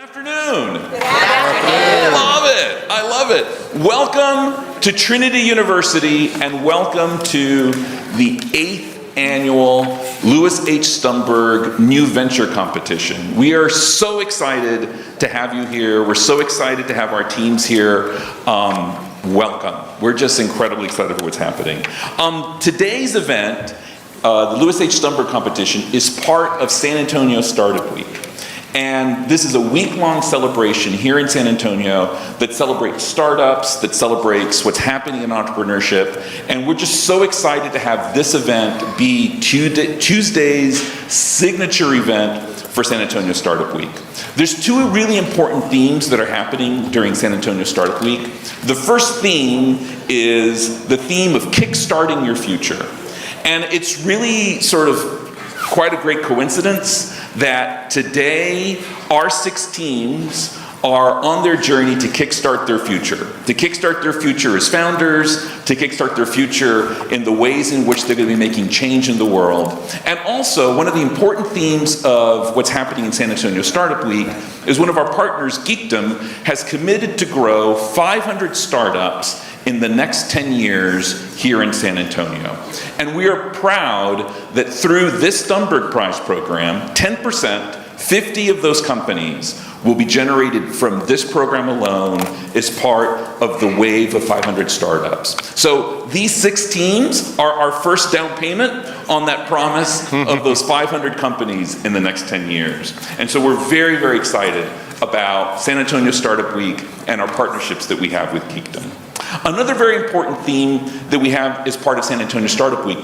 Afternoon. Good afternoon. I love it. Welcome to Trinity University and welcome to the 8th annual Louis H. Stumberg New Venture Competition. We are so excited to have you here. We're so excited to have our teams here. Welcome. We're just incredibly excited for what's happening. Today's event, the Louis H. Stumberg Competition, is part of San Antonio Startup Week. And this is a week-long celebration here in San Antonio that celebrates startups, that celebrates what's happening in entrepreneurship. And we're just so excited to have this event be Tuesday's signature event for San Antonio Startup Week. There's two really important themes that are happening during San Antonio Startup Week. The first theme is the theme of kickstarting your future. And it's really sort of quite a great coincidence that today our 6 teams are on their journey to kickstart their future. To kickstart their future as founders, to kickstart their future in the ways in which they're going to be making change in the world. And also, one of the important themes of what's happening in San Antonio Startup Week is one of our partners, Geekdom, has committed to grow 500 startups in the next 10 years here in San Antonio. And we are proud that through this Stumberg Prize program, 10%, 50 of those companies will be generated from this program alone as part of the wave of 500 startups. So these 6 teams are our first down payment on that promise of those 500 companies in the next 10 years. And so we're very, very excited about San Antonio Startup Week and our partnerships that we have with Geekdom. Another very important theme that we have as part of San Antonio Startup Week,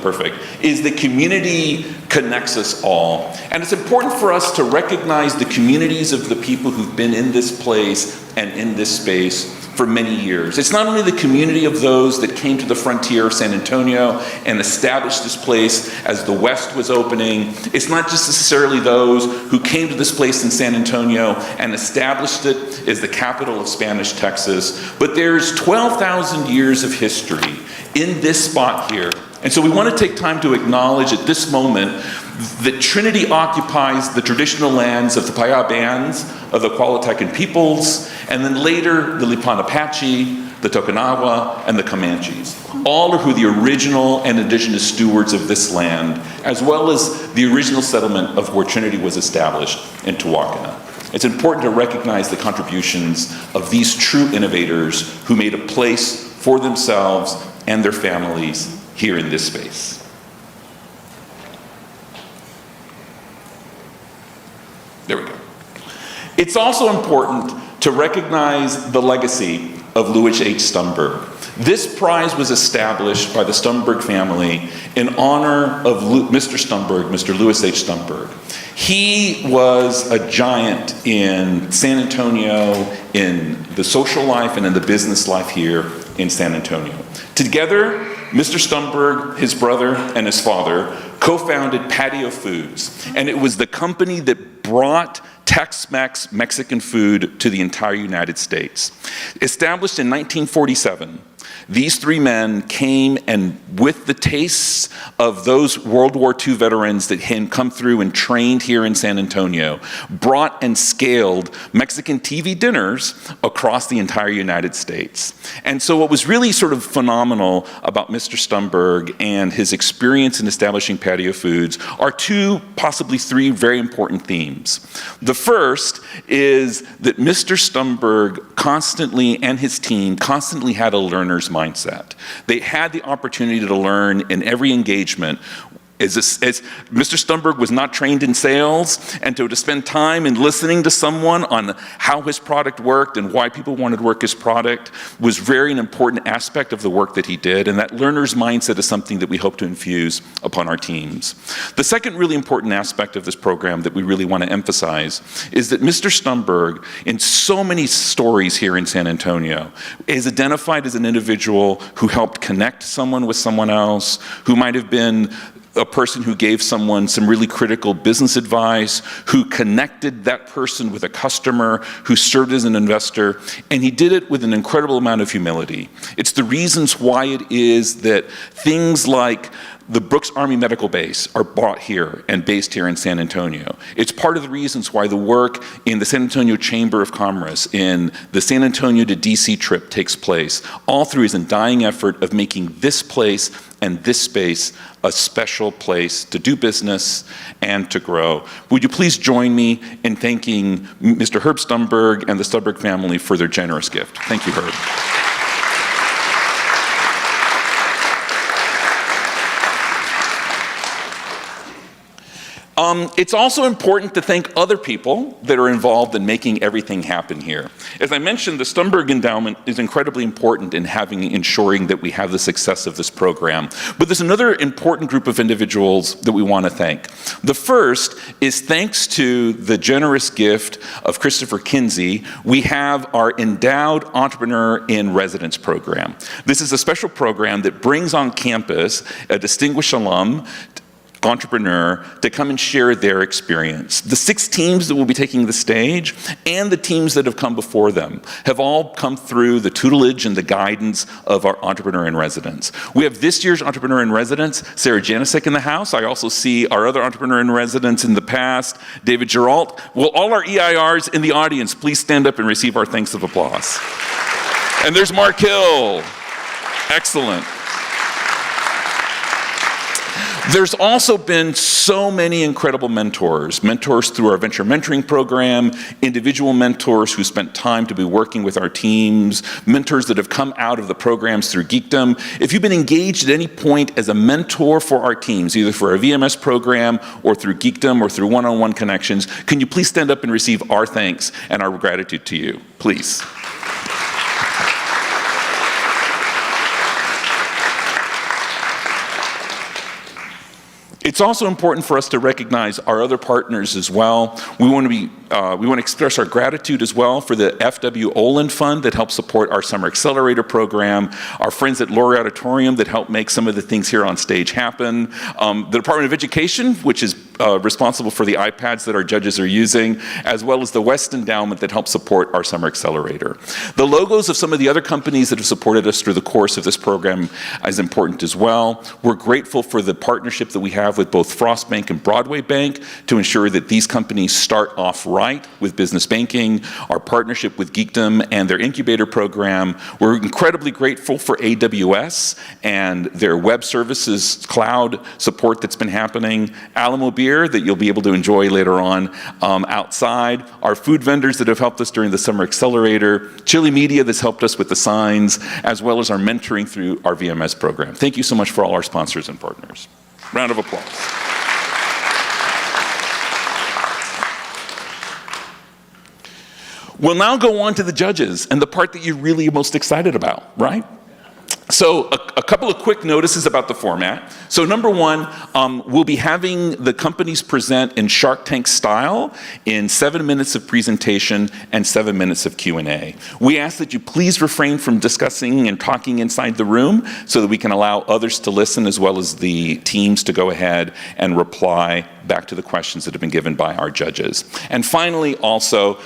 is that community connects us all. And it's important for us to recognize the communities of the people who've been in this place and in this space for many years. It's not only the community of those that came to the frontier of San Antonio and established this place as the West was opening. It's not just necessarily those who came to this place in San Antonio and established it as the capital of Spanish Texas, but there's 12,000 years of history in this spot here. And so we want to take time to acknowledge at this moment that Trinity occupies the traditional lands of the Paya bands of the Qualatecan peoples, and then later the Lipan Apache, the Toconawa, and the Comanches. All are who the original and indigenous stewards of this land, as well as the original settlement of where Trinity was established in Tawakana. It's important to recognize the contributions of these true innovators who made a place for themselves and their families here in this space. There we go. It's also important to recognize the legacy of Louis H. Stumberg. This prize was established by the Stumberg family in honor of Mr. Stumberg, Mr. Louis H. Stumberg. He was a giant in San Antonio, in the social life and in the business life here in San Antonio. Together, Mr. Stumberg, his brother, and his father co-founded Patio Foods, and it was the company that brought Tex-Mex Mexican food to the entire United States. Established in 1947, these 3 men came and with the tastes of those World War II veterans that had come through and trained here in San Antonio, brought and scaled Mexican TV dinners across the entire United States. And so what was really sort of phenomenal about Mr. Stumberg and his experience in establishing Patio Foods are 2, possibly 3 very important themes. The first is that Mr. Stumberg constantly, and his team, constantly had a learner's mindset. They had the opportunity to learn in every engagement. As Mr. Stumberg was not trained in sales, and to spend time in listening to someone on how his product worked and why people wanted to work his product was very an important aspect of the work that he did, and that learner's mindset is something that we hope to infuse upon our teams. The second really important aspect of this program that we really want to emphasize is that Mr. Stumberg, in so many stories here in San Antonio, is identified as an individual who helped connect someone with someone else, who might have been a person who gave someone some really critical business advice, who connected that person with a customer, who served as an investor, and he did it with an incredible amount of humility. It's the reasons why it is that things like the Brooks Army Medical Base are bought here and based here in San Antonio. It's part of the reasons why the work in the San Antonio Chamber of Commerce, in the San Antonio to DC trip takes place, all through his undying effort of making this place and this space a special place to do business and to grow. Would you please join me in thanking Mr. Herb Stumberg and the Stumberg family for their generous gift. Thank you, Herb. It's also important to thank other people that are involved in making everything happen here. As I mentioned, the Stumberg Endowment is incredibly important in ensuring that we have the success of this program. But there's another important group of individuals that we want to thank. The first is, thanks to the generous gift of Christopher Kinsey, we have our Endowed Entrepreneur in Residence program. This is a special program that brings on campus a distinguished alum, entrepreneur, to come and share their experience. The 6 teams that will be taking the stage and the teams that have come before them have all come through the tutelage and the guidance of our Entrepreneur in Residence. We have this year's Entrepreneur in Residence, Sarah Janicek, in the house. I also see our other Entrepreneur in Residence in the past, David Geralt. Will all our EIRs in the audience please stand up and receive our thanks of applause? And there's Mark Hill. Excellent. There's also been so many incredible mentors through our venture mentoring program, individual mentors who spent time to be working with our teams, mentors that have come out of the programs through Geekdom. If you've been engaged at any point as a mentor for our teams, either for our VMS program or through Geekdom or through one-on-one connections, can you please stand up and receive our thanks and our gratitude to you, please? It's also important for us to recognize our other partners as well. We want to express our gratitude as well for the F.W. Olin Fund that helps support our Summer Accelerator program, our friends at Laurie Auditorium that help make some of the things here on stage happen, the Department of Education, which is responsible for the iPads that our judges are using, as well as the West Endowment that helps support our Summer Accelerator. The logos of some of the other companies that have supported us through the course of this program is important as well. We're grateful for the partnership that we have with both Frost Bank and Broadway Bank to ensure that these companies start off right with business banking, our partnership with Geekdom and their incubator program. We're incredibly grateful for AWS and their web services cloud support that's been happening, Alamo Beer that you'll be able to enjoy later on outside, our food vendors that have helped us during the Summer Accelerator, Chili Media that's helped us with the signs, as well as our mentoring through our VMS program. Thank you so much for all our sponsors and partners. Round of applause. We'll now go on to the judges and the part that you're really most excited about, right? So a couple of quick notices about the format. So number one, we'll be having the companies present in Shark Tank style in 7 minutes of presentation and 7 minutes of Q&A. We ask that you please refrain from discussing and talking inside the room so that we can allow others to listen as well as the teams to go ahead and reply back to the questions that have been given by our judges. And finally, also,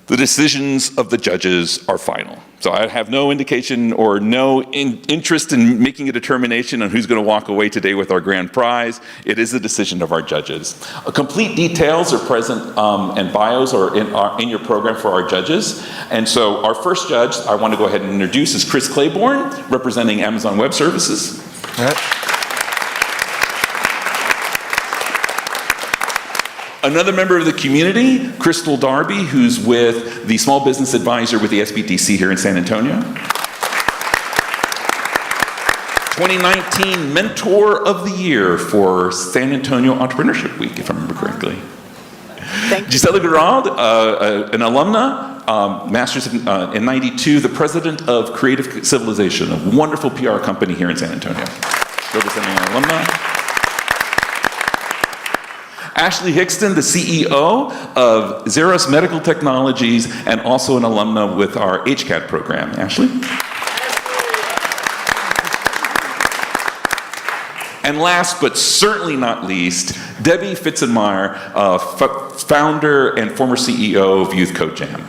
the decisions of the judges are final. So I have no indication or no interest in making a determination on who's going to walk away today with our grand prize. It is the decision of our judges. Complete details are present and bios are in your program for our judges. And so our first judge I want to go ahead and introduce is Chris Claiborne, representing Amazon Web Services. All right. Another member of the community, Crystal Darby, who's with the Small Business Advisor with the SBDC here in San Antonio. 2019 Mentor of the Year for San Antonio Entrepreneurship Week, if I remember correctly. Thank you. Gisela Gerald, an alumna, master's in 92, the president of Creative Civilization, a wonderful PR company here in San Antonio. Representing our alumni. Ashley Hickston, the CEO of Xeros Medical Technologies and also an alumna with our HCAT program. Ashley? And last but certainly not least, Debbie Fitzenmeyer, founder and former CEO of Youth Code Jam.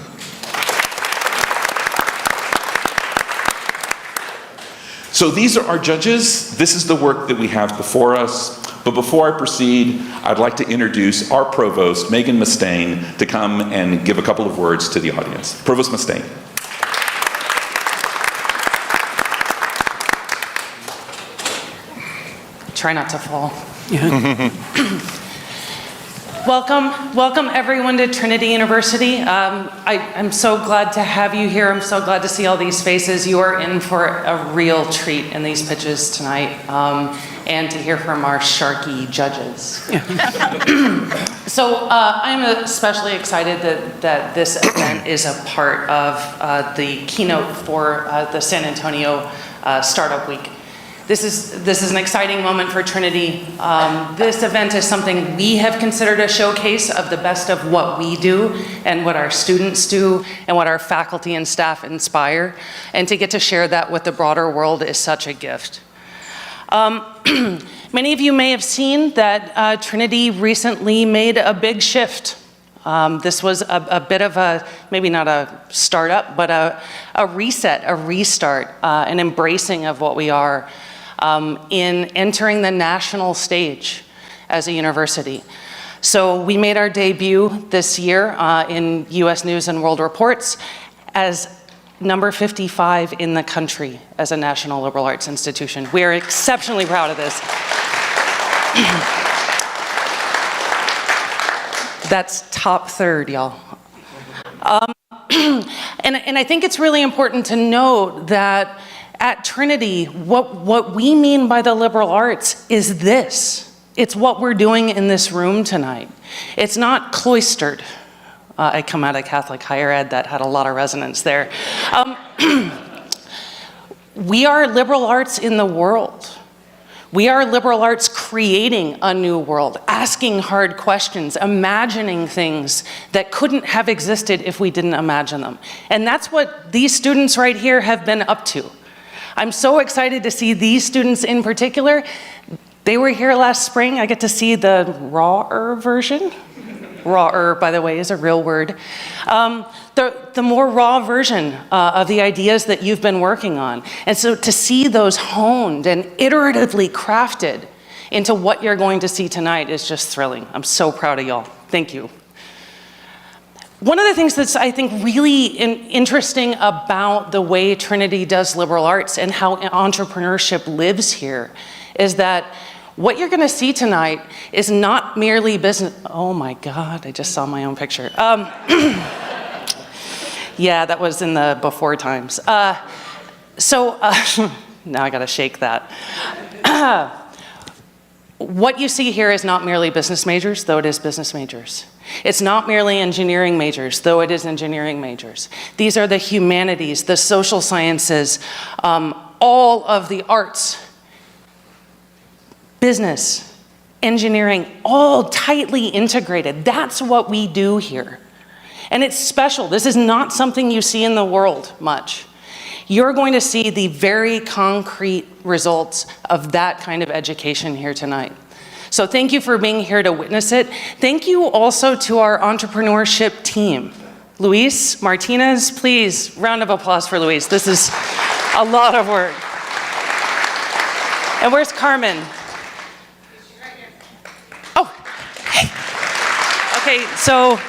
So these are our judges. This is the work that we have before us. But before I proceed, I'd like to introduce our provost, Megan Mustaine, to come and give a couple of words to the audience. Provost Mustaine. Try not to fall. Welcome everyone to Trinity University. I'm so glad to have you here. I'm so glad to see all these faces. You are in for a real treat in these pitches tonight, and to hear from our Sharky judges. So I'm especially excited that this event is a part of the keynote for the San Antonio Startup Week. This is an exciting moment for Trinity. This event is something we have considered a showcase of the best of what we do and what our students do and what our faculty and staff inspire. And to get to share that with the broader world is such a gift. Many of you may have seen that Trinity recently made a big shift. This was a bit of a, maybe not a startup, but a reset, a restart, an embracing of what we are. In entering the national stage as a university. So we made our debut this year in US News and World Reports as number 55 in the country as a national liberal arts institution. We are exceptionally proud of this. That's top third, y'all. And I think it's really important to note that at Trinity, what we mean by the liberal arts is this. It's what we're doing in this room tonight. It's not cloistered. I come out of Catholic higher ed, that had a lot of resonance there. We are liberal arts in the world. We are liberal arts creating a new world, asking hard questions, imagining things that couldn't have existed if we didn't imagine them. And that's what these students right here have been up to. I'm so excited to see these students in particular. They were here last spring. I get to see the rawer version. Rawer, by the way, is a real word. The more raw version of the ideas that you've been working on. And so to see those honed and iteratively crafted into what you're going to see tonight is just thrilling. I'm so proud of y'all. Thank you. One of the things that's, I think, really interesting about the way Trinity does liberal arts and how entrepreneurship lives here is that what you're gonna see tonight is not merely business. Oh my God, I just saw my own picture. Yeah, that was in the before times. Now I gotta shake that. What you see here is not merely business majors, though it is business majors. It's not merely engineering majors, though it is engineering majors. These are the humanities, the social sciences, all of the arts, business, engineering, all tightly integrated. That's what we do here. And it's special. This is not something you see in the world much. You're going to see the very concrete results of that kind of education here tonight. So thank you for being here to witness it. Thank you also to our entrepreneurship team. Luis Martinez, please, round of applause for Luis. This is a lot of work. And where's Carmen? Oh, hey. Okay, so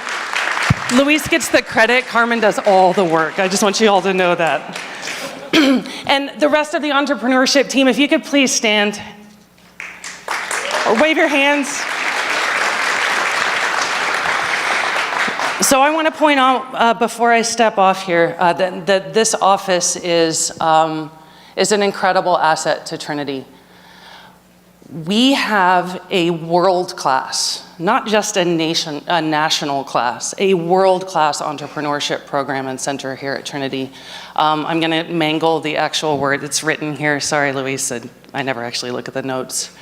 Luis gets the credit, Carmen does all the work. I just want you all to know that. And the rest of the entrepreneurship team, if you could please stand or wave your hands. So I want to point out before I step off here that this office is an incredible asset to Trinity. We have a world-class, not just a national class, a world-class entrepreneurship program and center here at Trinity. I'm going to mangle the actual word that's written here. Sorry, Luis, I never actually look at the notes.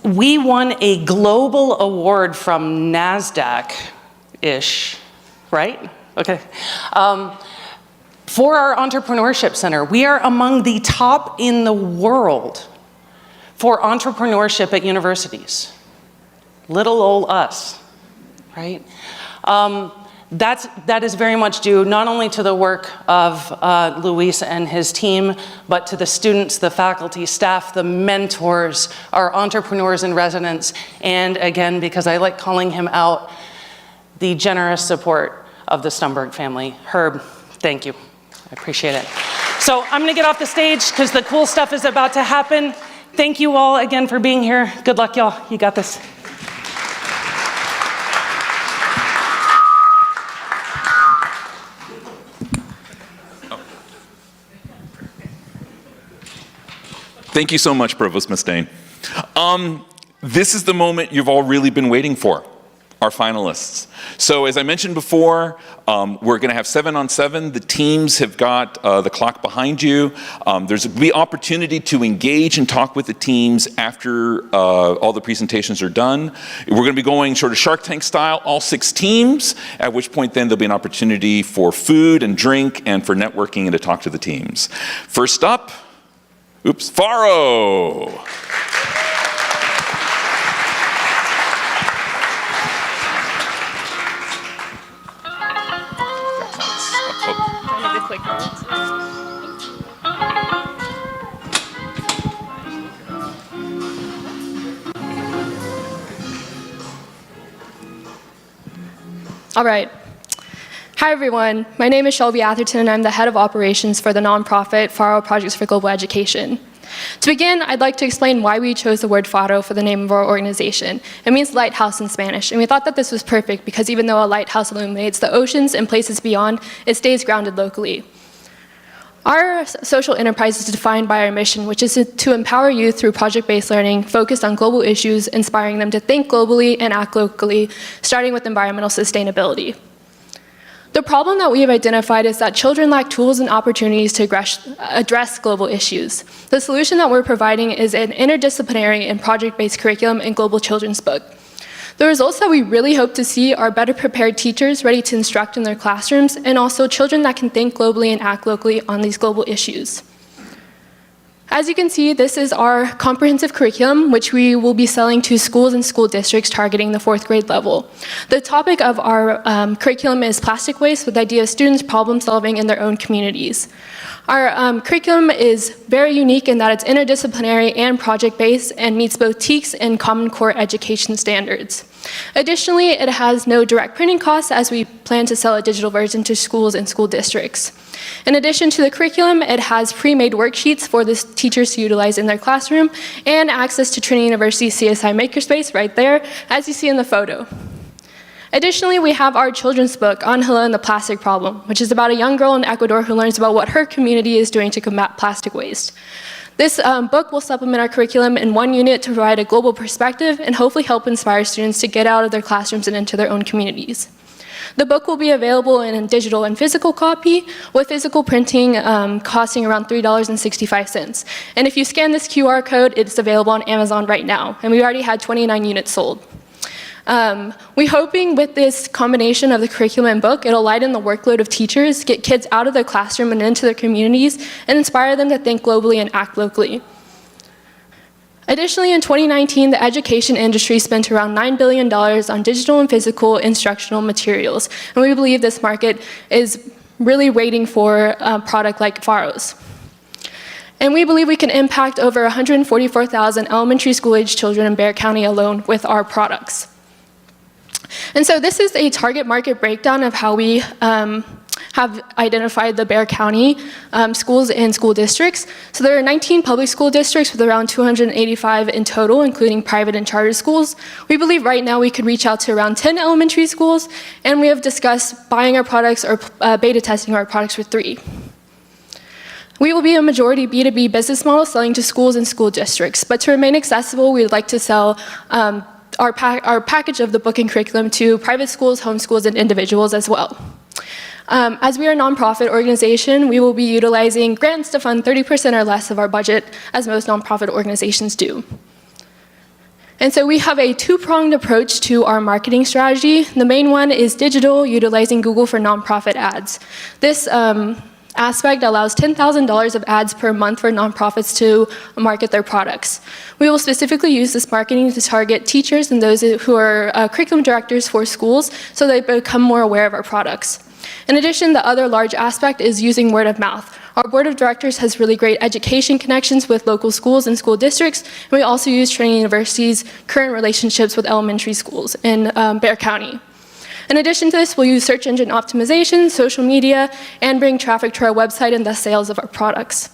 We won a global award from NASDAQ-ish, right? Okay. For our entrepreneurship center. We are among the top in the world for entrepreneurship at universities. Little old us, right? That is very much due not only to the work of Luis and his team, but to the students, the faculty, staff, the mentors, our entrepreneurs and residents, and again, because I like calling him out, the generous support of the Stumberg family. Herb, thank you. I appreciate it. So I'm gonna get off the stage because the cool stuff is about to happen. Thank you all again for being here. Good luck, y'all. You got this. Thank you so much, Provost Mustaine. This is the moment you've all really been waiting for, our finalists. So as I mentioned before, we're gonna have 7-on-7. The teams have got the clock behind you. There's the opportunity to engage and talk with the teams after all the presentations are done. We're gonna be going sort of Shark Tank style, all 6 teams, at which point then there'll be an opportunity for food and drink and for networking and to talk to the teams. First up, Faro. All right. Hi, everyone. My name is Shelby Atherton, and I'm the head of operations for the nonprofit Faro Projects for Global Education. To begin, I'd like to explain why we chose the word Faro for the name of our organization. It means lighthouse in Spanish, and we thought that this was perfect because even though a lighthouse illuminates the oceans and places beyond, it stays grounded locally. Our social enterprise is defined by our mission, which is to empower youth through project-based learning focused on global issues, inspiring them to think globally and act locally, starting with environmental sustainability. The problem that we have identified is that children lack tools and opportunities to address global issues. The solution that we're providing is an interdisciplinary and project-based curriculum and global children's book. The results that we really hope to see are better prepared teachers ready to instruct in their classrooms, and also children that can think globally and act locally on these global issues. As you can see, this is our comprehensive curriculum, which we will be selling to schools and school districts targeting the 4th grade level. The topic of our curriculum is plastic waste, with the idea of students problem solving in their own communities. Our curriculum is very unique in that it's interdisciplinary and project-based and meets both TEKS and Common Core education standards. Additionally, it has no direct printing costs as we plan to sell a digital version to schools and school districts. In addition to the curriculum, it has pre-made worksheets for the teachers to utilize in their classroom and access to Trinity University's CSI Makerspace right there, as you see in the photo. Additionally, we have our children's book, Angela and the Plastic Problem, which is about a young girl in Ecuador who learns about what her community is doing to combat plastic waste. This book will supplement our curriculum in one unit to provide a global perspective and hopefully help inspire students to get out of their classrooms and into their own communities. The book will be available in a digital and physical copy, with physical printing costing around $3.65. And if you scan this QR code, it's available on Amazon right now, and we already had 29 units sold. We're hoping with this combination of the curriculum and book, it'll lighten the workload of teachers, get kids out of their classroom and into their communities, and inspire them to think globally and act locally. Additionally, in 2019, the education industry spent around $9 billion on digital and physical instructional materials, and we believe this market is really waiting for a product like Faro's. And we believe we can impact over 144,000 elementary school-age children in Bexar County alone with our products. And so this is a target market breakdown of how we have identified the Bexar County schools and school districts. So there are 19 public school districts with around 285 in total, including private and charter schools. We believe right now we could reach out to around 10 elementary schools, and we have discussed buying our products or beta testing our products for 3. We will be a majority B2B business model selling to schools and school districts, but to remain accessible, we would like to sell our package of the book and curriculum to private schools, homeschools, and individuals as well. As we are a nonprofit organization, we will be utilizing grants to fund 30% or less of our budget, as most nonprofit organizations do. And so we have a 2-pronged approach to our marketing strategy. The main one is digital, utilizing Google for nonprofit ads. This aspect allows $10,000 of ads per month for nonprofits to market their products. We will specifically use this marketing to target teachers and those who are curriculum directors for schools so they become more aware of our products. In addition, the other large aspect is using word of mouth. Our board of directors has really great education connections with local schools and school districts, and we also use Trinity University's current relationships with elementary schools in Bexar County. In addition to this, we'll use search engine optimization, social media, and bring traffic to our website and thus sales of our products.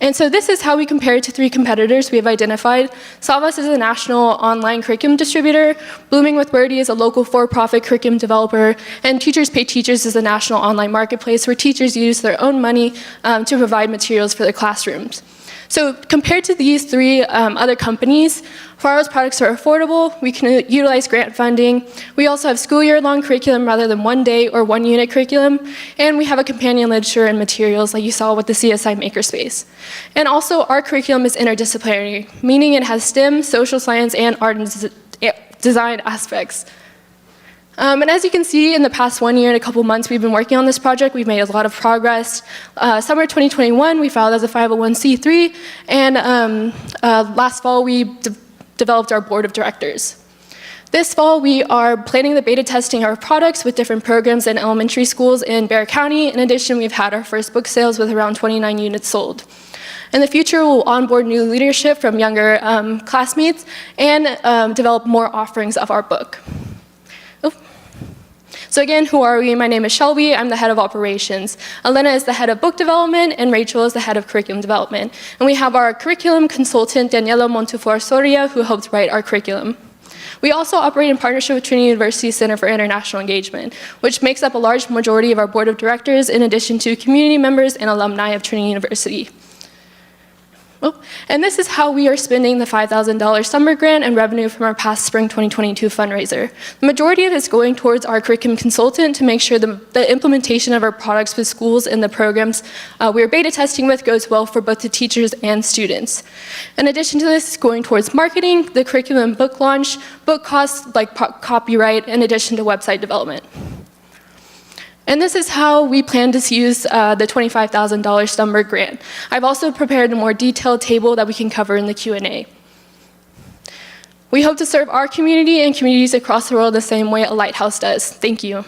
And so this is how we compare to 3 competitors we have identified. Savas is a national online curriculum distributor, Blooming with Birdie is a local for-profit curriculum developer, and Teachers Pay Teachers is a national online marketplace where teachers use their own money to provide materials for their classrooms. So compared to these 3 other companies, Faro's products are affordable, we can utilize grant funding, we also have school year-long curriculum rather than 1 day or 1 unit curriculum, and we have a companion literature and materials like you saw with the CSI Makerspace. And also our curriculum is interdisciplinary, meaning it has STEM, social science, and art and design aspects. And as you can see, in the past 1 year and a couple months we've been working on this project, we've made a lot of progress. Summer 2021, we filed as a 501c3, and last fall we developed our board of directors. This fall, we are planning the beta testing our products with different programs in elementary schools in Bexar County. In addition, we've had our first book sales with around 29 units sold. In the future, we'll onboard new leadership from younger classmates and develop more offerings of our book. So again, who are we? My name is Shelby. I'm the head of operations. Elena is the head of book development, and Rachel is the head of curriculum development. And we have our curriculum consultant, Daniela Montefor Soria, who helped write our curriculum. We also operate in partnership with Trinity University Center for International Engagement, which makes up a large majority of our board of directors, in addition to community members and alumni of Trinity University. And this is how we are spending the $5,000 Stumberg grant and revenue from our past spring 2022 fundraiser. The majority of it is going towards our curriculum consultant to make sure the implementation of our products with schools and the programs we're beta testing with goes well for both the teachers and students. In addition to this, it's going towards marketing, the curriculum book launch, book costs like copyright, in addition to website development. And this is how we plan to use the $25,000 Stumberg grant. I've also prepared a more detailed table that we can cover in the Q&A. We hope to serve our community and communities across the world the same way a lighthouse does. Thank you.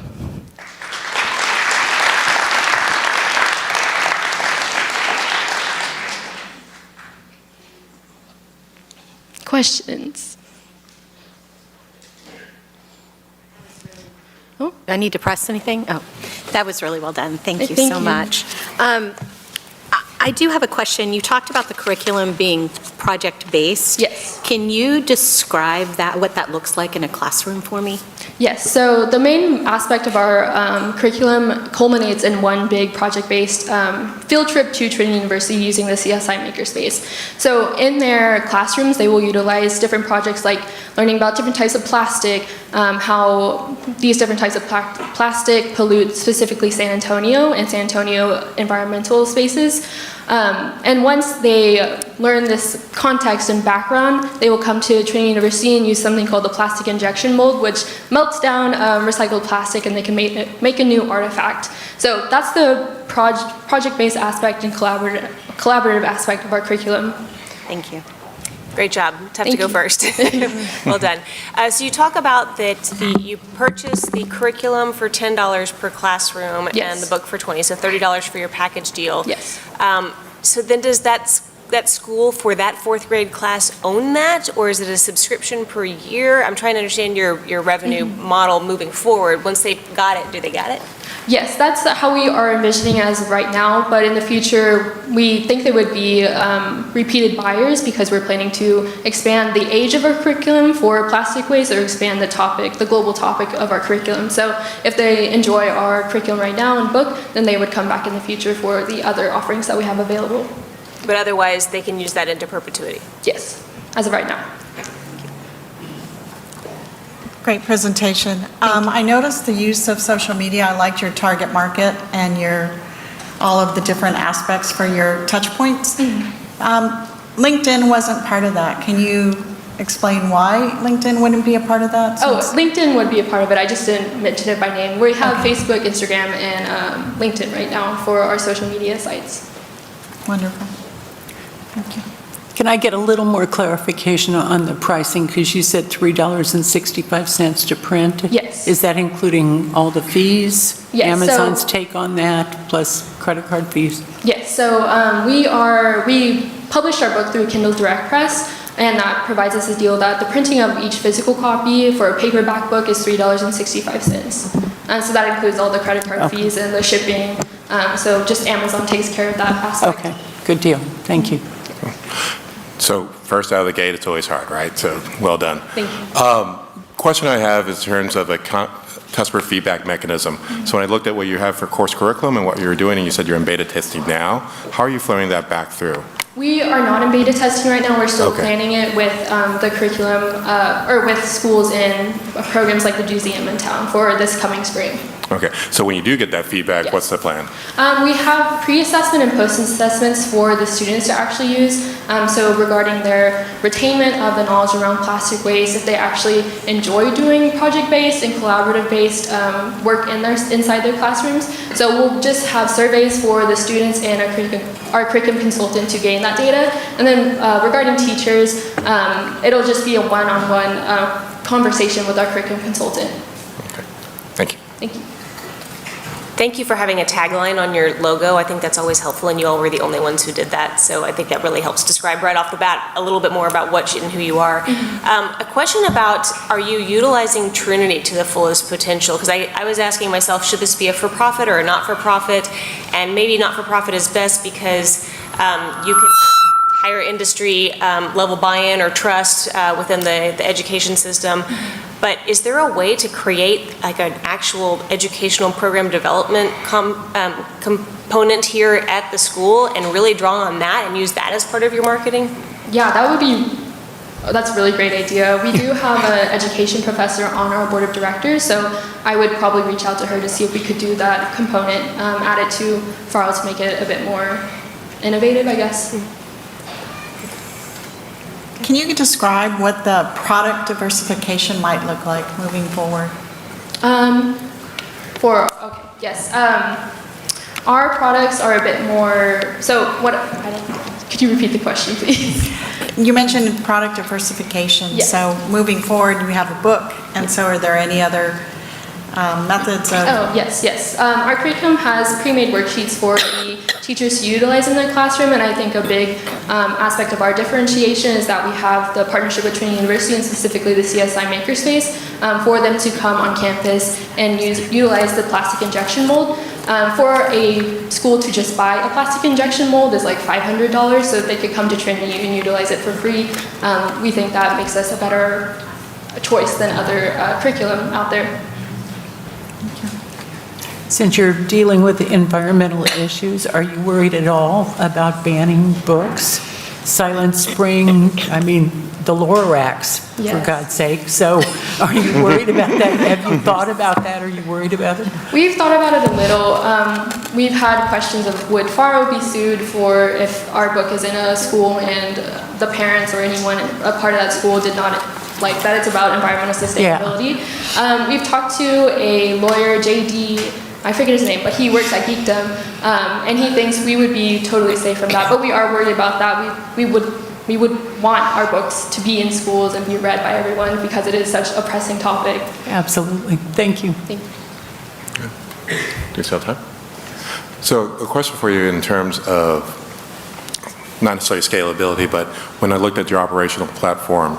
Questions? Do I need to press anything? Oh, that was really well done. Thank you so much. I do have a question. You talked about the curriculum being project-based. Yes. Can you describe that, what that looks like in a classroom for me? Yes, so the main aspect of our curriculum culminates in one big project-based field trip to Trinity University using the CSI Makerspace. So in their classrooms, they will utilize different projects like learning about different types of plastic, how these different types of plastic pollute specifically San Antonio and San Antonio environmental spaces. And once they learn this context and background, they will come to Trinity University and use something called the plastic injection mold, which melts down recycled plastic and they can make a new artifact. So that's the project-based aspect and collaborative aspect of our curriculum. Thank you. Great job. Tough to go first. Well done. So you talk about that you purchase the curriculum for $10 per classroom and the book for $20, so $30 for your package deal. Yes. So then does that school for that 4th grade class own that, or is it a subscription per year? I'm trying to understand your revenue model moving forward. Once they've got it, do they got it? Yes, that's how we are envisioning as of right now, but in the future, we think they would be repeated buyers because we're planning to expand the age of our curriculum for plastic waste or expand the global topic of our curriculum. So if they enjoy our curriculum right now and book, then they would come back in the future for the other offerings that we have available. But otherwise, they can use that into perpetuity? Yes, as of right now. Great presentation. I noticed the use of social media. I liked your target market and all of the different aspects for your touch points. LinkedIn wasn't part of that. Can you explain why LinkedIn wouldn't be a part of that? Oh, since- LinkedIn would be a part of it. I just didn't mention it by name. We have Facebook, Instagram, and LinkedIn right now for our social media sites. Wonderful. Thank you. Can I get a little more clarification on the pricing? Because you said $3.65 to print. Yes. Is that including all the fees? Yes, so- Amazon's take on that, plus credit card fees? Yes, so we published our book through Kindle Direct Press, and that provides us a deal that the printing of each physical copy for a paperback book is $3.65. And so that includes all the credit card fees and the shipping. So just Amazon takes care of that aspect. Okay, good deal. Thank you. So first out of the gate, it's always hard, right? So well done. Thank you. Question I have is in terms of a customer feedback mechanism. So when I looked at what you have for course curriculum and what you're doing, and you said you're in beta testing now, how are you flowing that back through? We are not in beta testing right now. We're still Okay. planning it with the curriculum, or with schools and programs like the museum in town for this coming spring. Okay, so when you do get that feedback, Yes. what's the plan? We have pre-assessment and post-assessments for the students to actually use. So regarding their retainment of the knowledge around plastic waste, if they actually enjoy doing project-based and collaborative-based work inside their classrooms. So we'll just have surveys for the students and our curriculum consultant to gain that data. And then regarding teachers, it'll just be a one-on-one conversation with our curriculum consultant. Okay, thank you. Thank you. Thank you for having a tagline on your logo. I think that's always helpful, and you all were the only ones who did that. So I think that really helps describe right off the bat a little bit more about what you and who you are. A question about, are you utilizing Trinity to the fullest potential? Because I was asking myself, should this be a for-profit or a not-for-profit? And maybe not-for-profit is best because you can higher industry level buy-in or trust within the education system. But is there a way to create like an actual educational program development component here at the school and really draw on that and use that as part of your marketing? Yeah, that's a really great idea. We do have an education professor on our board of directors, so I would probably reach out to her to see if we could do that component, add it to FARO to make it a bit more innovative, I guess. Can you describe what the product diversification might look like moving forward? Yes. Our products are a bit more, could you repeat the question, please? You mentioned product diversification. Yes. So moving forward, you have a book, and so are there any other methods of? Oh, yes. Our curriculum has pre-made worksheets for the teachers to utilize in their classroom, and I think a big aspect of our differentiation is that we have the partnership with Trinity University and specifically the CSI Makerspace for them to come on campus and utilize the plastic injection mold. For a school to just buy a plastic injection mold is like $500, so if they could come to Trinity and utilize it for free, we think that makes us a better choice than other curriculum out there. Since you're dealing with the environmental issues, are you worried at all about banning books? Silent Spring, I mean, the Lorax, for Yes. God's sake. So are you worried about that? Have you thought about that? Are you worried about it? We've thought about it a little. We've had questions of would FARO be sued for if our book is in a school and the parents or anyone a part of that school did not like that it's about environmental sustainability. Yeah. We've talked to a lawyer, JD, I forget his name, but he works at Geekdom, and he thinks we would be totally safe from that. But we are worried about that. We would want our books to be in schools and be read by everyone because it is such a pressing topic. Absolutely. Thank you. Thank you. Do you still have time? So a question for you in terms of not necessarily scalability, but when I looked at your operational platform,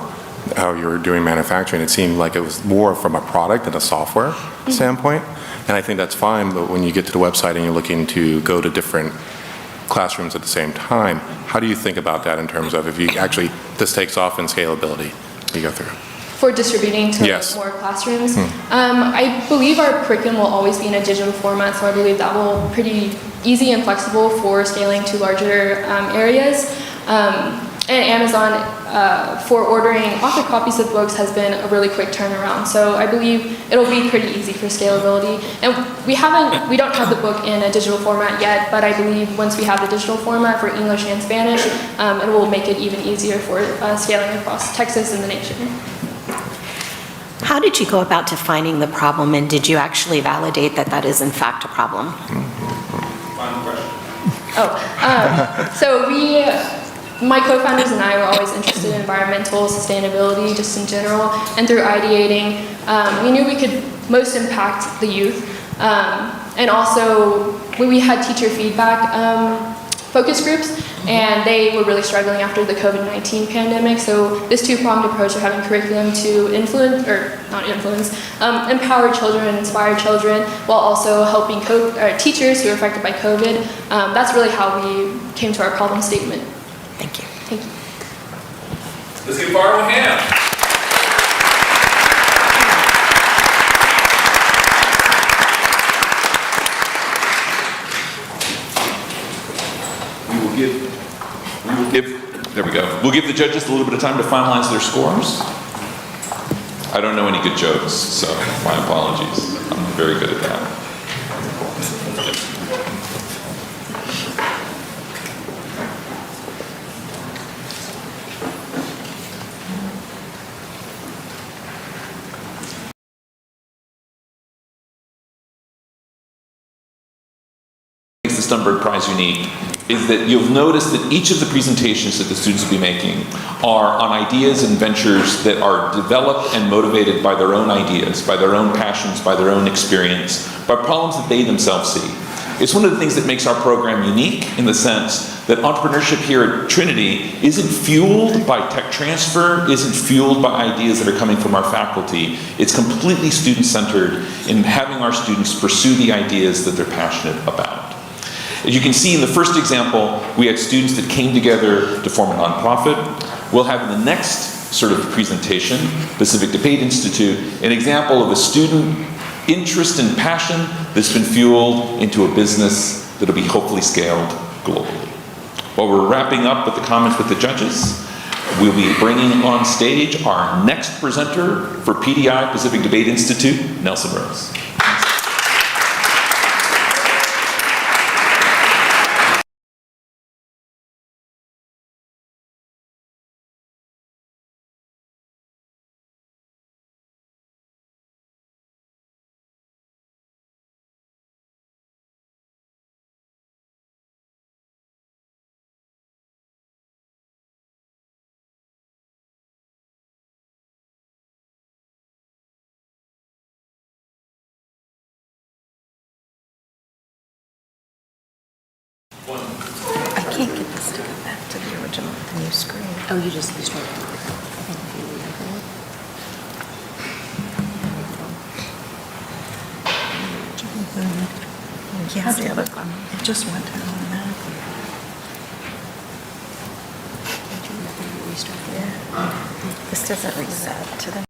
how you were doing manufacturing, it seemed like it was more from a product and a software standpoint. And I think that's fine, but when you get to the website and you're looking to go to different classrooms at the same time, how do you think about that in terms of if you actually, this takes off in scalability, you go through? For distributing to Yes. more classrooms. I believe our curriculum will always be in a digital format, so I believe that will be pretty easy and flexible for scaling to larger areas. and Amazon for ordering author copies of books has been a really quick turnaround. So I believe it'll be pretty easy for scalability. And we don't have the book in a digital format yet, but I believe once we have the digital format for English and Spanish, it will make it even easier for scaling across Texas and the nation. How did you go about defining the problem, and did you actually validate that that is in fact a problem? Final question. So my co-founders and I were always interested in environmental sustainability just in general, and through ideating, we knew we could most impact the youth. And also, when we had teacher feedback focus groups, and they were really struggling after the COVID-19 pandemic, so this two-pronged approach of having curriculum to empower children and inspire children, while also helping teachers who are affected by COVID, that's really how we came to our problem statement. Thank you. Thank you. Let's give Farrell a hand. There we go. We'll give the judges a little bit of time to finalize their scores. I don't know any good jokes, so my apologies. I'm very good at that. Makes the Stumberg Prize unique is that you'll notice that each of the presentations that the students will be making are on ideas and ventures that are developed and motivated by their own ideas, by their own passions, by their own experience, by problems that they themselves see. It's one of the things that makes our program unique in the sense that entrepreneurship here at Trinity isn't fueled by tech transfer, isn't fueled by ideas that are coming from our faculty. It's completely student-centered in having our students pursue the ideas that they're passionate about. As you can see in the first example, we had students that came together to form a nonprofit. We'll have in the next sort of presentation, Pacific Debate Institute, an example of a student interest and passion that's been fueled into a business that'll be hopefully scaled globally. While we're wrapping up with the comments with the judges, we'll be bringing on stage our next presenter for PDI, Pacific Debate Institute, Nelson Rose. I can't get this to go back to the original, the new screen. Oh, you just destroyed it. Yeah, the other one, it just went down automatically. Yeah. This doesn't reset to the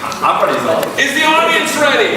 I'm ready to go. Is the audience ready?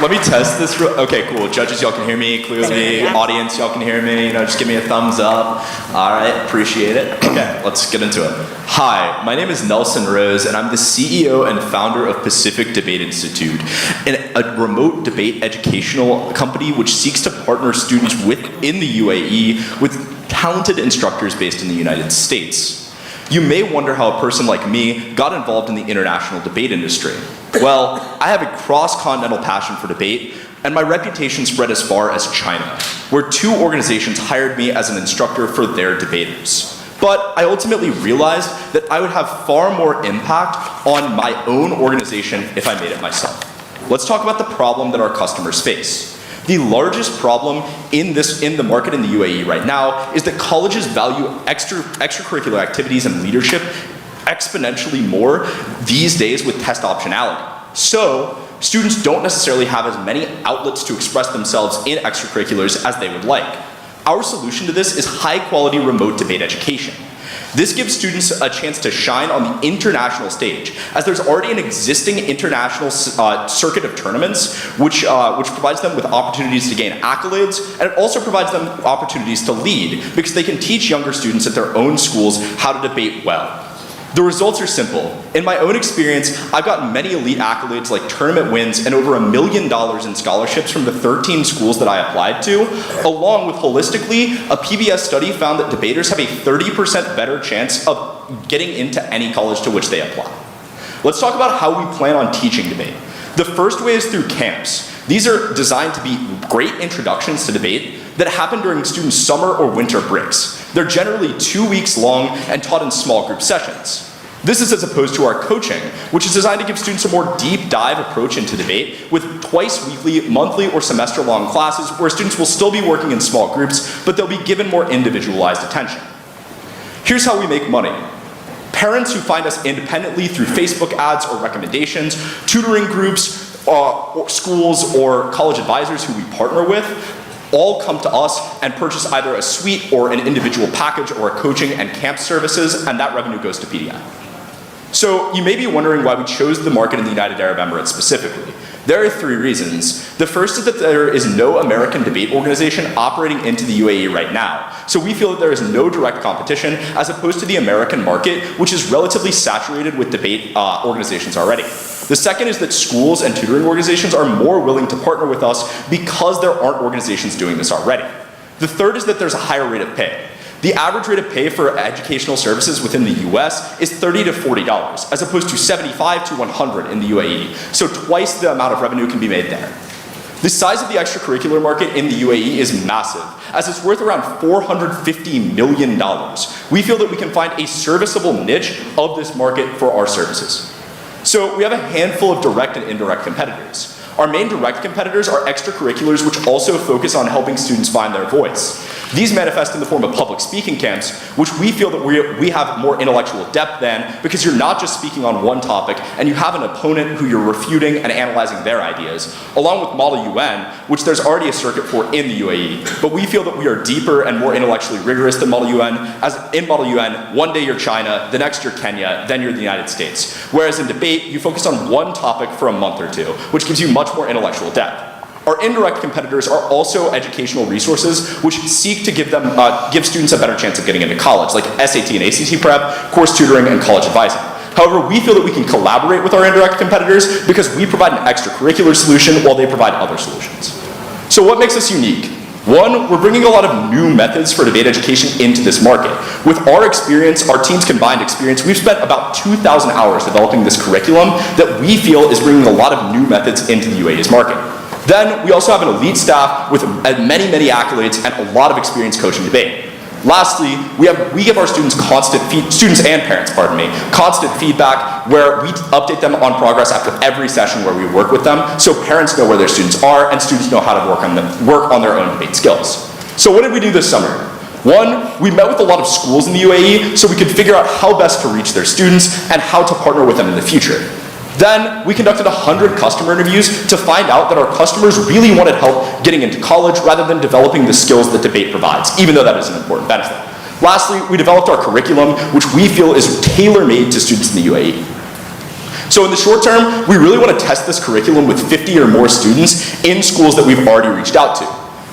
Let me test this. Okay, cool. Judges, y'all can hear me clearly. Audience, y'all can hear me. Just give me a thumbs up. All right, appreciate it. Okay, let's get into it. Hi, my name is Nelson Rose, and I'm the CEO and founder of Pacific Debate Institute, a remote debate educational company which seeks to partner students within the UAE with talented instructors based in the United States. You may wonder how a person like me got involved in the international debate industry. Well, I have a cross-continental passion for debate, and my reputation spread as far as China, where 2 organizations hired me as an instructor for their debaters. But I ultimately realized that I would have far more impact on my own organization if I made it myself. Let's talk about the problem that our customers face. The largest problem in the market in the UAE right now is that colleges value extracurricular activities and leadership exponentially more these days with test optionality. So, students don't necessarily have as many outlets to express themselves in extracurriculars as they would like. Our solution to this is high-quality remote debate education. This gives students a chance to shine on the international stage, as there's already an existing international circuit of tournaments, which provides them with opportunities to gain accolades, and it also provides them opportunities to lead, because they can teach younger students at their own schools how to debate well. The results are simple. In my own experience, I've gotten many elite accolades like tournament wins and over $1 million in scholarships from the 13 schools that I applied to, along with holistically, a PBS study found that debaters have a 30% better chance of getting into any college to which they apply. Let's talk about how we plan on teaching debate. The first way is through camps. These are designed to be great introductions to debate that happen during students' summer or winter breaks. They're generally 2 weeks long and taught in small group sessions. This is as opposed to our coaching, which is designed to give students a more deep dive approach into debate with twice weekly, monthly, or semester-long classes where students will still be working in small groups, but they'll be given more individualized attention. Here's how we make money. Parents who find us independently through Facebook ads or recommendations, tutoring groups, or schools, or college advisors who we partner with, all come to us and purchase either a suite or an individual package or a coaching and camp services, and that revenue goes to PDI. So you may be wondering why we chose the market in the United Arab Emirates specifically. There are 3 reasons. The first is that there is no American debate organization operating into the UAE right now. So we feel that there is no direct competition as opposed to the American market, which is relatively saturated with debate organizations already. The second is that schools and tutoring organizations are more willing to partner with us because there aren't organizations doing this already. The third is that there's a higher rate of pay. The average rate of pay for educational services within the US is $30 to $40, as opposed to $75 to $100 in the UAE, so twice the amount of revenue can be made there. The size of the extracurricular market in the UAE is massive, as it's worth around $450 million. We feel that we can find a serviceable niche of this market for our services. So we have a handful of direct and indirect competitors. Our main direct competitors are extracurriculars which also focus on helping students find their voice. These manifest in the form of public speaking camps, which we feel that we have more intellectual depth than, because you're not just speaking on one topic and you have an opponent who you're refuting and analyzing their ideas, along with Model UN, which there's already a circuit for in the UAE. But we feel that we are deeper and more intellectually rigorous than Model UN, as in Model UN, one day you're China, the next you're Kenya, then you're the United States. Whereas in debate, you focus on one topic for a month or two, which gives you much more intellectual depth. Our indirect competitors are also educational resources which seek to give students a better chance of getting into college, like SAT and ACT prep, course tutoring, and college advising. However, we feel that we can collaborate with our indirect competitors because we provide an extracurricular solution while they provide other solutions. So what makes us unique? One, we're bringing a lot of new methods for debate education into this market. With our experience, our team's combined experience, we've spent about 2,000 hours developing this curriculum that we feel is bringing a lot of new methods into the UAE's market. Then, we also have an elite staff with many, many accolades and a lot of experience coaching debate. Lastly, we give our students students and parents, constant feedback where we update them on progress after every session where we work with them, so parents know where their students are and students know how to work on their own debate skills. So what did we do this summer? One, we met with a lot of schools in the UAE so we could figure out how best to reach their students and how to partner with them in the future. Then, we conducted 100 customer interviews to find out that our customers really wanted help getting into college rather than developing the skills that debate provides, even though that is an important benefit. Lastly, we developed our curriculum, which we feel is tailor-made to students in the UAE. So in the short term, we really want to test this curriculum with 50 or more students in schools that we've already reached out to.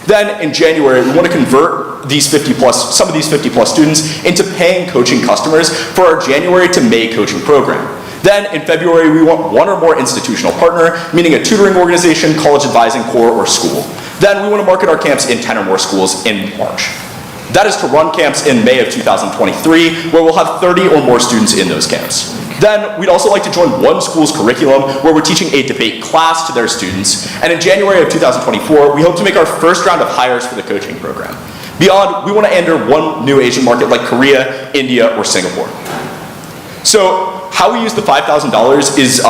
Then in January, we want to convert these 50 plus, some of these 50 plus students into paying coaching customers for our January to May coaching program. Then in February, we want one or more institutional partner, meaning a tutoring organization, college advising corps, or school. Then we want to market our camps in 10 or more schools in March. That is to run camps in May of 2023, where we'll have 30 or more students in those camps. Then we'd also like to join one school's curriculum where we're teaching a debate class to their students. And in January of 2024, we hope to make our first round of hires for the coaching program. Beyond, we want to enter one new Asian market like Korea, India, or Singapore. So how we use the $5,000 is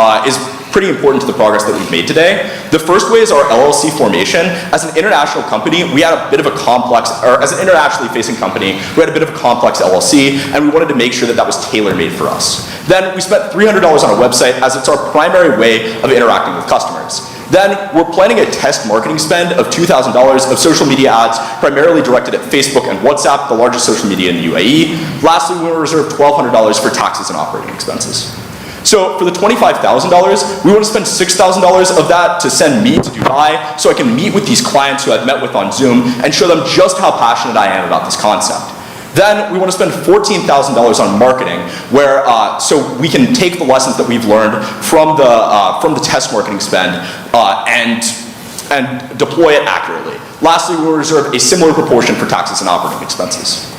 pretty important to the progress that we've made today. The first way is our LLC formation. As an international company, we had a bit of a complex, or as an internationally facing company, we had a bit of a complex LLC, and we wanted to make sure that that was tailor-made for us. Then we spent $300 on a website as it's our primary way of interacting with customers. Then we're planning a test marketing spend of $2,000 of social media ads, primarily directed at Facebook and WhatsApp, the largest social media in the UAE. Lastly, we will reserve $1,200 for taxes and operating expenses. So for the $25,000, we want to spend $6,000 of that to send me to Dubai so I can meet with these clients who I've met with on Zoom and show them just how passionate I am about this concept. Then we want to spend $14,000 on marketing, where so we can take the lessons that we've learned from the test marketing spend and deploy it accurately. Lastly, we will reserve a similar proportion for taxes and operating expenses.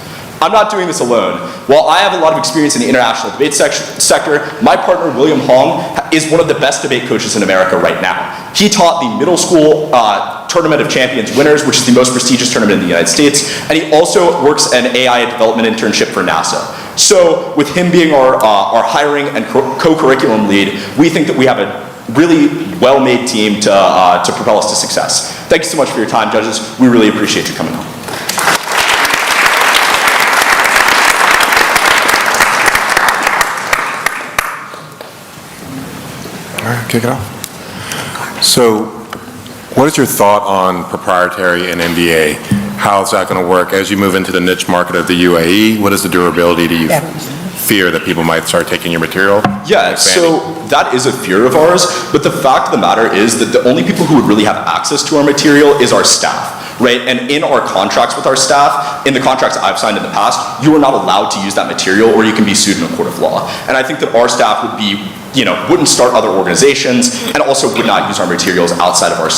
I'm not doing this alone. While I have a lot of experience in the international debate sector, my partner William Hong is one of the best debate coaches in America right now. He taught the middle school Tournament of Champions winners, which is the most prestigious tournament in the United States, and he also works an AI development internship for NASA. So with him being our hiring and co-curriculum lead, we think that we have a really well-made team to propel us to success. Thank you so much for your time, judges. We really appreciate you coming on. All right, kick it off. So what is your thought on proprietary and MBA? How is that going to work as you move into the niche market of the UAE? What is the durability? Do you fear that people might start taking your material? Yeah, so that is a fear of ours, but the fact of the matter is that the only people who would really have access to our material is our staff, right? And in our contracts with our staff, in the contracts I've signed in the past, you are not allowed to use that material or you can be sued in a court of law. And I think that our staff would be, wouldn't start other organizations and also would not use our materials outside of our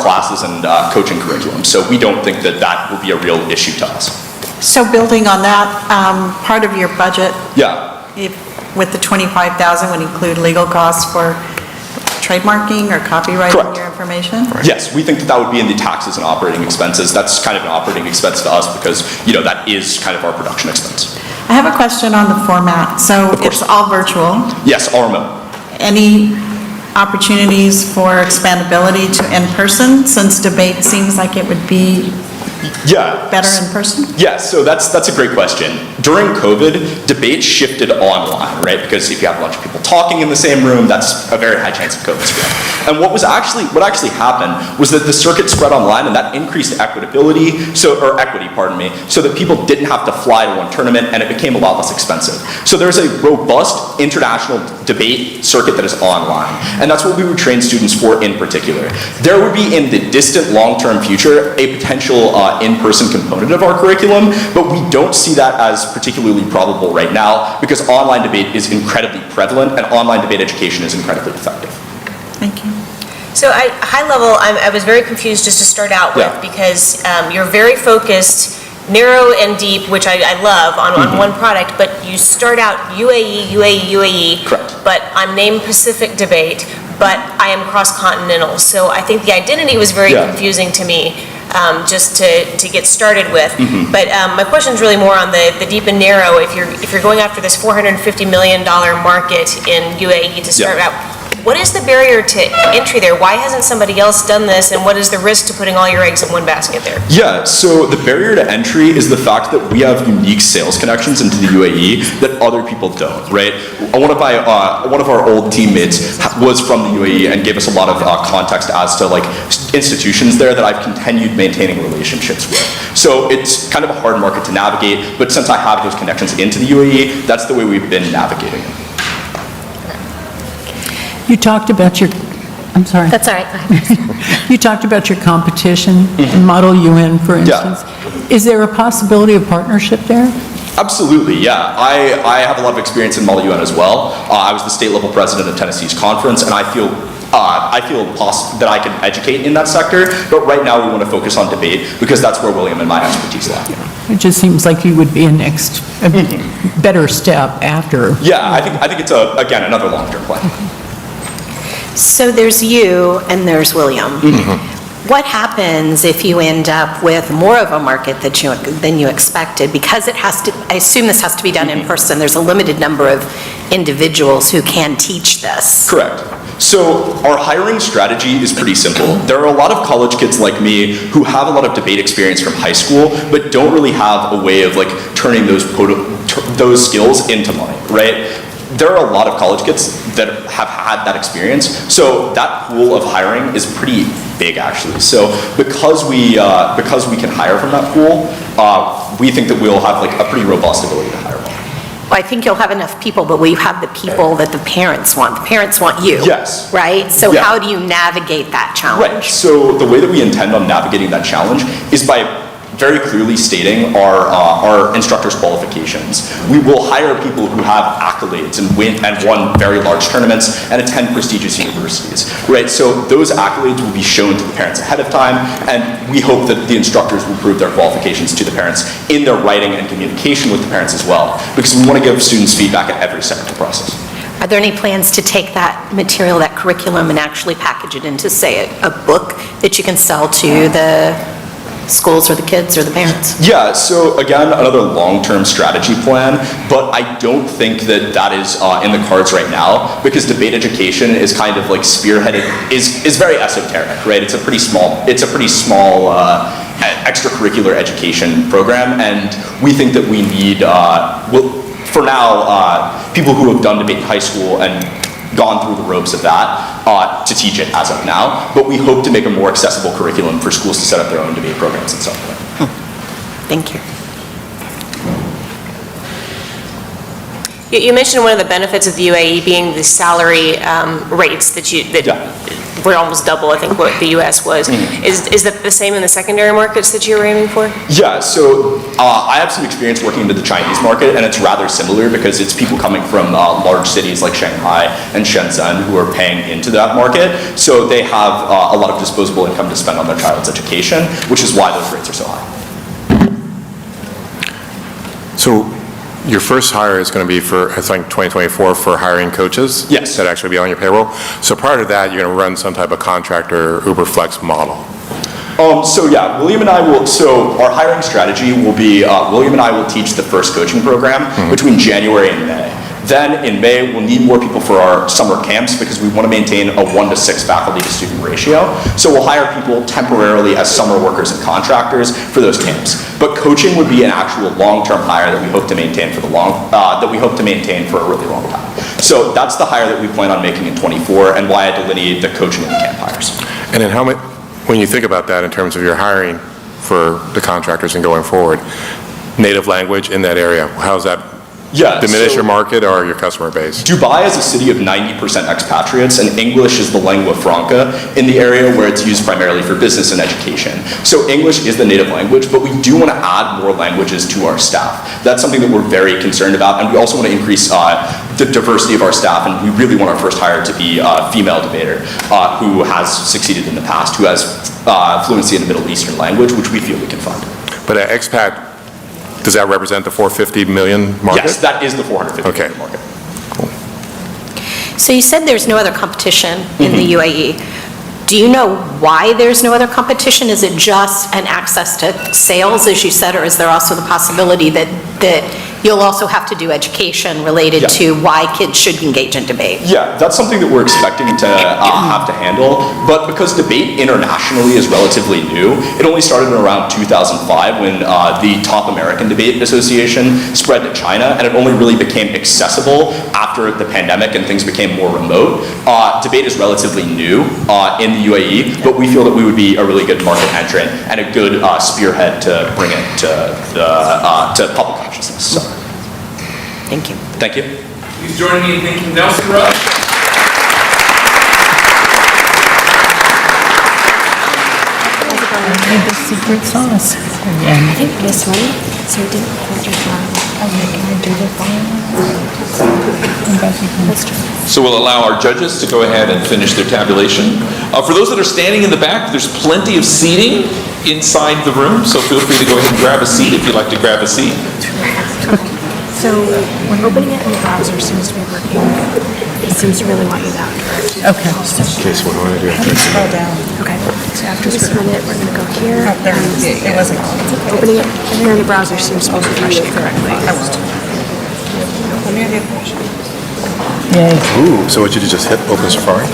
classes and coaching curriculum. So we don't think that that will be a real issue to us. So building on that, part of your budget, with the $25,000 would include legal costs for trademarking or copyrighting your information? Yes, we think that that would be in the taxes and operating expenses. That's kind of an operating expense to us because, that is kind of our production expense. I have a question on the format. So it's all virtual. Yes, all remote. Any opportunities for expandability to in-person, since debate seems like it would be better in person? Yeah, so that's a great question. During COVID, debate shifted online, right? Because if you have a bunch of people talking in the same room, that's a very high chance of COVID spread. And what actually happened was that the circuit spread online, and that increased equity, so that people didn't have to fly to one tournament, and it became a lot less expensive. So there's a robust international debate circuit that is online, and that's what we would train students for in particular. There would be in the distant long-term future a potential in-person component of our curriculum, but we don't see that as particularly probable right now because online debate is incredibly prevalent and online debate education is incredibly effective. Thank you. So high level, I was very confused just to start out with because you're very focused, narrow and deep, which I love on one product, but you start out UAE. Correct. But I'm named Pacific Debate, but I am cross-continental. So I think the identity was very confusing to me. Just to get started with. But my question is really more on the deep and narrow. If you're going after this $450 million market in UAE to start out, what is the barrier to entry there? Why hasn't somebody else done this, and what is the risk to putting all your eggs in one basket there? Yeah, so the barrier to entry is the fact that we have unique sales connections into the UAE that other people don't, right? One of our old teammates was from the UAE and gave us a lot of context as to institutions there that I've continued maintaining relationships with. So it's kind of a hard market to navigate, but since I have those connections into the UAE, that's the way we've been navigating it. You talked about your, I'm sorry. That's all right. You talked about your competition, Model UN, for instance. Is there a possibility of partnership there? Absolutely, yeah. I have a lot of experience in Model UN as well. I was the state level president of Tennessee's conference, and I feel that I can educate in that sector, but right now we want to focus on debate because that's where William and my expertise lie. It just seems like you would be a better step after. Yeah, I think it's, again, another long-term plan. So there's you and there's William. What happens if you end up with more of a market than you expected? Because it has to, I assume this has to be done in person. There's a limited number of individuals who can teach this. Correct. So our hiring strategy is pretty simple. There are a lot of college kids like me who have a lot of debate experience from high school, but don't really have a way of like turning those skills into money, right? There are a lot of college kids that have had that experience, so that pool of hiring is pretty big actually. So because we can hire from that pool, we think that we'll have like a pretty robust ability to hire. Well, I think you'll have enough people, but will you have the people that the parents want? The parents want you. Yes. Right? So Yeah. how do you navigate that challenge? Right. So the way that we intend on navigating that challenge is by very clearly stating our instructors' qualifications. We will hire people who have accolades and won very large tournaments and attend prestigious universities, right? So those accolades will be shown to the parents ahead of time, and we hope that the instructors will prove their qualifications to the parents in their writing and communication with the parents as well, because we want to give students feedback at every step of the process. Are there any plans to take that material, that curriculum, and actually package it into, say, a book that you can sell to the schools or the kids or the parents? Yeah, so again, another long-term strategy plan, but I don't think that that is in the cards right now, because debate education is kind of like spearheaded, is very esoteric, right? It's a pretty small extracurricular education program, and we think that we need, for now, people who have done debate in high school and gone through the ropes of that to teach it as of now, but we hope to make a more accessible curriculum for schools to set up their own debate programs at some point. Thank you. You mentioned one of the benefits of the UAE being the salary rates that were almost double, I think, what the US was. Is that the same in the secondary markets that you were aiming for? Yeah, so I have some experience working into the Chinese market, and it's rather similar because it's people coming from large cities like Shanghai and Shenzhen who are paying into that market. So they have a lot of disposable income to spend on their child's education, which is why those rates are so high. So your first hire is going to be for, I think, 2024 for hiring coaches? Yes. That actually be on your payroll? So prior to that, you're going to run some type of contractor Uber Flex model? So yeah, William and I will, so our hiring strategy will be, William and I will teach the first coaching program between January and May. Then in May, we'll need more people for our summer camps because we want to maintain a 1-to-6 faculty to student ratio. So we'll hire people temporarily as summer workers and contractors for those camps. But coaching would be an actual long-term hire that we hope to maintain for a really long time. So that's the hire that we plan on making in 24 and why I delineate the coaching and the camp hires. And then when you think about that in terms of your hiring for the contractors and going forward, native language in that area, how's that diminish your market or your customer base? Dubai is a city of 90% expatriates, and English is the lingua franca in the area where it's used primarily for business and education. So English is the native language, but we do want to add more languages to our staff. That's something that we're very concerned about, and we also want to increase the diversity of our staff, and we really want our first hire to be a female debater who has succeeded in the past, who has fluency in the Middle Eastern language, which we feel we can fund. But an expat, does that represent the 450 million market? Yes, that is the 450 million market. Cool. So you said there's no other competition in the UAE. Do you know why there's no other competition? Is it just an access to sales, as you said, or is there also the possibility that you'll also have to do education related to why kids should engage in debate? Yeah, that's something that we're expecting to have to handle, but because debate internationally is relatively new, it only started in around 2005 when the Top American Debate Association spread to China, and it only really became accessible after the pandemic and things became more remote. Debate is relatively new in the UAE, but we feel that we would be a really good market entrant and a good spearhead to bring it to public consciousness. So. Thank you. Thank you. Please join me in thanking Nelson Rose. made the secret sauce. I think this one, so it didn't hold your flour. Okay, can I do the That's true. So we'll allow our judges to go ahead and finish their tabulation. For those that are standing in the back, there's plenty of seating inside the room, so feel free to go ahead and grab a seat if you'd like to grab a seat. So when opening it in the browser seems to be working. It seems to really want you that. Okay. Okay, so what do I want to do? Scroll down. Okay. So after this minute, we're going to go here. Oh, there, it wasn't. Opening it here in the browser seems to be refreshing correctly. Let me have your question. Yay. Ooh, so what you just hit open Safari?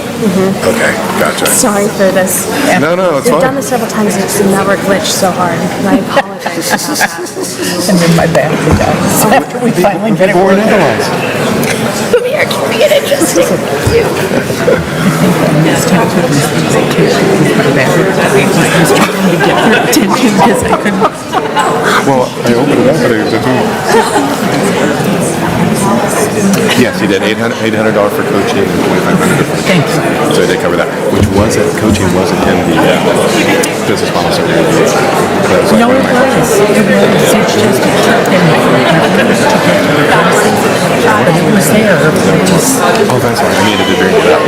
Okay, gotcha. Sorry for this. No, it's We've done fine. this several times and it's never glitched so hard. And I apologize about that. And then my battery dies after we finally get it working. We are keeping it interesting. This time it was my battery died. I was trying to get their attention because I couldn't. Well, I opened it up, but it was Yes, he did. $800 for coaching and $2,500 for Thank you. So they cover that, which wasn't, coaching wasn't in the business model survey. No, it was. It's just a trick in my but it was there. It just, Oh, that's right. I needed to bring it up.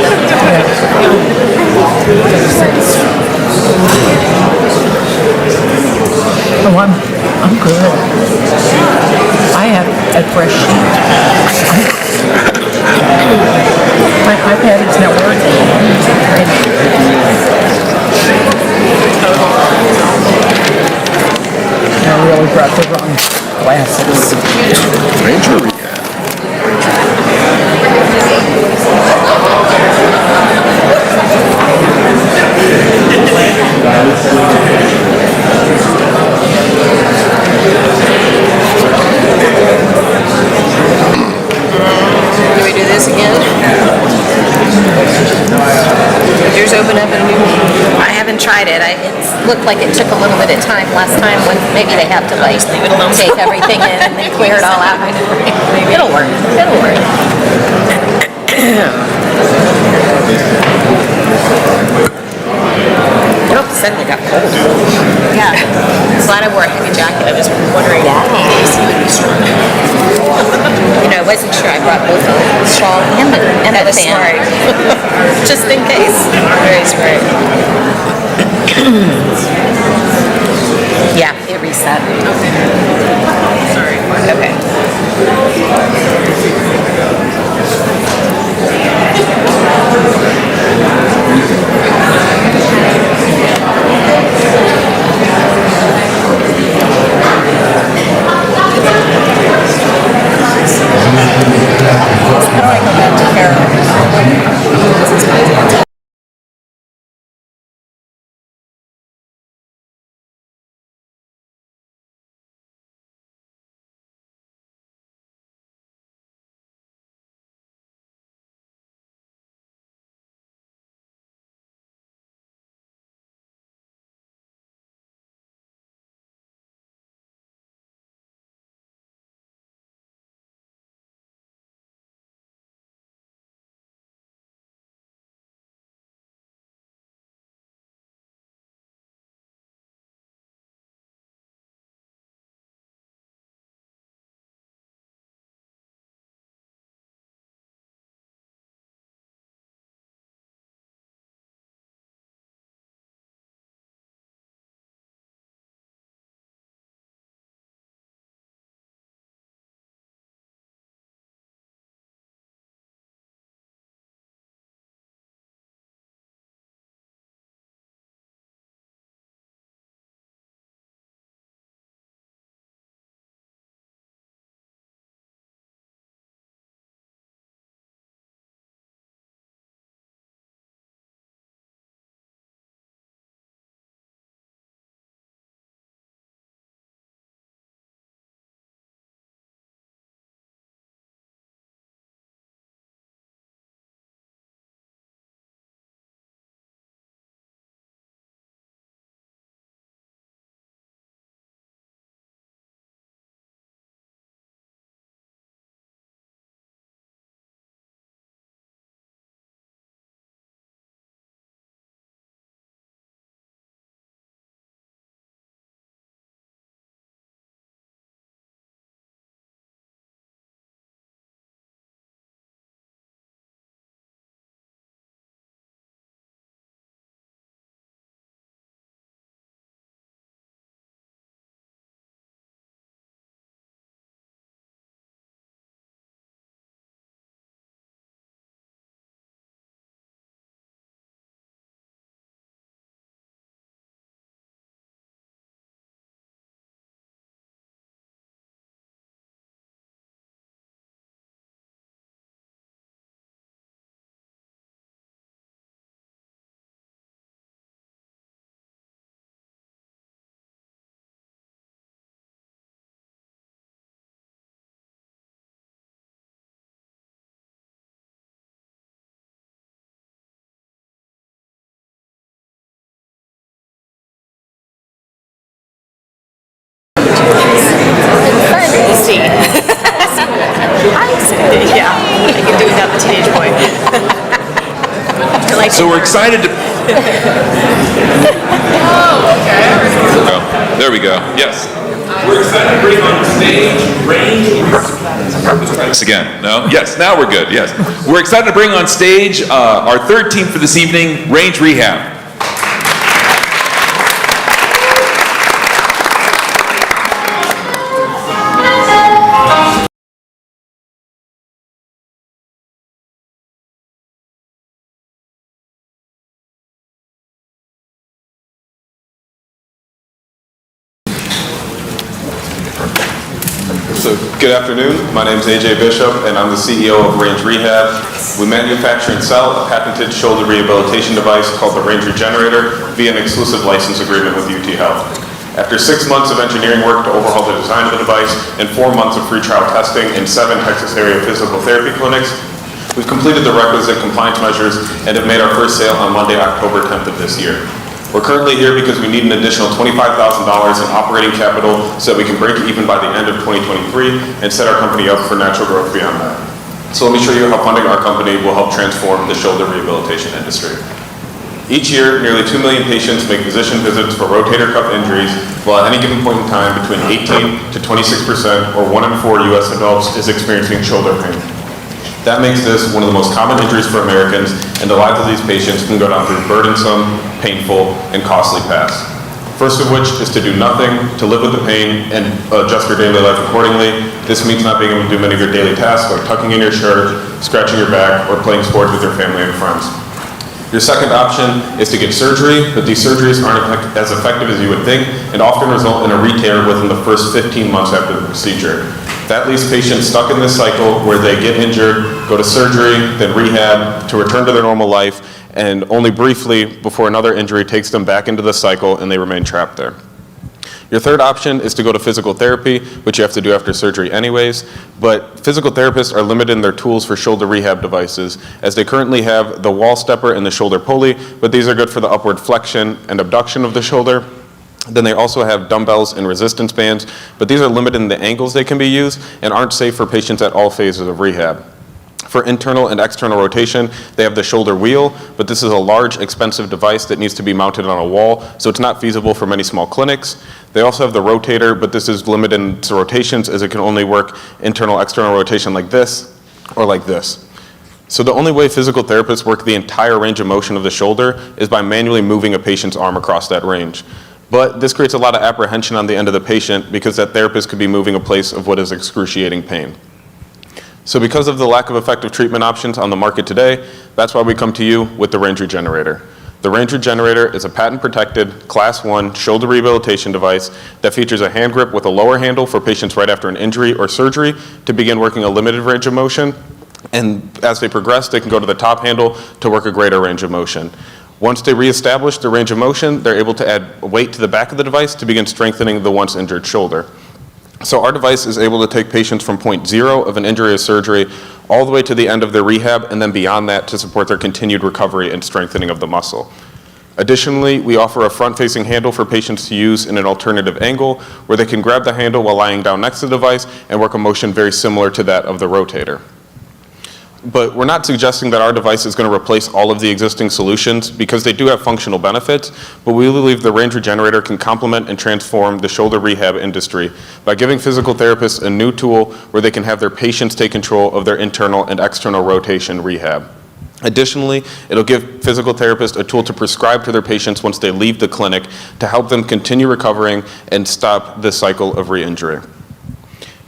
oh, I'm good. I have a fresh sheet. My iPad is not working. I really brought the wrong glasses. Ranger recap. Do we do this again? Did yours open up in a new one? I haven't tried it. It looked like it took a little bit of time last time when maybe they have to like take everything in and then clear it all out. It'll work. It'll work. Oh, suddenly got cold. Yeah. Glad I wore a heavy jacket. I was wondering if AC would be strong. You know, I wasn't sure. I brought both a shawl and a fan. Just in case. Very smart. Yeah, it reset. Okay. Sorry. How do I go back to Carol? So we're excited to... There we go. Yes. We're excited to bring on stage Range. Again, no? Yes, now we're good, yes. We're excited to bring on stage our third team for this evening, Range Rehab. So, good afternoon. My name is AJ Bishop, and I'm the CEO of Range Rehab. We manufacture and sell a patented shoulder rehabilitation device called the Range Regenerator via an exclusive license agreement with UT Health. After 6 months of engineering work to overhaul the design of the device and 4 months of free trial testing in 7 Texas area physical therapy clinics, we've completed the requisite compliance measures and have made our first sale on Monday, October 10th of this year. We're currently here because we need an additional $25,000 in operating capital so that we can break even by the end of 2023 and set our company up for natural growth beyond that. So let me show you how funding our company will help transform the shoulder rehabilitation industry. Each year, nearly 2 million patients make physician visits for rotator cuff injuries, while at any given point in time, between 18 to 26%, or 1 in 4 U.S. adults, is experiencing shoulder pain. That makes this one of the most common injuries for Americans, and the lives of these patients can go down through burdensome, painful, and costly paths. First of which is to do nothing, to live with the pain, and adjust your daily life accordingly. This means not being able to do many of your daily tasks, like tucking in your shirt, scratching your back, or playing sports with your family and friends. Your second option is to get surgery, but these surgeries aren't as effective as you would think, and often result in a re-tear within the first 15 months after the procedure. That leaves patients stuck in this cycle where they get injured, go to surgery, then rehab, to return to their normal life, and only briefly before another injury takes them back into the cycle and they remain trapped there. Your third option is to go to physical therapy, which you have to do after surgery anyways, but physical therapists are limited in their tools for shoulder rehab devices, as they currently have the wall stepper and the shoulder pulley, but these are good for the upward flexion and abduction of the shoulder. Then they also have dumbbells and resistance bands, but these are limited in the angles they can be used and aren't safe for patients at all phases of rehab. For internal and external rotation, they have the shoulder wheel, but this is a large, expensive device that needs to be mounted on a wall, so it's not feasible for many small clinics. They also have the rotator, but this is limited in its rotations as it can only work internal, external rotation like this or like this. So the only way physical therapists work the entire range of motion of the shoulder is by manually moving a patient's arm across that range. But this creates a lot of apprehension on the end of the patient because that therapist could be moving a place of what is excruciating pain. So because of the lack of effective treatment options on the market today, that's why we come to you with the Range Regenerator. The Range Regenerator is a patent-protected, Class 1 shoulder rehabilitation device that features a hand grip with a lower handle for patients right after an injury or surgery to begin working a limited range of motion. And as they progress, they can go to the top handle to work a greater range of motion. Once they reestablish the range of motion, they're able to add weight to the back of the device to begin strengthening the once injured shoulder. So our device is able to take patients from point 0 of an injury or surgery all the way to the end of their rehab and then beyond that to support their continued recovery and strengthening of the muscle. Additionally, we offer a front-facing handle for patients to use in an alternative angle where they can grab the handle while lying down next to the device and work a motion very similar to that of the rotator. But we're not suggesting that our device is going to replace all of the existing solutions because they do have functional benefits, but we believe the Range Regenerator can complement and transform the shoulder rehab industry by giving physical therapists a new tool where they can have their patients take control of their internal and external rotation rehab. Additionally, it'll give physical therapists a tool to prescribe to their patients once they leave the clinic to help them continue recovering and stop the cycle of re-injury.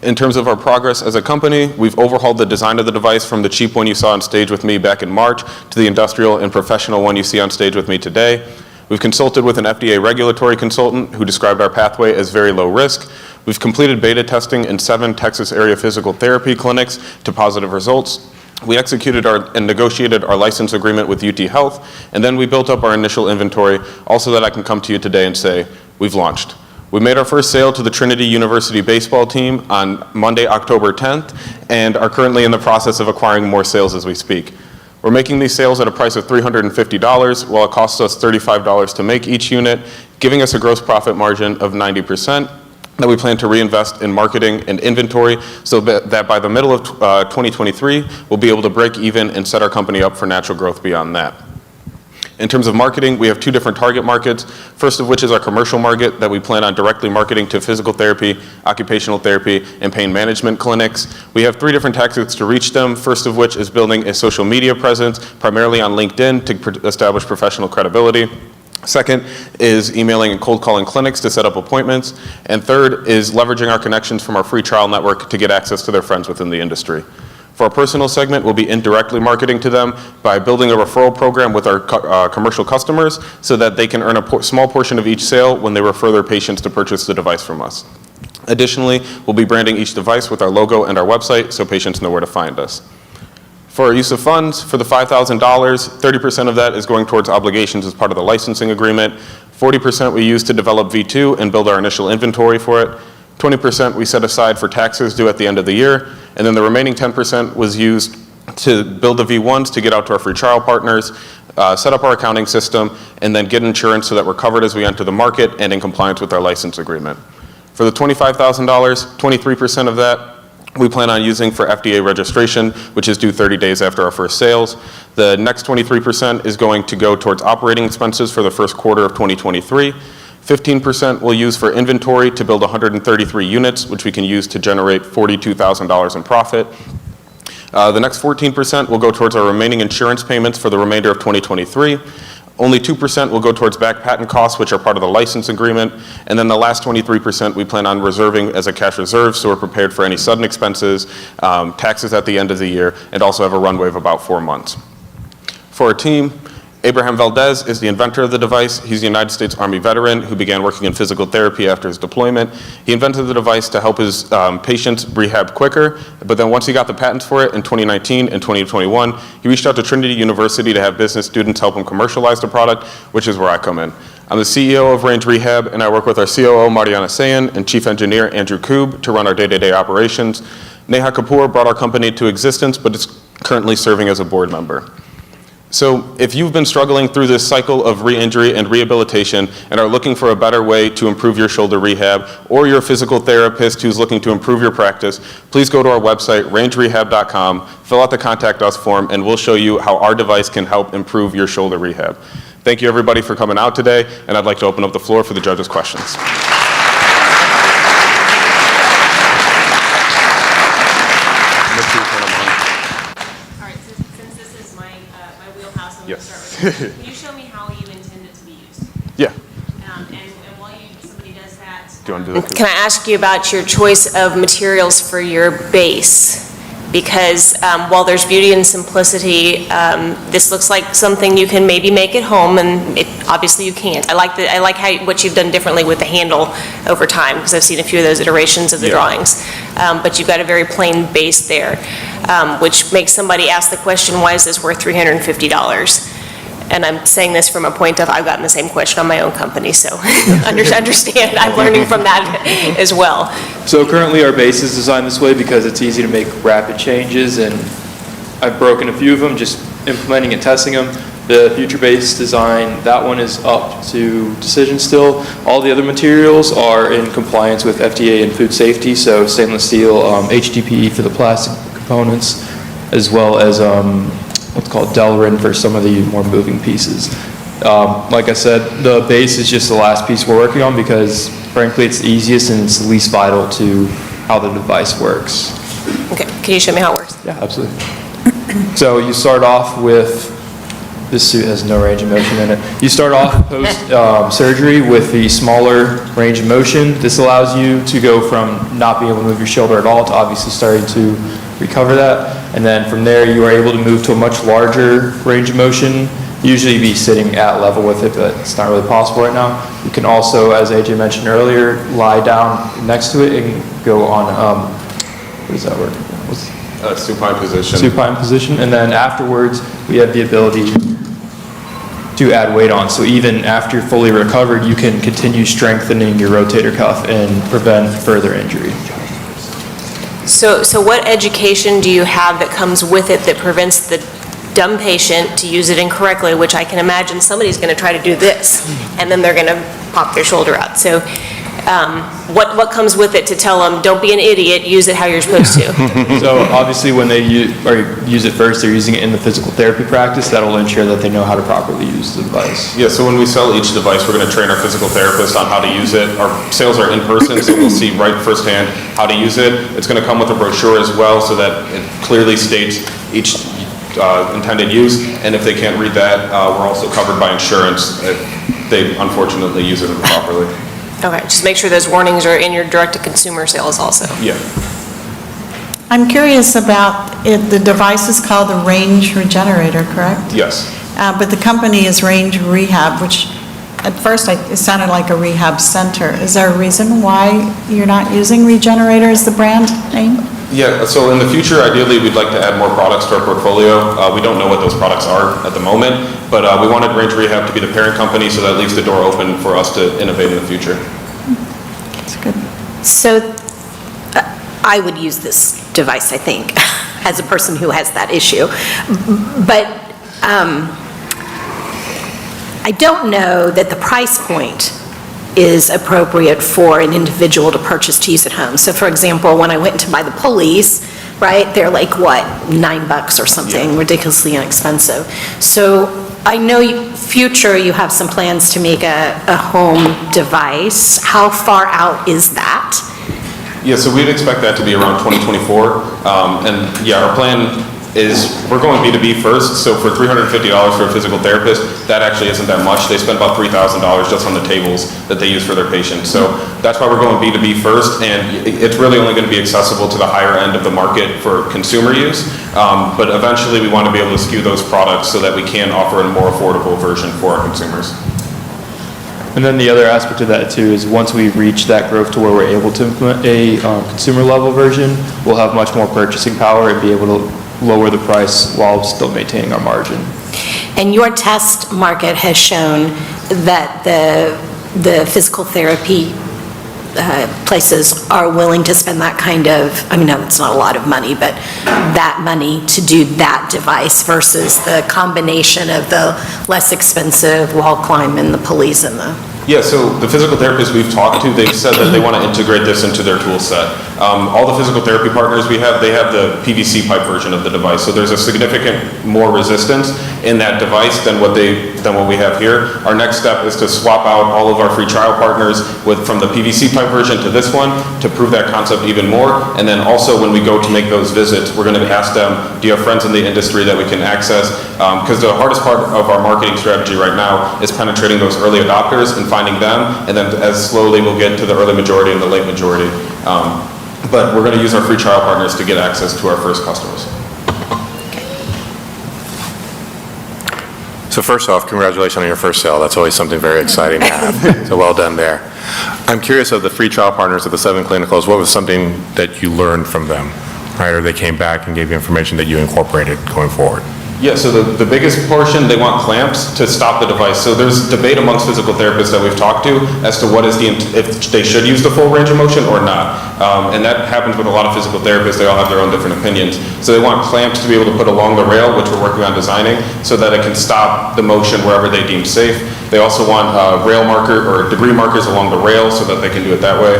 In terms of our progress as a company, we've overhauled the design of the device from the cheap one you saw on stage with me back in March to the industrial and professional one you see on stage with me today. We've consulted with an FDA regulatory consultant who described our pathway as very low risk. We've completed beta testing in 7 Texas area physical therapy clinics to positive results. We executed and negotiated our license agreement with UT Health, and then we built up our initial inventory, also that I can come to you today and say, we've launched. We made our first sale to the Trinity University baseball team on Monday, October 10th, and are currently in the process of acquiring more sales as we speak. We're making these sales at a price of $350, while it costs us $35 to make each unit, giving us a gross profit margin of 90% that we plan to reinvest in marketing and inventory so that by the middle of 2023, we'll be able to break even and set our company up for natural growth beyond that. In terms of marketing, we have 2 different target markets, first of which is our commercial market that we plan on directly marketing to physical therapy, occupational therapy, and pain management clinics. We have 3 different tactics to reach them, first of which is building a social media presence, primarily on LinkedIn to establish professional credibility. Second is emailing and cold calling clinics to set up appointments. And third is leveraging our connections from our free trial network to get access to their friends within the industry. For our personal segment, we'll be indirectly marketing to them by building a referral program with our commercial customers so that they can earn a small portion of each sale when they refer their patients to purchase the device from us. Additionally, we'll be branding each device with our logo and our website so patients know where to find us. For our use of funds, for the $5,000, 30% of that is going towards obligations as part of the licensing agreement. 40% we use to develop V2 and build our initial inventory for it. 20% we set aside for taxes due at the end of the year, and then the remaining 10% was used to build the V1s to get out to our free trial partners, set up our accounting system, and then get insurance so that we're covered as we enter the market and in compliance with our license agreement. For the $25,000, 23% of that we plan on using for FDA registration, which is due 30 days after our first sales. The next 23% is going to go towards operating expenses for the first quarter of 2023. 15% we'll use for inventory to build 133 units, which we can use to generate $42,000 in profit. The next 14% will go towards our remaining insurance payments for the remainder of 2023. Only 2% will go towards back patent costs, which are part of the license agreement. And then the last 23% we plan on reserving as a cash reserve, so we're prepared for any sudden expenses, taxes at the end of the year, and also have a runway of about 4 months. For our team, Abraham Valdez is the inventor of the device. He's a United States Army veteran who began working in physical therapy after his deployment. He invented the device to help his patients rehab quicker, but then once he got the patents for it in 2019 and 2021, he reached out to Trinity University to have business students help him commercialize the product, which is where I come in. I'm the CEO of Range Rehab, and I work with our COO, Mariana Sayan, and Chief Engineer, Andrew Koob, to run our day-to-day operations. Neha Kapoor brought our company to existence, but is currently serving as a board member. So if you've been struggling through this cycle of re-injury and rehabilitation and are looking for a better way to improve your shoulder rehab, or you're a physical therapist who's looking to improve your practice, please go to our website, rangerehab.com, fill out the Contact Us form, and we'll show you how our device can help improve your shoulder rehab. Thank you everybody for coming out today, and I'd like to open up the floor for the judges' questions. Yes. Can you show me how you intend it to be used? Yeah. And while somebody does that, Do you want to do that? can I ask you about your choice of materials for your base? Because while there's beauty and simplicity, this looks like something you can maybe make at home, and obviously you can't. I like what you've done differently with the handle over time, because I've seen a few of those iterations of the drawings. But you've got a very plain base there, which makes somebody ask the question, why is this worth $350? And I'm saying this from a point of, I've gotten the same question on my own company, so understand, I'm learning from that as well. So currently our base is designed this way because it's easy to make rapid changes, and I've broken a few of them, just implementing and testing them. The future base design, that one is up to decision still. All the other materials are in compliance with FDA and food safety, so stainless steel, HDPE for the plastic components, as well as what's called Delrin for some of the more moving pieces. Like I said, the base is just the last piece we're working on because frankly it's the easiest and it's the least vital to how the device works. Okay, can you show me how it works? Yeah, absolutely. So you start off with, this suit has no range of motion in it. You start off post surgery with the smaller range of motion. This allows you to go from not being able to move your shoulder at all to obviously starting to recover that. And then from there you are able to move to a much larger range of motion. Usually be sitting at level with it, but it's not really possible right now. You can also, as AJ mentioned earlier, lie down next to it and go on, what does that word? Supine position. Supine position. And then afterwards, we have the ability to add weight on. So even after you're fully recovered, you can continue strengthening your rotator cuff and prevent further injury. So what education do you have that comes with it that prevents the dumb patient to use it incorrectly, which I can imagine somebody's going to try to do this, and then they're going to pop their shoulder out. So what comes with it to tell them, don't be an idiot, use it how you're supposed to? So obviously, when they use it first, they're using it in the physical therapy practice. That'll ensure that they know how to properly use the device. Yeah, so when we sell each device, we're going to train our physical therapist on how to use it. Our sales are in person, so we'll see right firsthand how to use it. It's going to come with a brochure as well, so that it clearly states each intended use. And if they can't read that, we're also covered by insurance if they unfortunately use it improperly. Okay, just make sure those warnings are in your direct-to-consumer sales also. Yeah. I'm curious about it, the device is called the Range Regenerator, correct? Yes. But the company is Range Rehab, which at first it sounded like a rehab center. Is there a reason why you're not using Regenerator as the brand name? Yeah, so in the future, ideally, we'd like to add more products to our portfolio. We don't know what those products are at the moment, but we wanted Range Rehab to be the parent company, so that leaves the door open for us to innovate in the future. That's good. So I would use this device, I think, as a person who has that issue. But I don't know that the price point is appropriate for an individual to purchase to use at home. So for example, when I went to buy the pulleys, right, they're like, what, $9 or something, ridiculously inexpensive. So I know future you have some plans to make a home device. How far out is that? Yeah, so we'd expect that to be around 2024. And yeah, our plan is we're going B2B first. So for $350 for a physical therapist, that actually isn't that much. They spend about $3,000 just on the tables that they use for their patients. So that's why we're going B2B first. And it's really only going to be accessible to the higher end of the market for consumer use. But eventually we want to be able to skew those products so that we can offer a more affordable version for our consumers. And then the other aspect of that too is once we reach that growth to where we're able to implement a consumer level version, we'll have much more purchasing power and be able to lower the price while still maintaining our margin. And your test market has shown that the physical therapy places are willing to spend that kind of, I mean, no, it's not a lot of money, but that money to do that device versus the combination of the less expensive wall climb and the pulleys and the... Yeah, so the physical therapists we've talked to, they've said that they want to integrate this into their tool set. All the physical therapy partners we have, they have the PVC pipe version of the device. So there's a significant more resistance in that device than what we have here. Our next step is to swap out all of our free trial partners from the PVC pipe version to this one to prove that concept even more. And then also when we go to make those visits, we're going to ask them, do you have friends in the industry that we can access? Because the hardest part of our marketing strategy right now is penetrating those early adopters and finding them, and then as slowly we'll get to the early majority and the late majority. But we're going to use our free trial partners to get access to our first customers. So first off, congratulations on your first sale. That's always something very exciting to have. So well done there. I'm curious of the free trial partners of the 7 clinicals, what was something that you learned from them, right? Or they came back and gave you information that you incorporated going forward? Yeah, so the biggest portion, they want clamps to stop the device. So there's debate amongst physical therapists that we've talked to as to what is if they should use the full range of motion or not. And that happens with a lot of physical therapists. They all have their own different opinions. So they want clamps to be able to put along the rail, which we're working on designing, so that it can stop the motion wherever they deem safe. They also want rail marker or degree markers along the rail so that they can do it that way.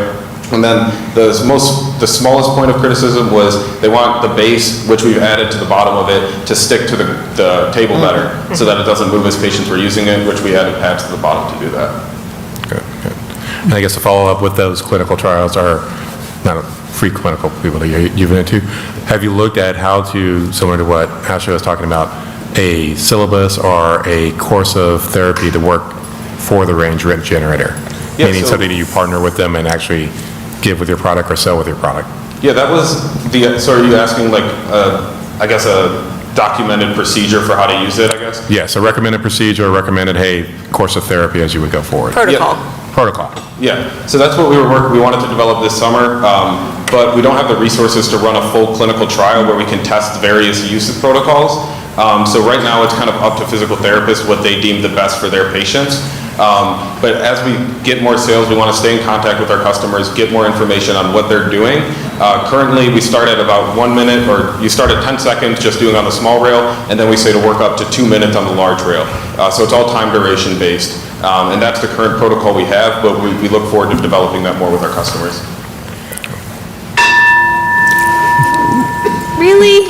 And then the smallest point of criticism was they want the base, which we've added to the bottom of it, to stick to the table better so that it doesn't move as patients were using it, which we added pads to the bottom to do that. Good, good. And I guess to follow up with those clinical trials are not free clinical people that you've been into. Have you looked at how to, similar to what Ashley was talking about, a syllabus or a course of therapy to work for the range generator? Yeah, meaning so something that you partner with them and actually give with your product or sell with your product? Yeah, that was so are you asking like, I guess a documented procedure for how to use it, I guess? Yes, a recommended procedure, a recommended, hey, course of therapy as you would go forward. Protocol. Yeah. Protocol. Yeah, so that's what we wanted to develop this summer, but we don't have the resources to run a full clinical trial where we can test various use protocols. So right now it's kind of up to physical therapists what they deem the best for their patients. But as we get more sales, we want to stay in contact with our customers, get more information on what they're doing. Currently, we start at about 1 minute, or you start at 10 seconds just doing on the small rail, and then we say to work up to 2 minutes on the large rail. So it's all time duration based. And that's the current protocol we have, but we look forward to developing that more with our customers. Really?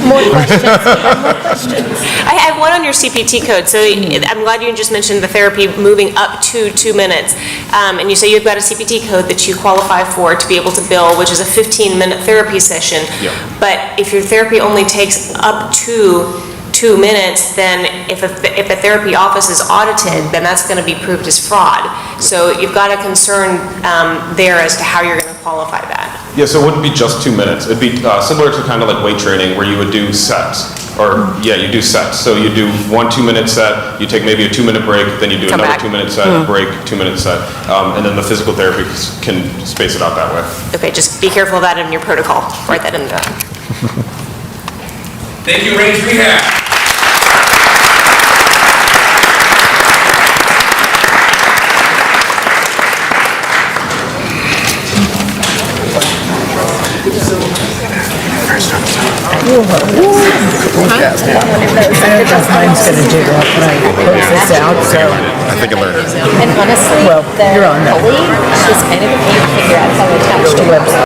More questions. I have one on your CPT code. So I'm glad you just mentioned the therapy moving up to 2 minutes. And you say you've got a CPT code that you qualify for to be able to bill, which is a 15-minute therapy session. Yeah. But if your therapy only takes up to 2 minutes, then if a therapy office is audited, then that's going to be proved as fraud. So you've got a concern there as to how you're going to qualify that. Yeah, so it wouldn't be just 2 minutes. It'd be similar to kind of like weight training where you would do sets. Or, yeah, you do sets. So you do 1 2-minute set, you take maybe a 2-minute break, then you do Come another back. 2-minute set, break, 2-minute set. And then the physical therapy can space it out that way. Okay, just be careful of that in your protocol. Write that in the... Thank you, Range Rehab. Mine's gonna do that when I close this out, so. I think I learned it. And honestly, Well, you're on that. the pulley is kind of a pain to figure out how to attach to your website.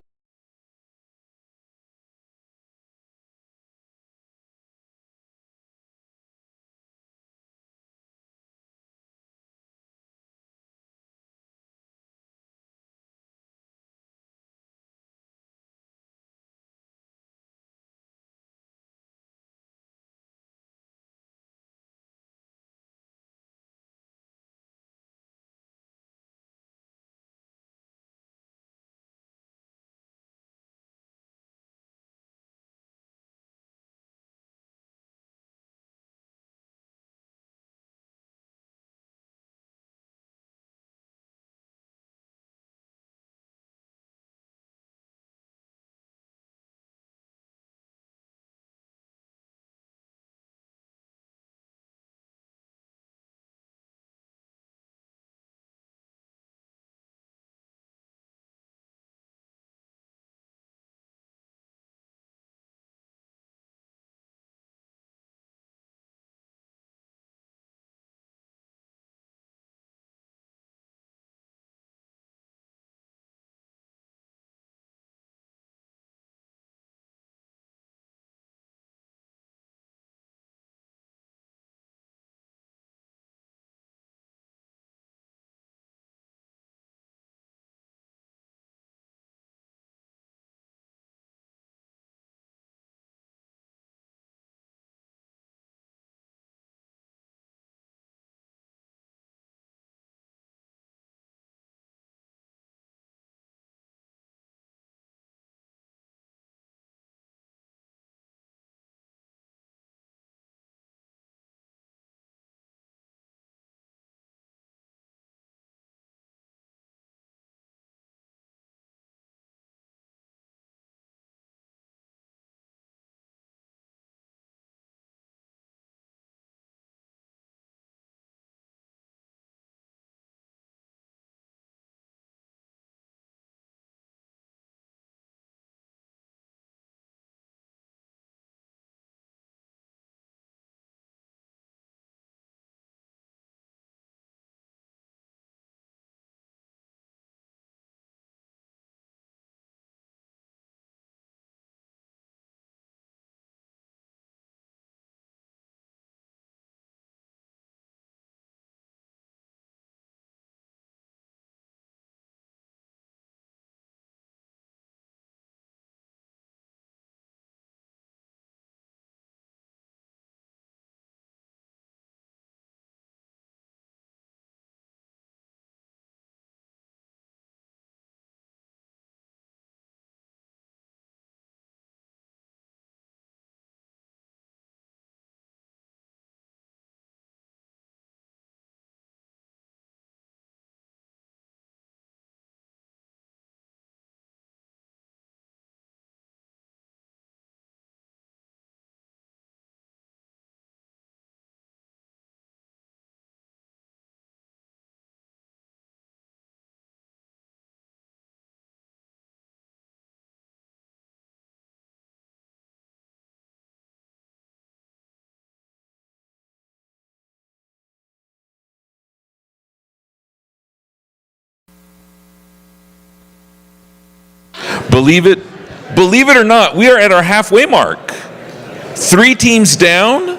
Believe it or not, we are at our halfway mark. 3 teams down,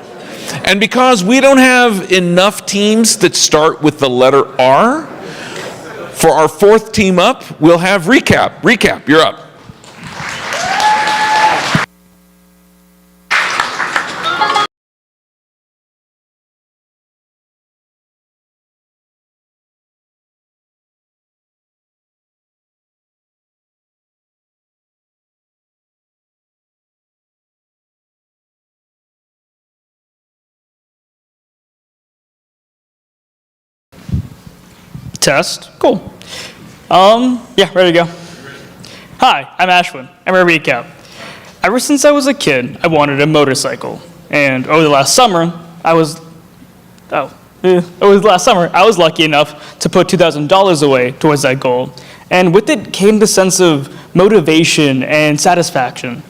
and because we don't have enough teams that start with the letter R, for our 4th team up, we'll have Recap. Recap, you're up. Test. Cool. Yeah, ready to go. Hi, I'm Ashwin. I'm a recap. Ever since I was a kid, I wanted a motorcycle. And over the last summer, I was lucky enough to put $2,000 away towards that goal. And with it came the sense of motivation and satisfaction.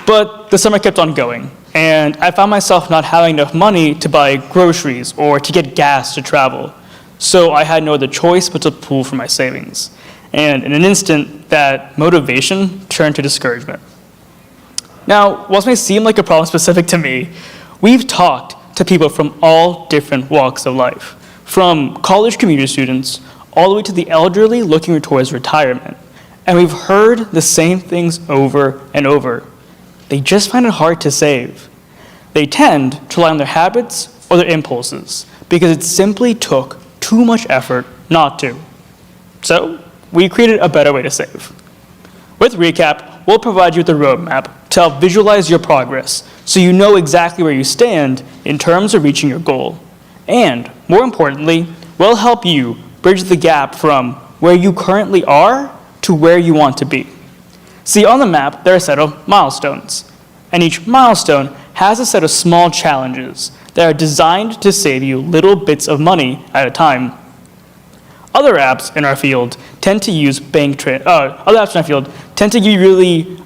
But the summer kept on going, and I found myself not having enough money to buy groceries or to get gas to travel. So I had no other choice but to pull from my savings. And in an instant, that motivation turned to discouragement. Now, whilst it may seem like a problem specific to me, we've talked to people from all different walks of life, from college commuter students all the way to the elderly looking towards retirement. And we've heard the same things over and over. They just find it hard to save. They tend to rely on their habits or their impulses because it simply took too much effort not to. So we created a better way to save. With Recap, we'll provide you with a roadmap to help visualize your progress so you know exactly where you stand in terms of reaching your goal. And more importantly, we'll help you bridge the gap from where you currently are to where you want to be. See, on the map, there are a set of milestones, and each milestone has a set of small challenges that are designed to save you little bits of money at a time. Other apps in our field tend to use really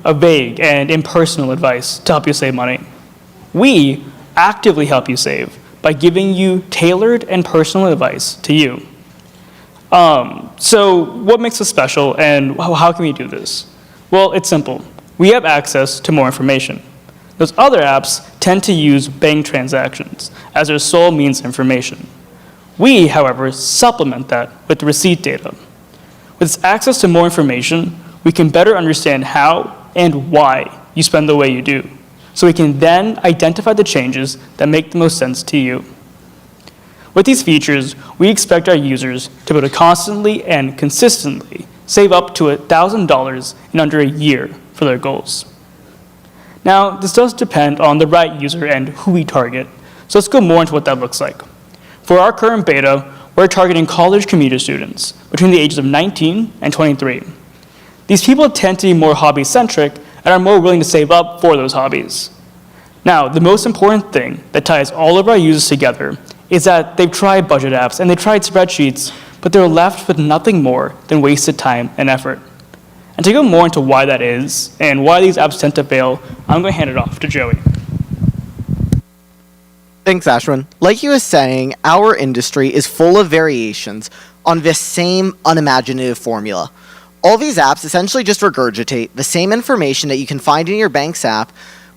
vague and impersonal advice to help you save money. We actively help you save by giving you tailored and personal advice to you. So what makes us special, and how can we do this? Well, it's simple. We have access to more information. Those other apps tend to use bank transactions as their sole means of information. We, however, supplement that with receipt data. With access to more information, we can better understand how and why you spend the way you do, so we can then identify the changes that make the most sense to you. With these features, we expect our users to be able to constantly and consistently save up to $1,000 in under a year for their goals. Now, this does depend on the right user and who we target, so let's go more into what that looks like. For our current beta, we're targeting college commuter students between the ages of 19 and 23. These people tend to be more hobby-centric and are more willing to save up for those hobbies. Now, the most important thing that ties all of our users together is that they've tried budget apps and they've tried spreadsheets, but they're left with nothing more than wasted time and effort. And to go more into why that is and why these apps tend to fail, I'm going to hand it off to Joey. Thanks, Ashwin. Like you was saying, our industry is full of variations on this same unimaginative formula. All these apps essentially just regurgitate the same information that you can find in your bank's app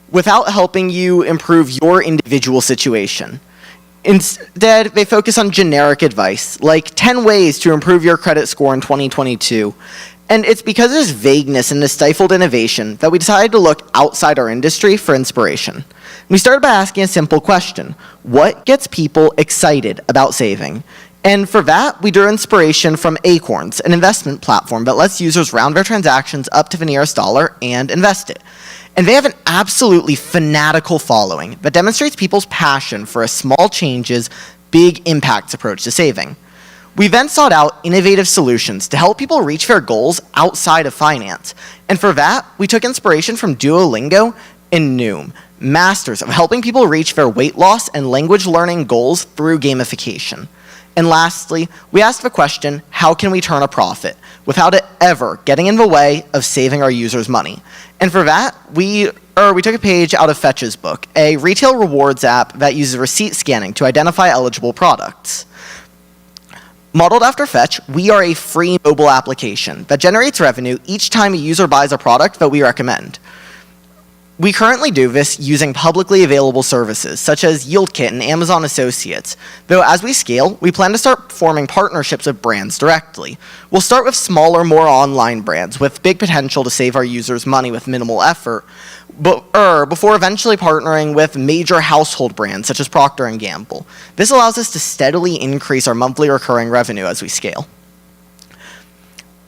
without helping you improve your individual situation. Instead, they focus on generic advice, like 10 ways to improve your credit score in 2022. And it's because there's vagueness and this stifled innovation that we decided to look outside our industry for inspiration. We started by asking a simple question: what gets people excited about saving? And for that, we drew inspiration from Acorns, an investment platform that lets users round their transactions up to the nearest dollar and invest it. And they have an absolutely fanatical following that demonstrates people's passion for a small changes, big impacts approach to saving. We then sought out innovative solutions to help people reach their goals outside of finance. And for that, we took inspiration from Duolingo and Noom, masters of helping people reach their weight loss and language learning goals through gamification. And lastly, we asked the question, how can we turn a profit without it ever getting in the way of saving our users money? And for that, we took a page out of Fetch's book, a retail rewards app that uses receipt scanning to identify eligible products. Modeled after Fetch, we are a free mobile application that generates revenue each time a user buys a product that we recommend. We currently do this using publicly available services, such as YieldKit and Amazon Associates, though as we scale, we plan to start forming partnerships with brands directly. We'll start with smaller, more online brands with big potential to save our users money with minimal effort, before eventually partnering with major household brands such as Procter & Gamble. This allows us to steadily increase our monthly recurring revenue as we scale.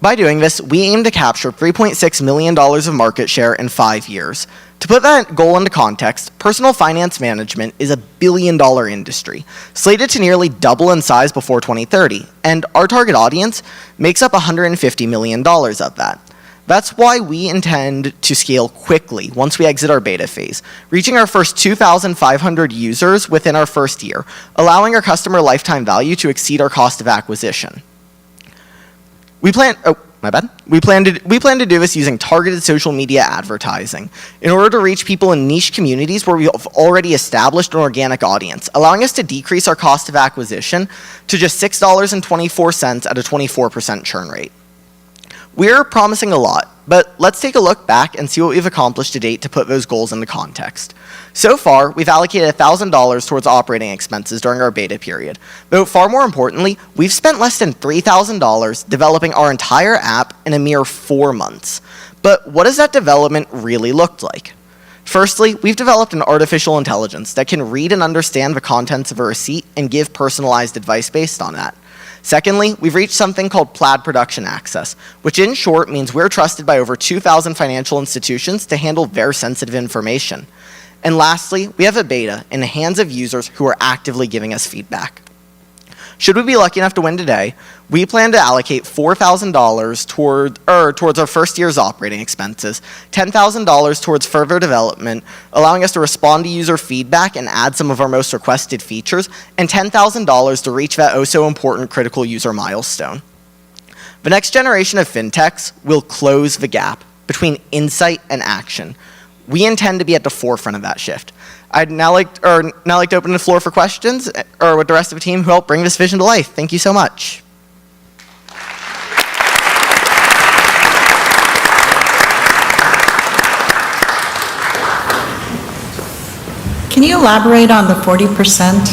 By doing this, we aim to capture $3.6 million of market share in 5 years. To put that goal into context, personal finance management is a billion-dollar industry, slated to nearly double in size before 2030, and our target audience makes up $150 million of that. That's why we intend to scale quickly once we exit our beta phase, reaching our first 2,500 users within our first year, allowing our customer lifetime value to exceed our cost of acquisition. We plan to do this using targeted social media advertising in order to reach people in niche communities where we have already established an organic audience, allowing us to decrease our cost of acquisition to just $6.24 at a 24% churn rate. We're promising a lot, but let's take a look back and see what we've accomplished to date to put those goals into context. So far, we've allocated $1,000 towards operating expenses during our beta period, though far more importantly, we've spent less than $3,000 developing our entire app in a mere 4 months. But what does that development really look like? Firstly, we've developed an artificial intelligence that can read and understand the contents of a receipt and give personalized advice based on that. Secondly, we've reached something called Plaid Production Access, which in short means we're trusted by over 2,000 financial institutions to handle their sensitive information. And lastly, we have a beta in the hands of users who are actively giving us feedback. Should we be lucky enough to win today, we plan to allocate $4,000 towards our first year's operating expenses, $10,000 towards further development, allowing us to respond to user feedback and add some of our most requested features, and $10,000 to reach that oh-so-important critical user milestone. The next generation of fintechs will close the gap between insight and action. We intend to be at the forefront of that shift. I'd now like to open the floor for questions, or with the rest of the team who helped bring this vision to life. Thank you so much. Can you elaborate on the 40%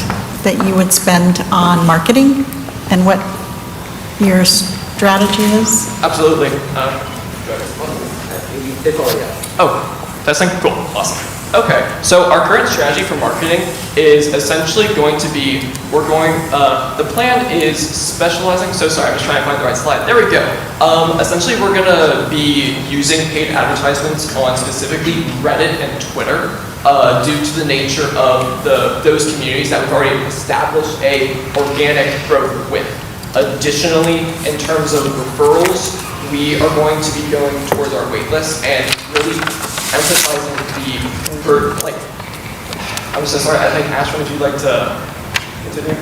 that you would spend on marketing and what your strategy is? Absolutely. Testing? Cool. Awesome. Okay, so our current strategy for marketing is essentially going to be, the plan is specializing, so sorry, I was trying to find the right slide. There we go. Essentially, we're going to be using paid advertisements on specifically Reddit and Twitter due to the nature of those communities that we've already established a organic growth with. Additionally, in terms of referrals, we are going to be going towards our wait list and really emphasizing I'm so sorry, I think Ashwin, would you like to continue?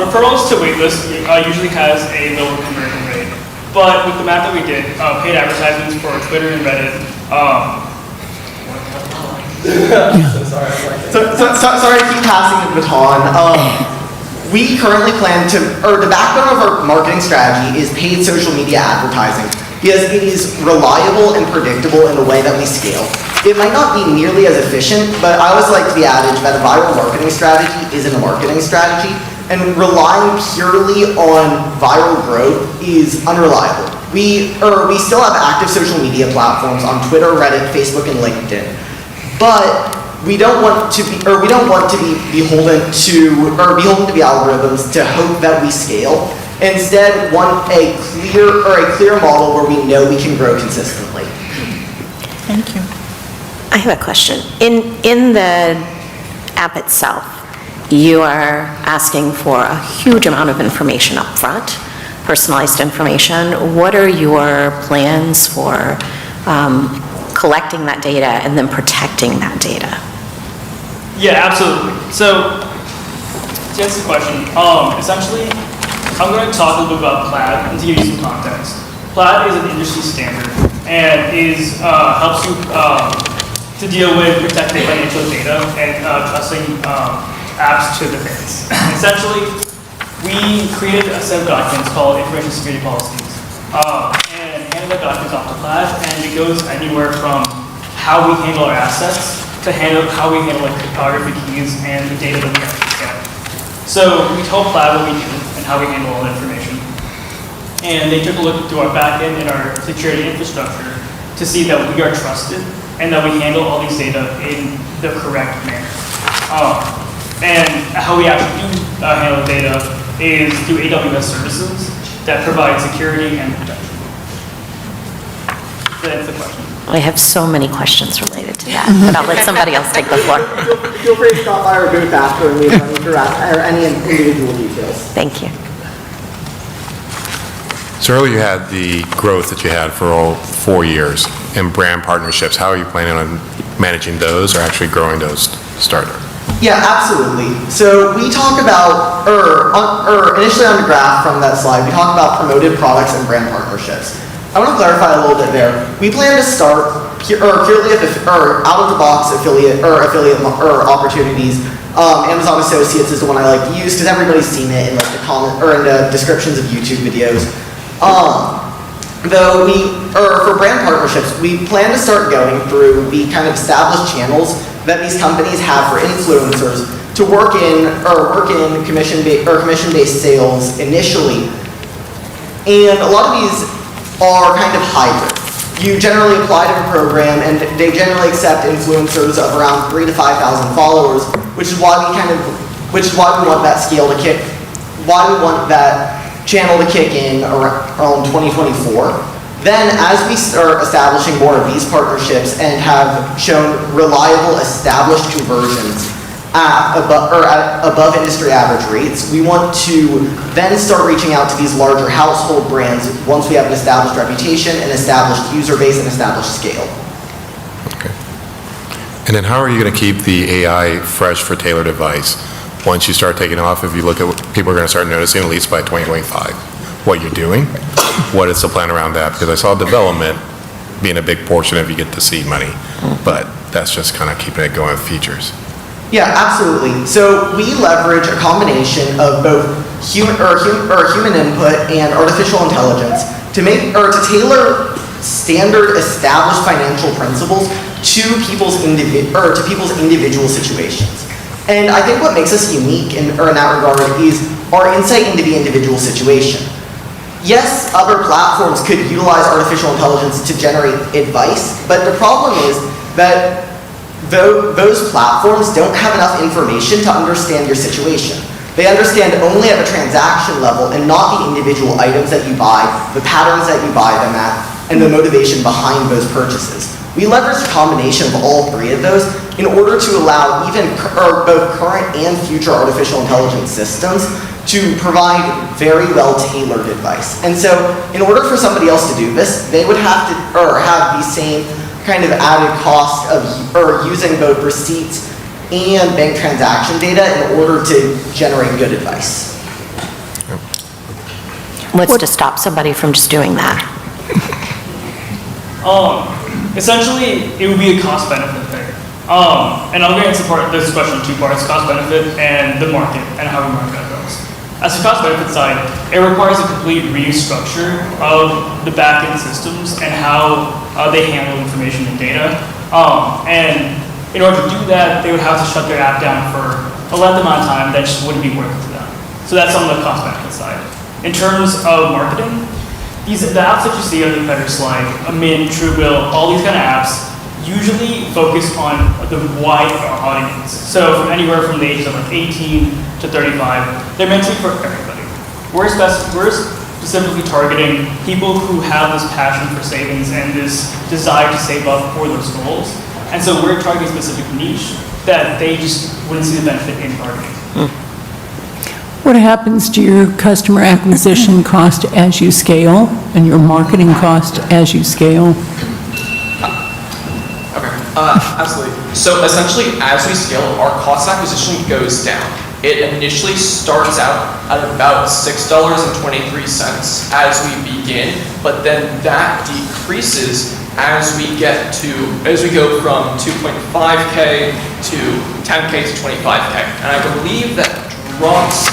Referrals to waitlist usually has a lower conversion rate, but with the math that we did, paid advertisements for Twitter and Reddit, Sorry to keep passing the baton. We currently plan to, the backbone of our marketing strategy is paid social media advertising because it is reliable and predictable in the way that we scale. It might not be nearly as efficient, but I always like the adage that a viral marketing strategy isn't a marketing strategy, and relying purely on viral growth is unreliable. We still have active social media platforms on Twitter, Reddit, Facebook, and LinkedIn, but we don't want to be beholden to the algorithms to hope that we scale. Instead, want a clear model where we know we can grow consistently. Thank you. I have a question. In the app itself, you are asking for a huge amount of information up front, personalized information. What are your plans for collecting that data and then protecting that data? Yeah, absolutely. So, to answer the question, essentially, I'm going to talk a little bit about Plaid and to give you some context. Plaid is an industry standard and helps you to deal with protecting financial data and trusting apps to the fans. Essentially, we created a set of documents called information security policies, and handed the documents off to Plaid, and it goes anywhere from how we handle our assets to how we handle like cryptography keys and the data that we actually get. So we told Plaid what we do and how we handle all the information. And they took a look through our backend and our security infrastructure to see that we are trusted and that we handle all these data in the correct manner. And how we actually do handle data is through AWS services that provide security and protection. That's the question. I have so many questions related to that, but I'll let somebody else take the floor. Feel free to stop by our booth after and leave any individual details. Thank you. So earlier you had the growth that you had for all 4 years in brand partnerships. How are you planning on managing those or actually growing those to start? Yeah, absolutely. So we talk about, initially on the graph from that slide, we talk about promoted products and brand partnerships. I want to clarify a little bit there. We plan to start purely out-of-the-box affiliate opportunities. Amazon Associates is the one I like to use because everybody's seen it in like the comment or in the descriptions of YouTube videos. Though for brand partnerships, we plan to start going through the kind of established channels that these companies have for influencers to work in commission-based sales initially. And a lot of these are kind of hybrid. You generally apply to a program and they generally accept influencers of around 3,000 to 5,000 followers, which is why we want that scale to kick, why we want that channel to kick in around 2024. Then as we start establishing more of these partnerships and have shown reliable established conversions at above industry average rates, we want to then start reaching out to these larger household brands once we have an established reputation, an established user base, and established scale. Okay. And then how are you going to keep the AI fresh for tailored advice once you start taking off? If you look at what people are going to start noticing, at least by 2025, what you're doing, what is the plan around that? Because I saw development being a big portion if you get the seed money, but that's just kind of keeping it going with features. Yeah, absolutely. So we leverage a combination of both human input and artificial intelligence to tailor standard established financial principles to people's individual situations. And I think what makes us unique in that regard is our insight into the individual situation. Yes, other platforms could utilize artificial intelligence to generate advice, but the problem is that those platforms don't have enough information to understand your situation. They understand only at a transaction level and not the individual items that you buy, the patterns that you buy them at, and the motivation behind those purchases. We leverage a combination of all three of those in order to allow both current and future artificial intelligence systems to provide very well-tailored advice. And so in order for somebody else to do this, they would have to have the same kind of added cost of using both receipts and bank transaction data in order to generate good advice. What's to stop somebody from just doing that? Essentially, it would be a cost-benefit thing. And I'm going to support this question in two parts, cost-benefit and the market and how we market ourselves. As the cost-benefit side, it requires a complete restructure of the back-end systems and how they handle information and data. And in order to do that, they would have to shut their app down for a length amount of time that just wouldn't be worth it to them. So that's on the cost-benefit side. In terms of marketing, the apps that you see on the better slide, Mint, Truebill, all these kind of apps, usually focus on the wide audience. So from anywhere from the ages of like 18 to 35, they're meant to be for everybody. We're specifically targeting people who have this passion for savings and this desire to save up for those goals. And so we're targeting a specific niche that they just wouldn't see the benefit in targeting. What happens to your customer acquisition cost as you scale and your marketing cost as you scale? Absolutely. So essentially, as we scale, our cost of acquisition goes down. It initially starts out at about $6.23 as we begin, but then that decreases as we go from 2.5K to 10K to 25K. And I believe that drops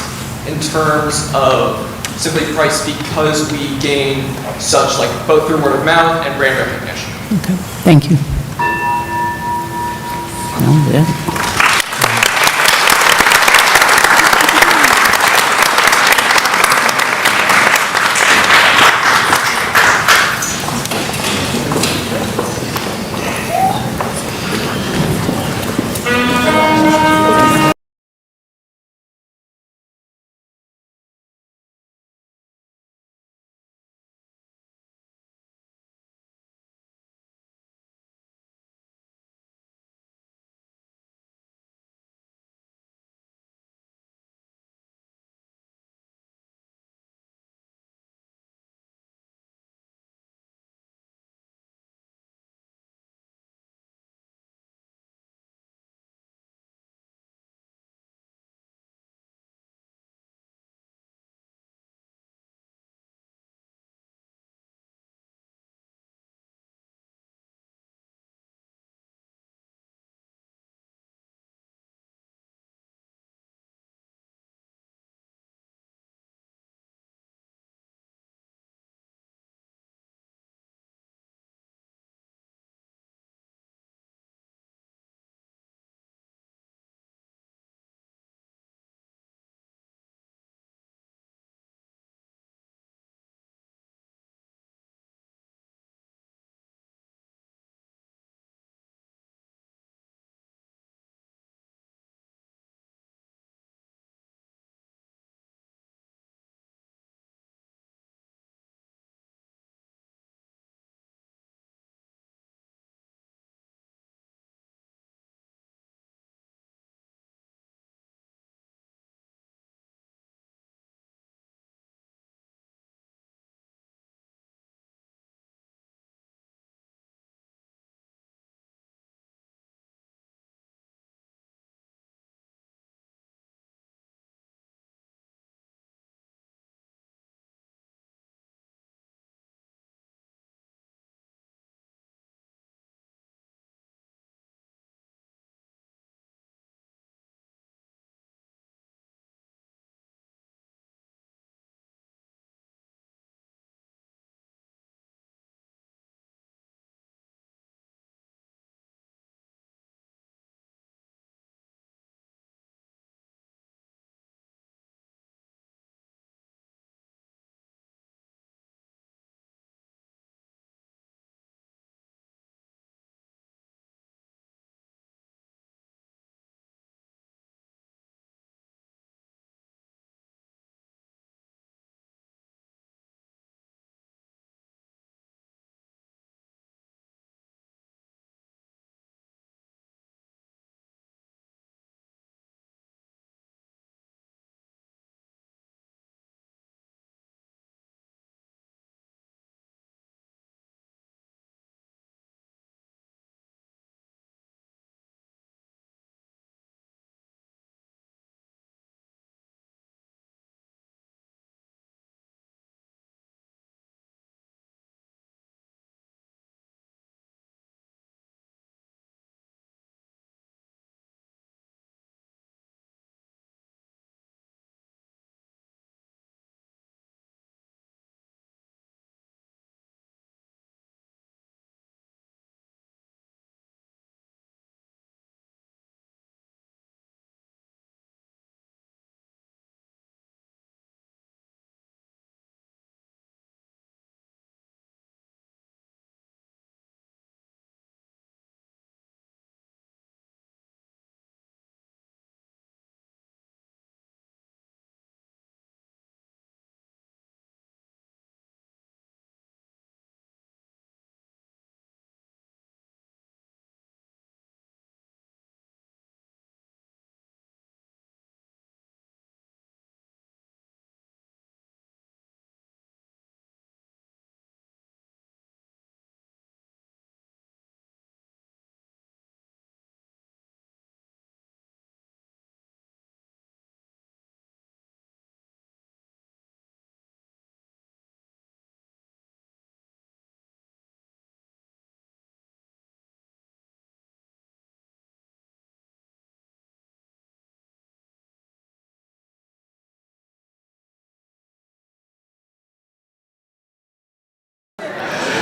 in terms of simply price because we gain such like both through word of mouth and brand recognition. Okay, thank you. Well, yeah.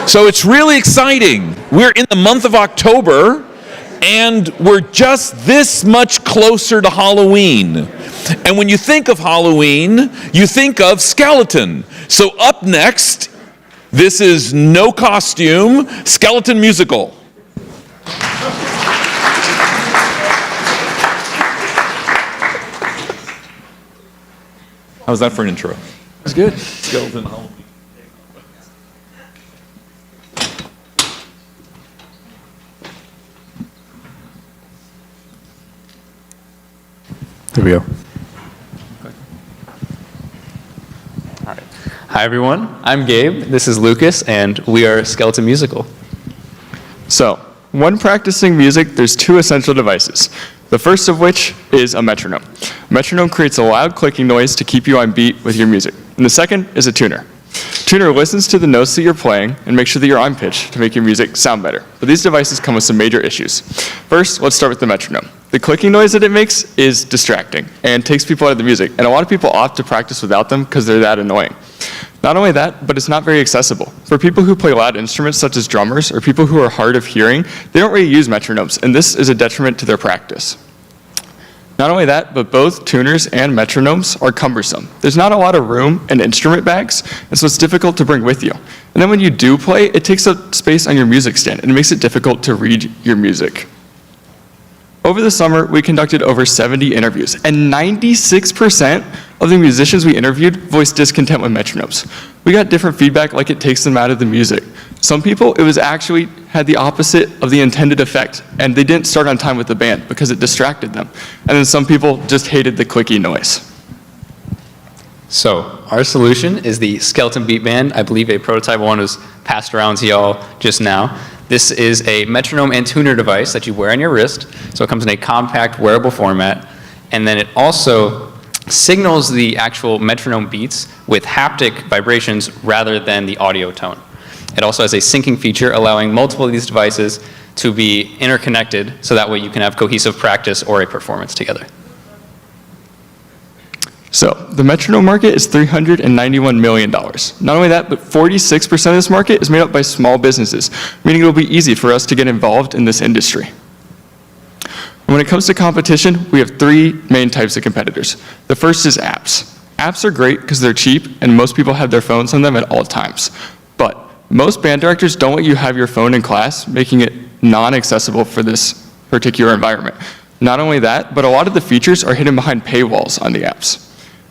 So it's really exciting. We're in the month of October, and we're just this much closer to Halloween. And when you think of Halloween, you think of skeleton. So up next, this is no costume, skeleton musical. How's that for an intro? It's good. Skeleton Halloween. Here we go. All right. Hi, everyone. I'm Gabe. This is Lucas, and we are Skeleton Musical. So, when practicing music, there's two essential devices. The first of which is a metronome. A metronome creates a loud clicking noise to keep you on beat with your music. And the second is a tuner. Tuner listens to the notes that you're playing and makes sure that you're on pitch to make your music sound better. But these devices come with some major issues. First, let's start with the metronome. The clicking noise that it makes is distracting and takes people out of the music. And a lot of people opt to practice without them because they're that annoying. Not only that, but it's not very accessible. For people who play loud instruments such as drummers or people who are hard of hearing, they don't really use metronomes, and this is a detriment to their practice. Not only that, but both tuners and metronomes are cumbersome. There's not a lot of room in instrument bags, and so it's difficult to bring with you. And then when you do play, it takes up space on your music stand, and it makes it difficult to read your music. Over the summer, we conducted over 70 interviews, and 96% of the musicians we interviewed voiced discontent with metronomes. We got different feedback, like it takes them out of the music. Some people, it was actually had the opposite of the intended effect, and they didn't start on time with the band because it distracted them. And then some people just hated the clicky noise. So, our solution is the Skeleton Beat Band. I believe a prototype one was passed around to y'all just now. This is a metronome and tuner device that you wear on your wrist. So it comes in a compact, wearable format. And then it also signals the actual metronome beats with haptic vibrations rather than the audio tone. It also has a syncing feature allowing multiple of these devices to be interconnected so that way you can have cohesive practice or a performance together. So, the metronome market is $391 million. Not only that, but 46% of this market is made up by small businesses, meaning it will be easy for us to get involved in this industry. When it comes to competition, we have three main types of competitors. The first is apps. Apps are great because they're cheap and most people have their phones on them at all times. But most band directors don't let you have your phone in class, making it non-accessible for this particular environment. Not only that, but a lot of the features are hidden behind paywalls on the apps.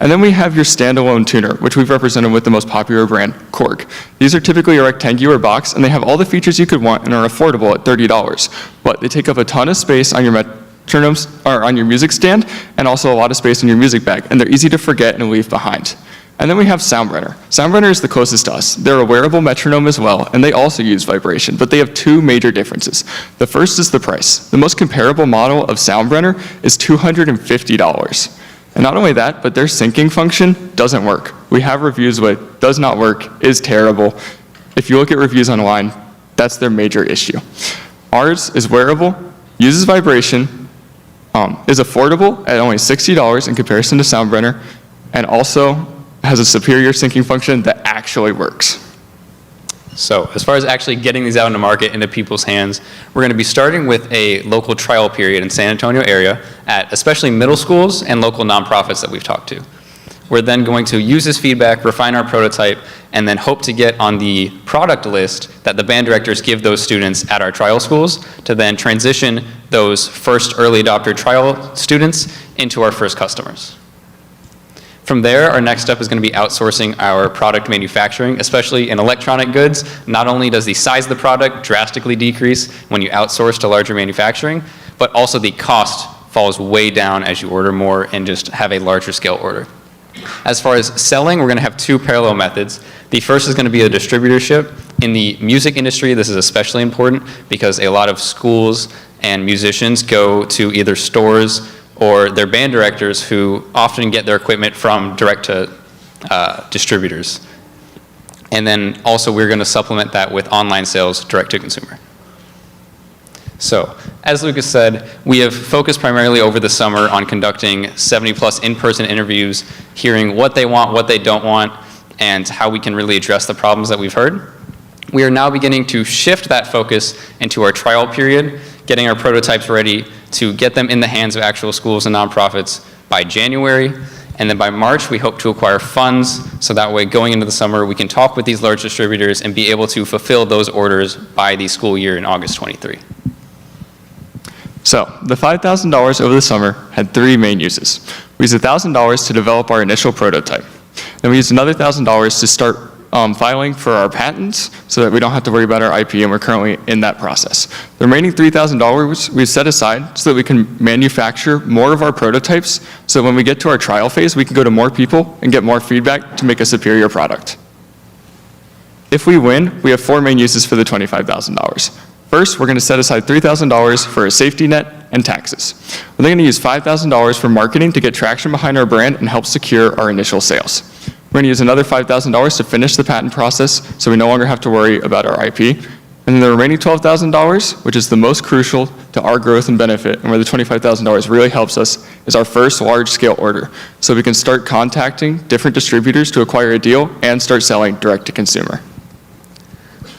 And then we have your standalone tuner, which we've represented with the most popular brand, Korg. These are typically a rectangular box, and they have all the features you could want and are affordable at $30. But they take up a ton of space on your metronomes, or on your music stand, and also a lot of space in your music bag, and they're easy to forget and leave behind. And then we have Soundbrenner. Soundbrenner is the closest to us. They're a wearable metronome as well, and they also use vibration, but they have two major differences. The first is the price. The most comparable model of Soundbrenner is $250. And not only that, but their syncing function doesn't work. We have reviews with does not work, is terrible. If you look at reviews online, that's their major issue. Ours is wearable, uses vibration, is affordable at only $60 in comparison to Soundbrenner, and also has a superior syncing function that actually works. So, as far as actually getting these out in the market into people's hands, we're going to be starting with a local trial period in San Antonio area at especially middle schools and local nonprofits that we've talked to. We're then going to use this feedback, refine our prototype, and then hope to get on the product list that the band directors give those students at our trial schools to then transition those first early adopter trial students into our first customers. From there, our next step is going to be outsourcing our product manufacturing, especially in electronic goods. Not only does the size of the product drastically decrease when you outsource to larger manufacturing, but also the cost falls way down as you order more and just have a larger scale order. As far as selling, we're going to have two parallel methods. The first is going to be a distributorship. In the music industry, this is especially important because a lot of schools and musicians go to either stores or their band directors who often get their equipment from direct to distributors. And then also we're going to supplement that with online sales direct to consumer. So, as Lucas said, we have focused primarily over the summer on conducting 70+ in-person interviews, hearing what they want, what they don't want, and how we can really address the problems that we've heard. we are now beginning to shift that focus into our trial period, getting our prototypes ready to get them in the hands of actual schools and nonprofits by January. And then by March, we hope to acquire funds, so that way going into the summer, we can talk with these large distributors and be able to fulfill those orders by the school year in August 23. So, the $5,000 over the summer had three main uses. We used $1,000 to develop our initial prototype. Then we used another $1,000 to start filing for our patents so that we don't have to worry about our IP, and we're currently in that process. The remaining $3,000 we set aside so that we can manufacture more of our prototypes, so when we get to our trial phase, we can go to more people and get more feedback to make a superior product. If we win, we have four main uses for the $25,000. First, we're going to set aside $3,000 for a safety net and taxes. We're then going to use $5,000 for marketing to get traction behind our brand and help secure our initial sales. We're going to use another $5,000 to finish the patent process so we no longer have to worry about our IP. And then the remaining $12,000, which is the most crucial to our growth and benefit, and where the $25,000 really helps us, is our first large-scale order. So we can start contacting different distributors to acquire a deal and start selling direct to consumer.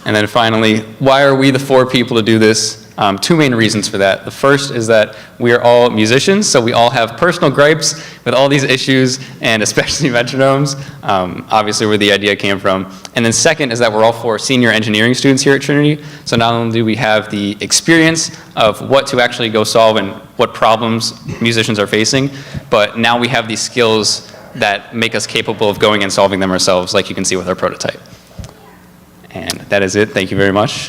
And then finally, why are we the four people to do this? Two main reasons for that. The first is that we are all musicians, so we all have personal gripes with all these issues, and especially metronomes, obviously where the idea came from. And then second is that we're all four senior engineering students here at Trinity, so not only do we have the experience of what to actually go solve and what problems musicians are facing, but now we have these skills that make us capable of going and solving them ourselves, like you can see with our prototype. And that is it. Thank you very much.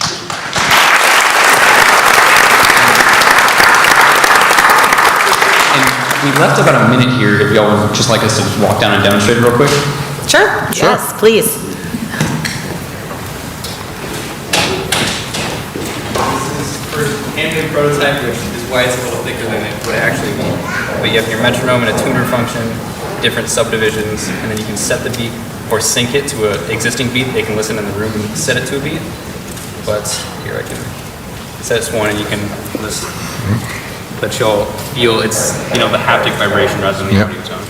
We left about a minute here if y'all would just like us to just walk down and demonstrate real quick. Sure. Yes, please. First handmade prototype, which is why it's a little thicker than it would actually be. But you have your metronome and a tuner function, different subdivisions, and then you can set the beat or sync it to an existing beat. They can listen in the room and set it to a beat. But here I can set this one and you can listen. But you'll feel it's, you know, the haptic vibration rather than the audio tone.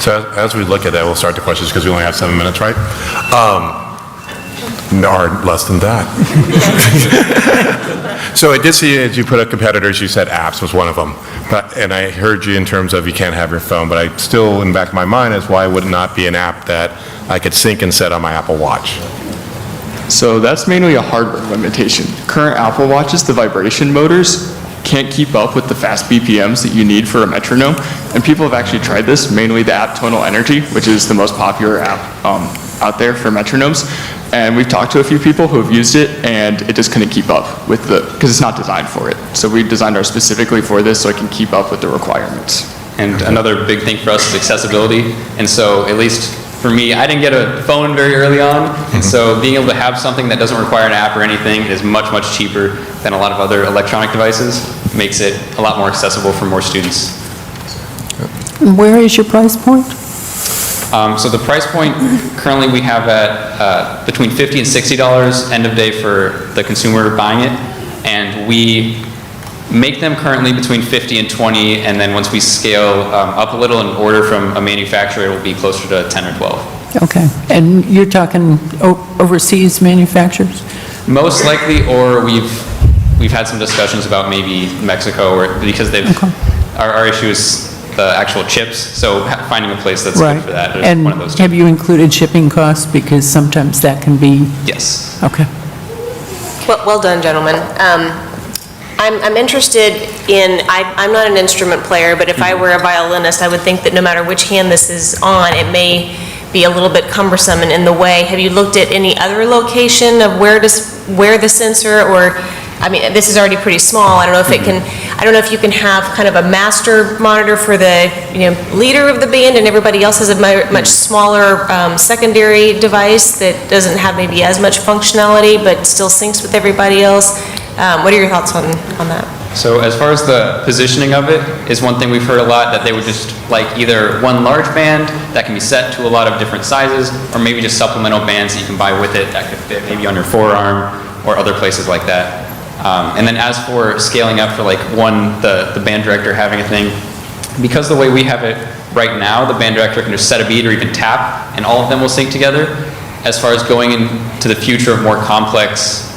So as we look at that, we'll start the questions because we only have 7 minutes, right? Or less than that. So I did see as you put up competitors, you said apps was one of them. And I heard you in terms of you can't have your phone, but I still, in the back of my mind, is why would it not be an app that I could sync and set on my Apple Watch? So that's mainly a hardware limitation. Current Apple Watches, the vibration motors, can't keep up with the fast BPMs that you need for a metronome. And people have actually tried this, mainly the app Tonal Energy, which is the most popular app out there for metronomes. And we've talked to a few people who have used it, and it just couldn't keep up with because it's not designed for it. So we designed ours specifically for this so it can keep up with the requirements. And another big thing for us is accessibility. And so at least for me, I didn't get a phone very early on. And so being able to have something that doesn't require an app or anything is much, much cheaper than a lot of other electronic devices. Makes it a lot more accessible for more students. Where is your price point? So the price point currently we have at between $50 and $60 end of day for the consumer buying it, and we make them currently between 50 and 20, and then once we scale up a little and order from a manufacturer, it will be closer to 10 or 12. Okay, and you're talking overseas manufacturers? Most likely, or we've had some discussions about maybe Mexico, or because they've our issue is the actual chips, so finding a place that's good for that is and one of those two. have you included shipping costs, because sometimes that can be? Yes. Okay. Well done, gentlemen. I'm interested in, I'm not an instrument player, but if I were a violinist, I would think that no matter which hand this is on, it may be a little bit cumbersome and in the way. Have you looked at any other location of where the sensor, or, I mean, this is already pretty small. I don't know if it can, I don't know if you can have kind of a master monitor for the, leader of the band, and everybody else has a much smaller secondary device that doesn't have maybe as much functionality, but still syncs with everybody else. What are your thoughts on that? So as far as the positioning of it is one thing we've heard a lot, that they would just like either one large band that can be set to a lot of different sizes, or maybe just supplemental bands that you can buy with it that could fit maybe on your forearm or other places like that. And then as for scaling up for like the band director having a thing, because the way we have it right now, the band director can just set a beat or even tap, and all of them will sync together. As far as going into the future of more complex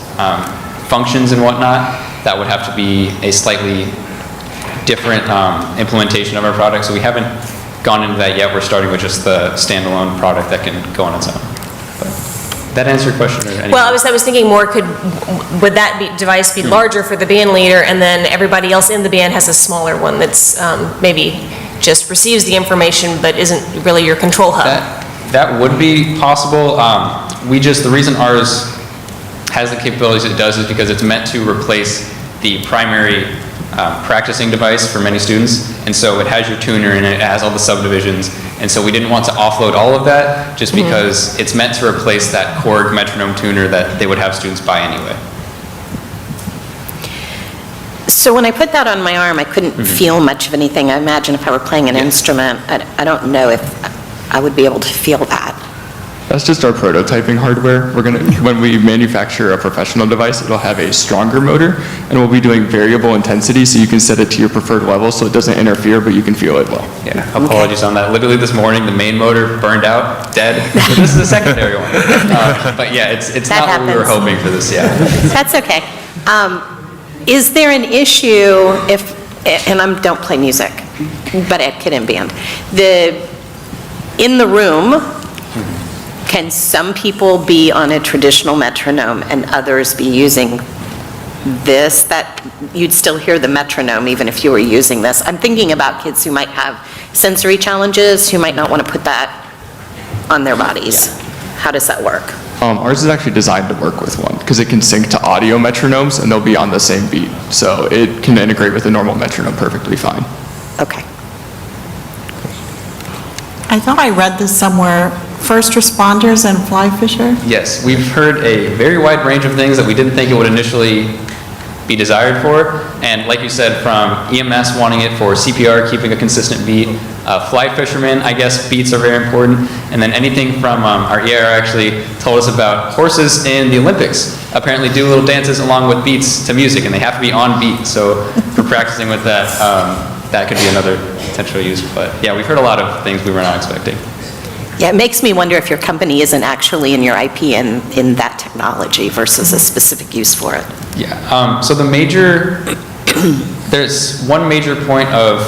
functions and whatnot, that would have to be a slightly different implementation of our product. So we haven't gone into that yet. We're starting with just the standalone product that can go on its own. But that answer your question? Or any Well, I was thinking more, would that device be larger for the band leader, and then everybody else in the band has a smaller one that's maybe just receives the information but isn't really your control hub? That would be possible. The reason ours has the capabilities it does is because it's meant to replace the primary practicing device for many students, and so it has your tuner in it, it has all the subdivisions, and so we didn't want to offload all of that just because it's meant to replace that Korg metronome tuner that they would have students buy anyway. So when I put that on my arm, I couldn't feel much of anything. I imagine if I were playing an instrument, I don't know if I would be able to feel that. That's just our prototyping hardware. When we manufacture a professional device, it'll have a stronger motor, and we'll be doing variable intensity, so you can set it to your preferred level so it doesn't interfere, but you can feel it well. Yeah, apologies on that. Literally this morning, the main motor burned out, dead. So this is the secondary one. But yeah, it's not what we were hoping for this, yeah. That's okay. Is there an issue if, and I don't play music, but at Kid and Band, in the room, can some people be on a traditional metronome and others be using this, that you'd still hear the metronome even if you were using this? I'm thinking about kids who might have sensory challenges, who might not want to put that on their bodies. How does that work? Ours is actually designed to work with one because it can sync to audio metronomes and they'll be on the same beat. So it can integrate with a normal metronome perfectly fine. Okay. I thought I read this somewhere, first responders and fly fisher? Yes, we've heard a very wide range of things that we didn't think it would initially be desired for. And like you said, from EMS wanting it for CPR, keeping a consistent beat, fly fishermen, I guess beats are very important. And then anything from our EIR actually told us about horses in the Olympics. Apparently do little dances along with beats to music, and they have to be on beat. So for practicing with that, that could be another potential use. But yeah, we've heard a lot of things we were not expecting. Yeah, it makes me wonder if your company isn't actually in your IP in that technology versus a specific use for it. Yeah, so there's one major point of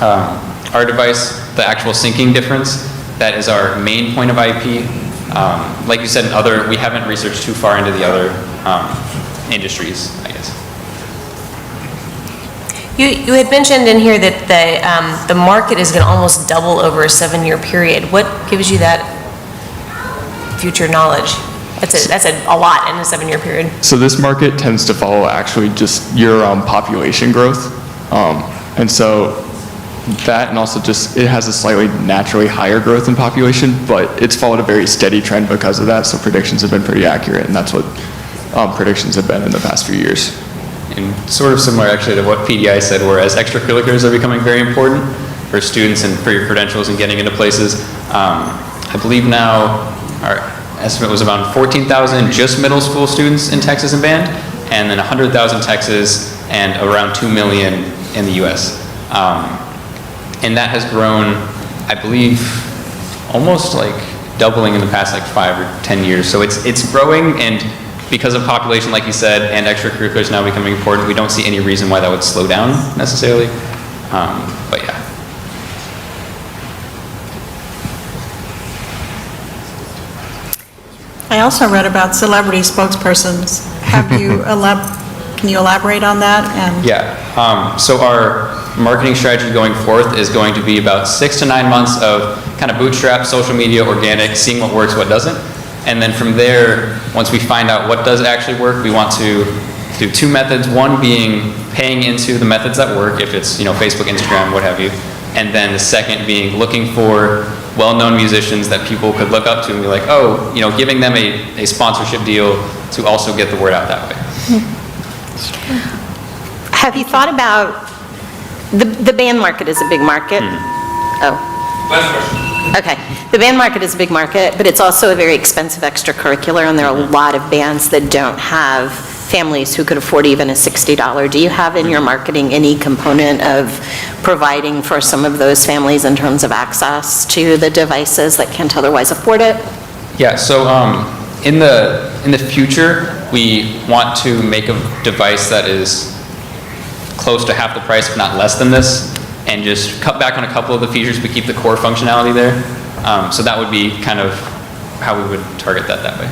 our device, the actual syncing difference, that is our main point of IP. Like you said, we haven't researched too far into the other industries, I guess. You had mentioned in here that the market is going to almost double over a 7-year period. What gives you that future knowledge? That's a lot in a 7-year period. So this market tends to follow actually just your population growth. And so that, and also just it has a slightly naturally higher growth in population, but it's followed a very steady trend because of that. So predictions have been pretty accurate, and that's what predictions have been in the past few years. And sort of similar actually to what PDI said, whereas extracurriculars are becoming very important for students and for your credentials and getting into places. I believe now our estimate was around 14,000 just middle school students in Texas in band, and then 100,000 Texas and around 2 million in the US. And that has grown, I believe, almost like doubling in the past like 5 or 10 years. So it's growing, and because of population, like you said, and extracurriculars now becoming important, we don't see any reason why that would slow down necessarily. But yeah. I also read about celebrity spokespersons. Have you can you elaborate on that? And Yeah, so our marketing strategy going forth is going to be about 6 to 9 months of kind of bootstrap, social media, organic, seeing what works, what doesn't. And then from there, once we find out what does actually work, we want to do 2 methods. One being paying into the methods that work, if it's Facebook, Instagram, what have you. And then the second being looking for well-known musicians that people could look up to and be like, oh, giving them a sponsorship deal to also get the word out that way. Have you thought about, the band market is a big market? Oh. Last question. Okay. The band market is a big market, but it's also a very expensive extracurricular, and there are a lot of bands that don't have families who could afford even a $60. Do you have in your marketing any component of providing for some of those families in terms of access to the devices that can't otherwise afford it? Yeah, so in the future, we want to make a device that is close to half the price, if not less than this, and just cut back on a couple of the features, but keep the core functionality there. So that would be kind of how we would target that way.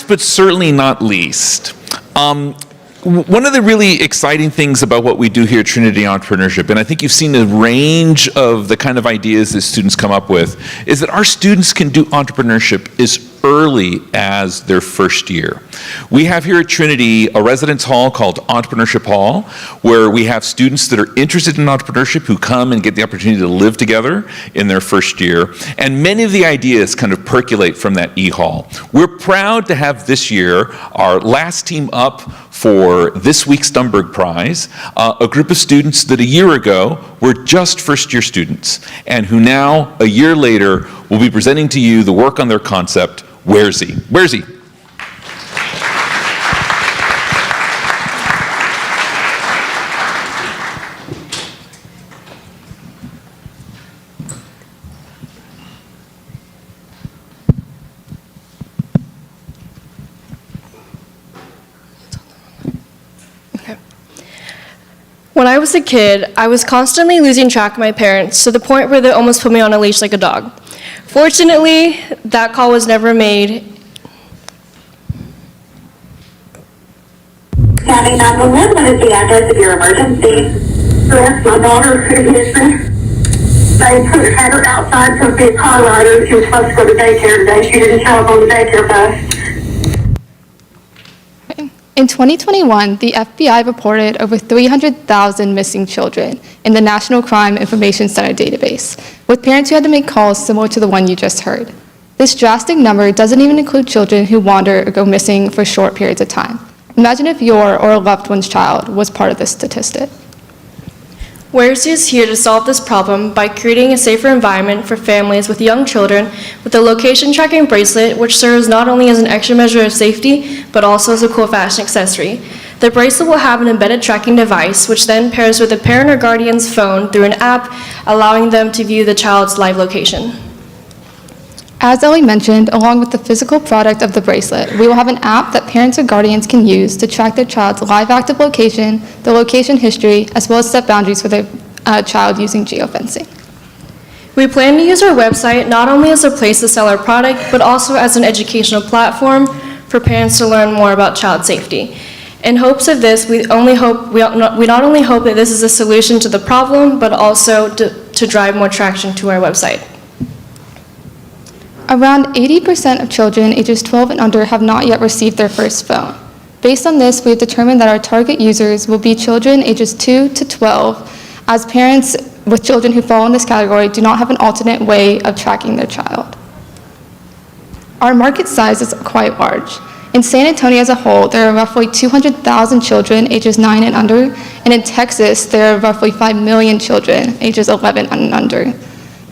But certainly not least, one of the really exciting things about what we do here at Trinity Entrepreneurship, and I think you've seen the range of the kind of ideas that students come up with, is that our students can do entrepreneurship as early as their first year. We have here at Trinity a residence hall called Entrepreneurship Hall, where we have students that are interested in entrepreneurship who come and get the opportunity to live together in their first year. And many of the ideas kind of percolate from that e-hall. We're proud to have this year our last team up for this week's Stumberg Prize, a group of students that a year ago were just first-year students, and who now, a year later, will be presenting to you the work on their concept, Where's He? Where's He? When I was a kid, I was constantly losing track of my parents to the point where they almost put me on a leash like a dog. Fortunately, that call was never made. County 911, what is the address of your emergency? Yes, my daughter is missing. They had her outside to be a car rider. She was supposed to go to daycare today. She didn't show up on the daycare bus. In 2021, the FBI reported over 300,000 missing children in the National Crime Information Center database, with parents who had to make calls similar to the one you just heard. This drastic number doesn't even include children who wander or go missing for short periods of time. Imagine if your or a loved one's child was part of this statistic. Where'sYou is here to solve this problem by creating a safer environment for families with young children with a location tracking bracelet, which serves not only as an extra measure of safety, but also as a cool fashion accessory. The bracelet will have an embedded tracking device, which then pairs with the parent or guardian's phone through an app, allowing them to view the child's live location. As Ellie mentioned, along with the physical product of the bracelet, we will have an app that parents or guardians can use to track their child's live active location, the location history, as well as set boundaries for their child using geofencing. We plan to use our website not only as a place to sell our product, but also as an educational platform for parents to learn more about child safety. In hopes of this, we not only hope that this is a solution to the problem, but also to drive more traction to our website. Around 80% of children ages 12 and under have not yet received their first phone. Based on this, we have determined that our target users will be children ages 2 to 12, as parents with children who fall in this category do not have an alternate way of tracking their child. Our market size is quite large. In San Antonio as a whole, there are roughly 200,000 children ages 9 and under, and in Texas, there are roughly 5 million children ages 11 and under.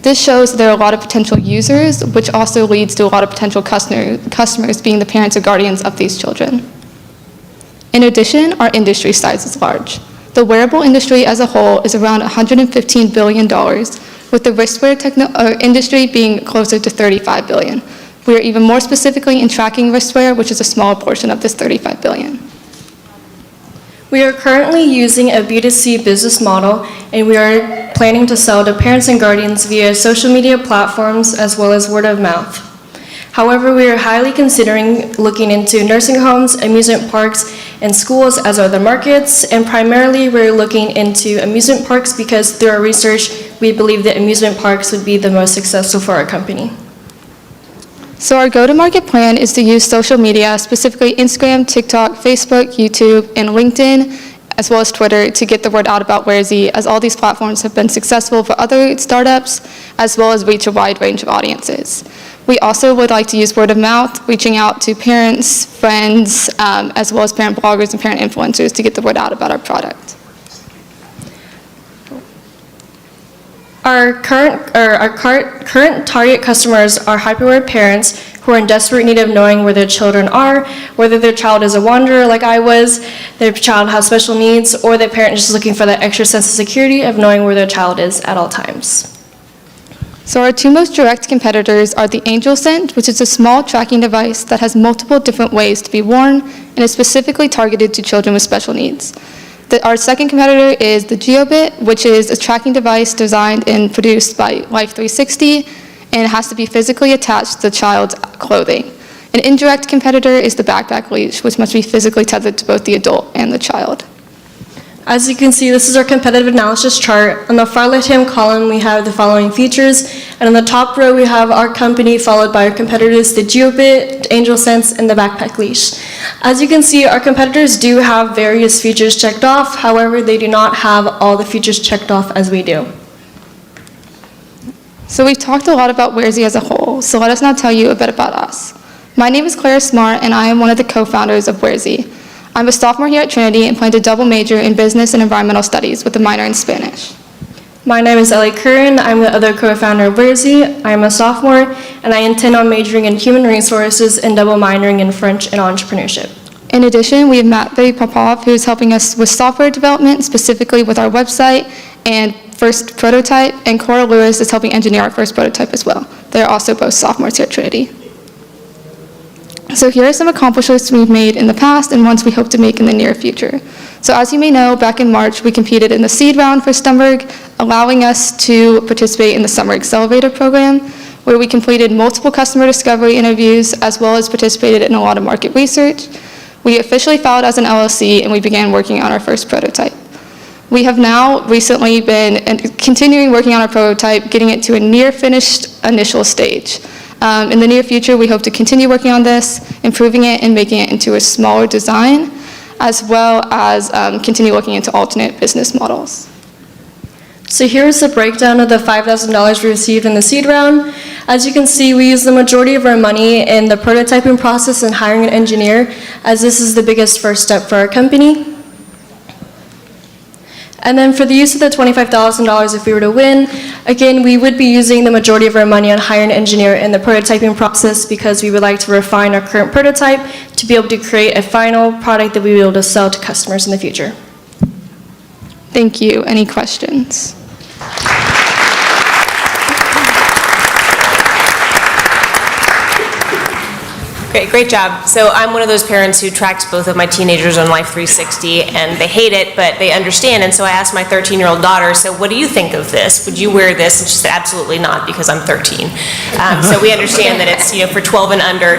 This shows there are a lot of potential users, which also leads to a lot of potential customers being the parents or guardians of these children. In addition, our industry size is large. The wearable industry as a whole is around $115 billion, with the wristwear industry being closer to $35 billion. We are even more specifically in tracking wristwear, which is a smaller portion of this $35 billion. We are currently using a B2C business model, and we are planning to sell to parents and guardians via social media platforms as well as word of mouth. However, we are highly considering looking into nursing homes, amusement parks, and schools as other markets, and primarily we're looking into amusement parks because through our research, we believe that amusement parks would be the most successful for our company. So our go-to-market plan is to use social media, specifically Instagram, TikTok, Facebook, YouTube, and LinkedIn, as well as Twitter, to get the word out about Where'sYou, as all these platforms have been successful for other startups, as well as reach a wide range of audiences. We also would like to use word of mouth, reaching out to parents, friends, as well as parent bloggers and parent influencers to get the word out about our product. Our current target customers are hyperaware parents who are in desperate need of knowing where their children are, whether their child is a wanderer like I was, their child has special needs, or their parent is just looking for that extra sense of security of knowing where their child is at all times. So our two most direct competitors are the AngelSense, which is a small tracking device that has multiple different ways to be worn and is specifically targeted to children with special needs. Our second competitor is the GeoBit, which is a tracking device designed and produced by Life360, and it has to be physically attached to the child's clothing. An indirect competitor is the backpack leash, which must be physically tethered to both the adult and the child. As you can see, this is our competitive analysis chart. On the far left-hand column, we have the following features, and on the top row, we have our company followed by our competitors, the GeoBit, AngelSense, and the backpack leash. As you can see, our competitors do have various features checked off. However, they do not have all the features checked off as we do. So we've talked a lot about Where'sYou as a whole, so let us now tell you a bit about us. My name is Clara Smart, and I am one of the co-founders of Where'sYou. I'm a sophomore here at Trinity and plan to double major in business and environmental studies with a minor in Spanish. My name is Ellie Curran. I'm the other co-founder of Where'sYou. I'm a sophomore, and I intend on majoring in human resources and double minoring in French and entrepreneurship. In addition, we have Matvey Popov, who is helping us with software development, specifically with our website and first prototype, and Cora Lewis is helping engineer our first prototype as well. They're also both sophomores here at Trinity. So here are some accomplishments we've made in the past and ones we hope to make in the near future. So as you may know, back in March, we competed in the seed round for Stumberg, allowing us to participate in the Summer Accelerator program, where we completed multiple customer discovery interviews, as well as participated in a lot of market research. We officially filed as an LLC, and we began working on our first prototype. We have now recently been continuing working on our prototype, getting it to a near finished initial stage. In the near future, we hope to continue working on this, improving it and making it into a smaller design, as well as continue looking into alternate business models. So here's the breakdown of the $5,000 we received in the seed round. As you can see, we use the majority of our money in the prototyping process and hiring an engineer, as this is the biggest first step for our company. And then for the use of the $25,000 if we were to win, again, we would be using the majority of our money on hiring an engineer in the prototyping process because we would like to refine our current prototype to be able to create a final product that we will be able to sell to customers in the future. Thank you. Any questions? Great job. So I'm one of those parents who tracks both of my teenagers on Life 360, and they hate it, but they understand. And so I asked my 13-year-old daughter, so what do you think of this? Would you wear this? And she said, absolutely not, because I'm 13. So we understand that it's, for 12 and under.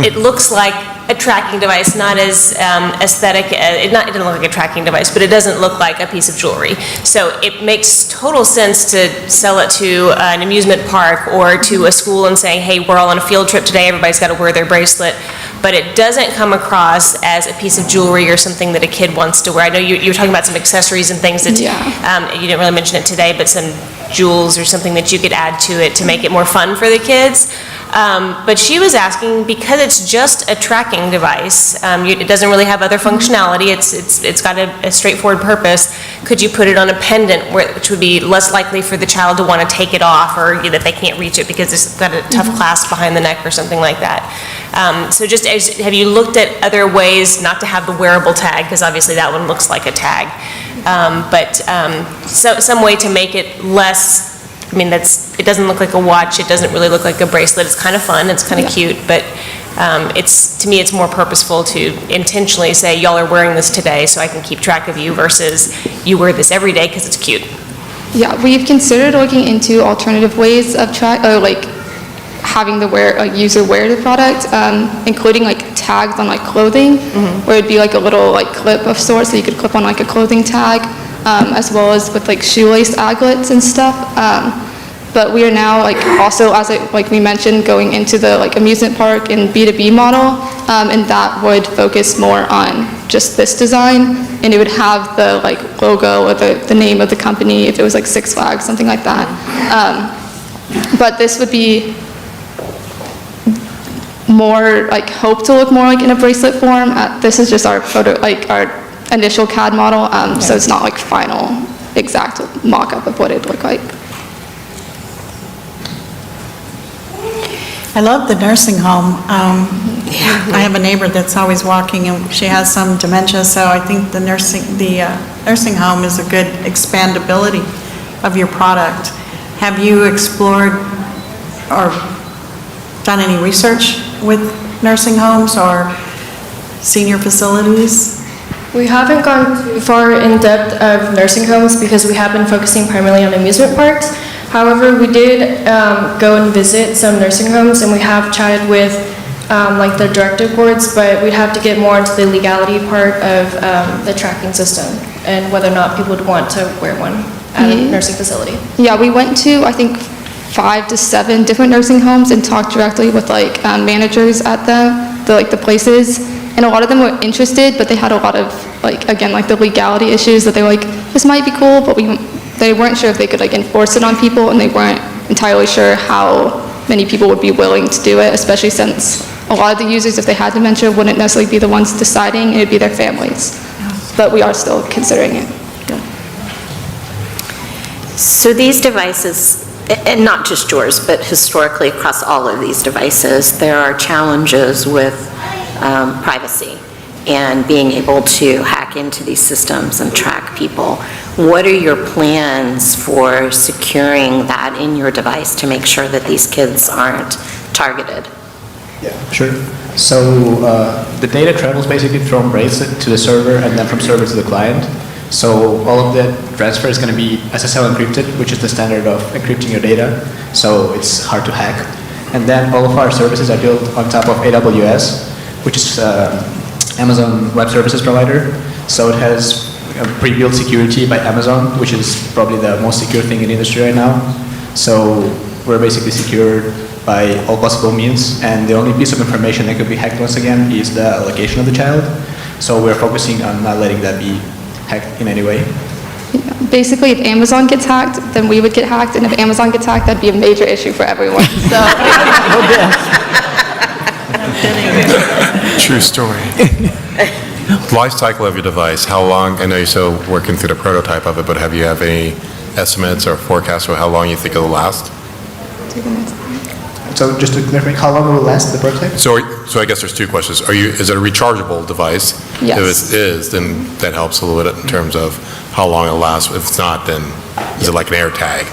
It looks like a tracking device, not as aesthetic. It doesn't look like a tracking device, but it doesn't look like a piece of jewelry. So it makes total sense to sell it to an amusement park or to a school and say, hey, we're all on a field trip today, everybody's got to wear their bracelet. But it doesn't come across as a piece of jewelry or something that a kid wants to wear. I know you were talking about some accessories and things that you didn't really mention it today, but some jewels or something that you could add to it to make it more fun for the kids. But she was asking, because it's just a tracking device, it doesn't really have other functionality, it's got a straightforward purpose, could you put it on a pendant which would be less likely for the child to want to take it off, or that they can't reach it because it's got a tough clasp behind the neck or something like that. So just have you looked at other ways not to have the wearable tag, because obviously that one looks like a tag, but some way to make it less, it doesn't look like a watch, it doesn't really look like a bracelet, it's kind of fun, it's kind of cute, but to me it's more purposeful to intentionally say, y'all are wearing this today so I can keep track of you, versus you wear this every day because it's cute. Yeah, we've considered looking into alternative ways of having the user wear the product, including tags on clothing, where it'd be a little clip of sorts that you could clip on a clothing tag, as well as with shoelace aglets and stuff. But we are now also, as we mentioned, going into the amusement park and B2B model, and that would focus more on just this design, and it would have the logo or the name of the company if it was Six Flags, something like that. But this would be more hope to look more in a bracelet form. This is just our photo, our initial CAD model, so it's not final exact mock-up of what it'd look like. I love the nursing home. I have a neighbor that's always walking, and she has some dementia, so I think the nursing home is a good expandability of your product. Have you explored or done any research with nursing homes or senior facilities? We haven't gone too far in depth of nursing homes because we have been focusing primarily on amusement parks. However, we did go and visit some nursing homes, and we have chatted with the directive boards, but we'd have to get more into the legality part of the tracking system and whether or not people would want to wear one at a nursing facility. Yeah, we went to, I think, 5 to 7 different nursing homes and talked directly with managers at the places, and a lot of them were interested, but they had a lot of the legality issues that they were this might be cool, but they weren't sure if they could enforce it on people, and they weren't entirely sure how many people would be willing to do it, especially since a lot of the users, if they had dementia, wouldn't necessarily be the ones deciding, it'd be their families. But we are still considering it. So these devices, and not just yours, but historically across all of these devices, there are challenges with privacy and being able to hack into these systems and track people. What are your plans for securing that in your device to make sure that these kids aren't targeted? Yeah, sure. So the data travels basically from bracelet to the server and then from server to the client. So all of that transfer is going to be SSL encrypted, which is the standard of encrypting your data. So it's hard to hack. And then all of our services are built on top of AWS, which is Amazon Web Services provider. So it has pre-built security by Amazon, which is probably the most secure thing in the industry right now. So we're basically secured by all possible means, and the only piece of information that could be hacked once again is the location of the child. So we're focusing on not letting that be hacked in any way. Basically, if Amazon gets hacked, then we would get hacked, and if Amazon gets hacked, that'd be a major issue for everyone. So, True story. Life cycle of your device, how long, I know you're still working through the prototype of it, but have any estimates or forecasts for how long you think it'll last? So just to clarify, how long will it last, the prototype? So I guess there's two questions. Is it a rechargeable device? Yes. If it is, then that helps a little bit in terms of how long it'll last. If it's not, then is it like an air tag?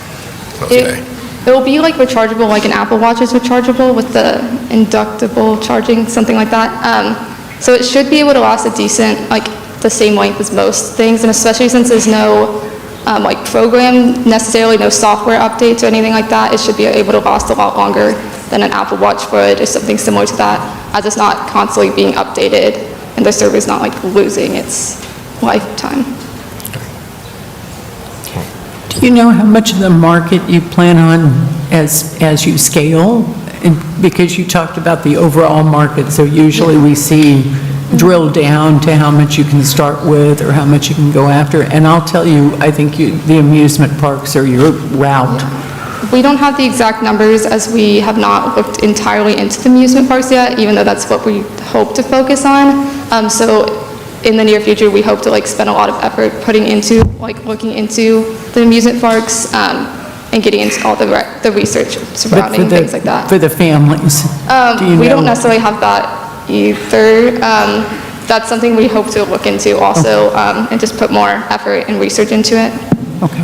it will be like rechargeable, like an Apple Watch is rechargeable with the inductible charging, something like that. So it should be able to last a decent, like the same length as most things, and especially since there's no like program, necessarily no software updates or anything like that, it should be able to last a lot longer than an Apple Watch would or something similar to that, as it's not constantly being updated and the server's not like losing its lifetime. Do you know how much of the market you plan on as you scale? And because you talked about the overall market, so usually we see drill down to how much you can start with or how much you can go after. And I'll tell you, I think the amusement parks are your route. We don't have the exact numbers as we have not looked entirely into the amusement parks yet, even though that's what we hope to focus on. So in the near future, we hope to like spend a lot of effort putting into like looking into the amusement parks and getting into all the research surrounding things like that. For the families? We don't necessarily have that either. That's something we hope to look into also, and just put more effort and research into it. Okay.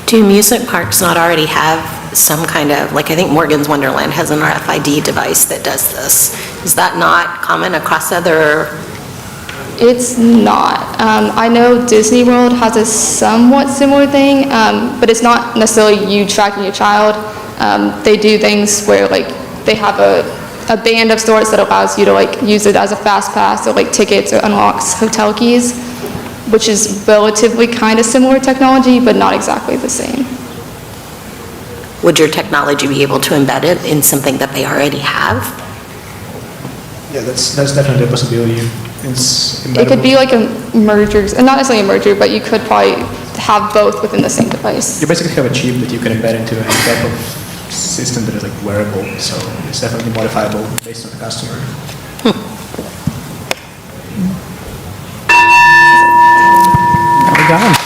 Do amusement parks not already have some kind of, like I think Morgan's Wonderland has an RFID device that does this. Is that not common across other? It's not. I know Disney World has a somewhat similar thing, but it's not necessarily you tracking your child. They do things where like they have a band of stores that allows you to like use it as a fast pass or like tickets or unlocks hotel keys, which is relatively kind of similar technology, but not exactly the same. Would your technology be able to embed it in something that they already have? Yeah, that's definitely a possibility. It could be like a merger, and not necessarily a merger, but you could probably have both within the same device. You basically have a chip that you can embed into any type of system that is like wearable, so it's definitely modifiable based on the customer. There we go.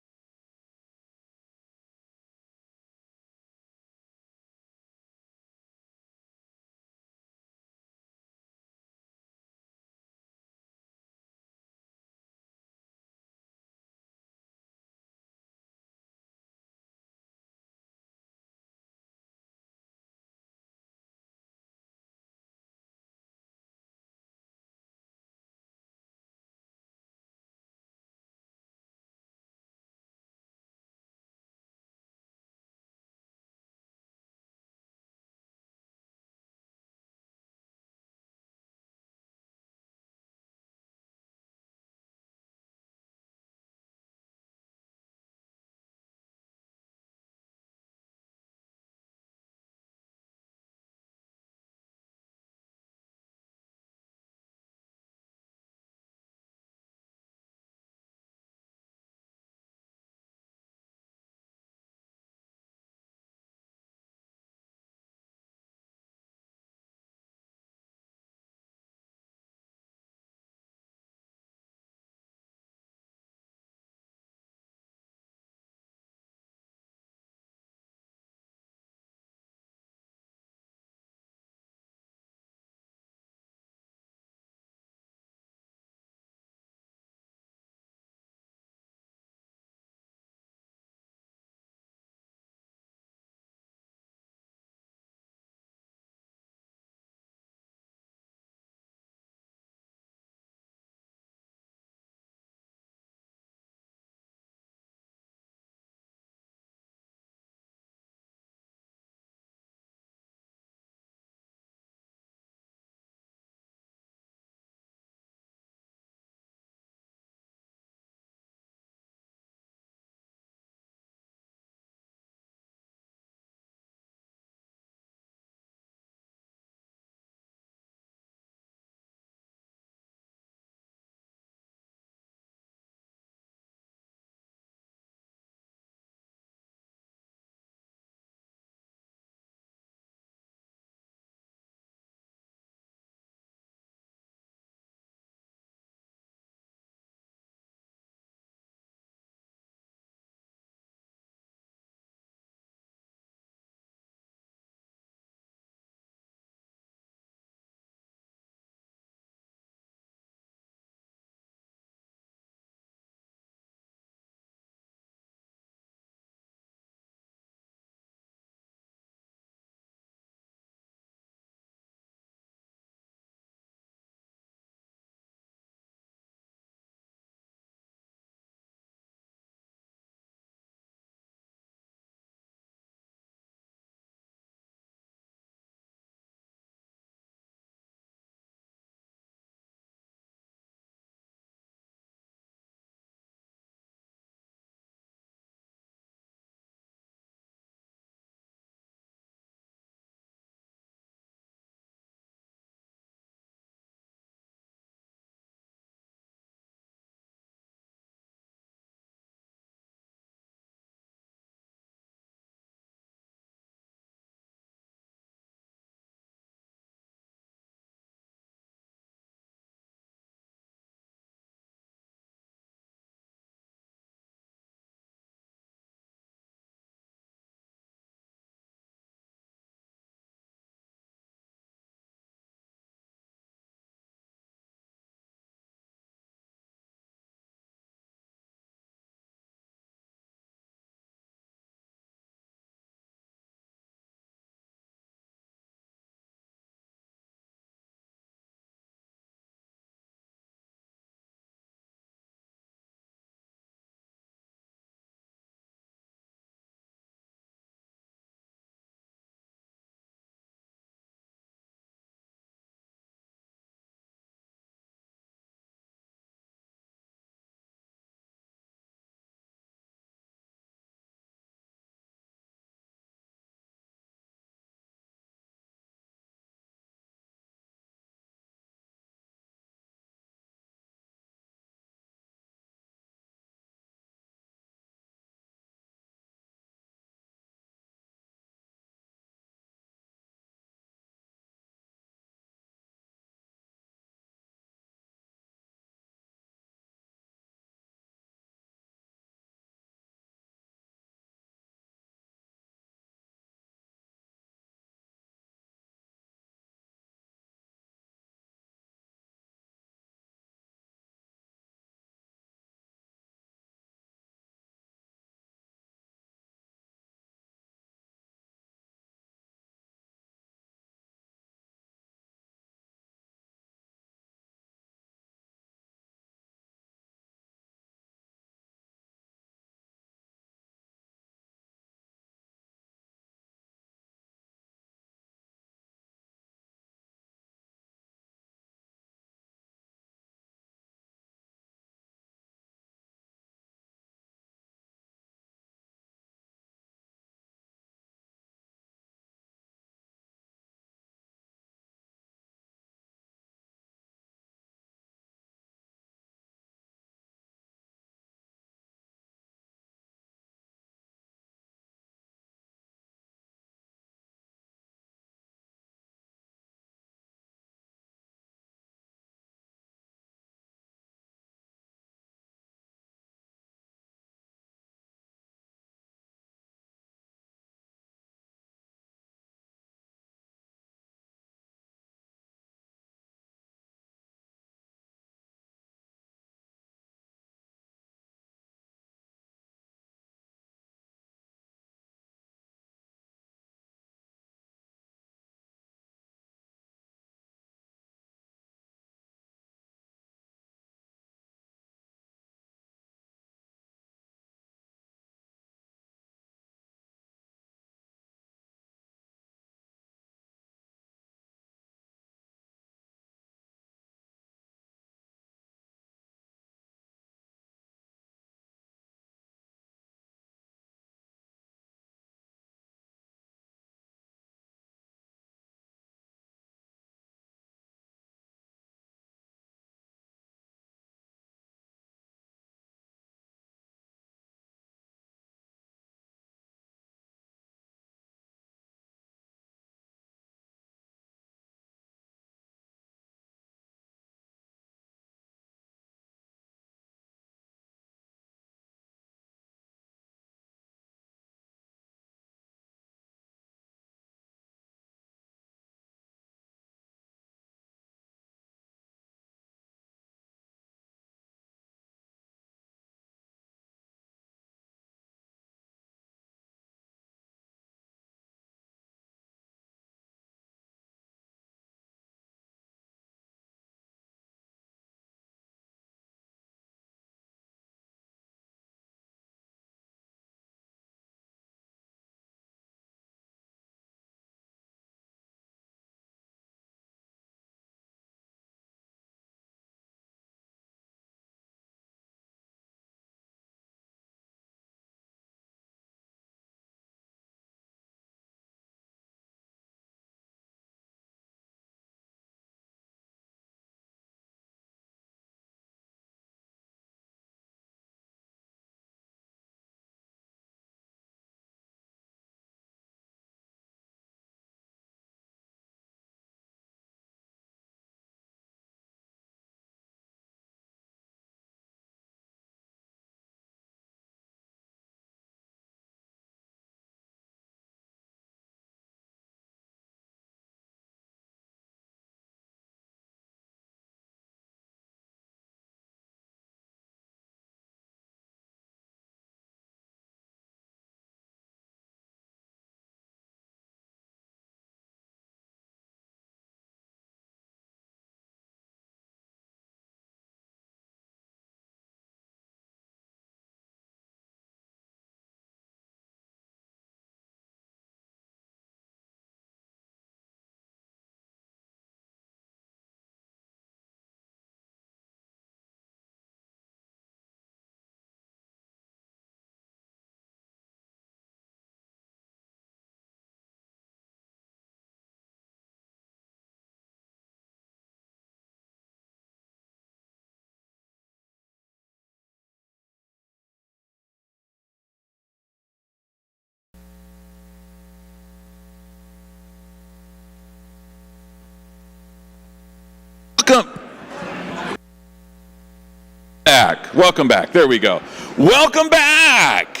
back. Welcome back. There we go. Welcome back.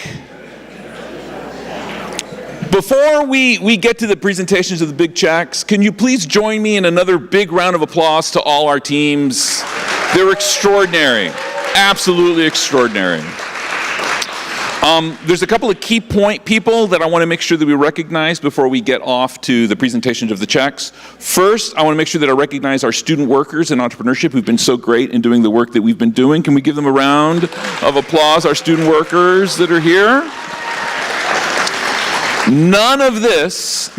Before we get to the presentations of the big checks, can you please join me in another big round of applause to all our teams? They're extraordinary. Absolutely extraordinary. There's a couple of key point people that I want to make sure that we recognize before we get off to the presentations of the checks. First, I want to make sure that I recognize our student workers in entrepreneurship who've been so great in doing the work that we've been doing. Can we give them a round of applause, our student workers that are here? None of this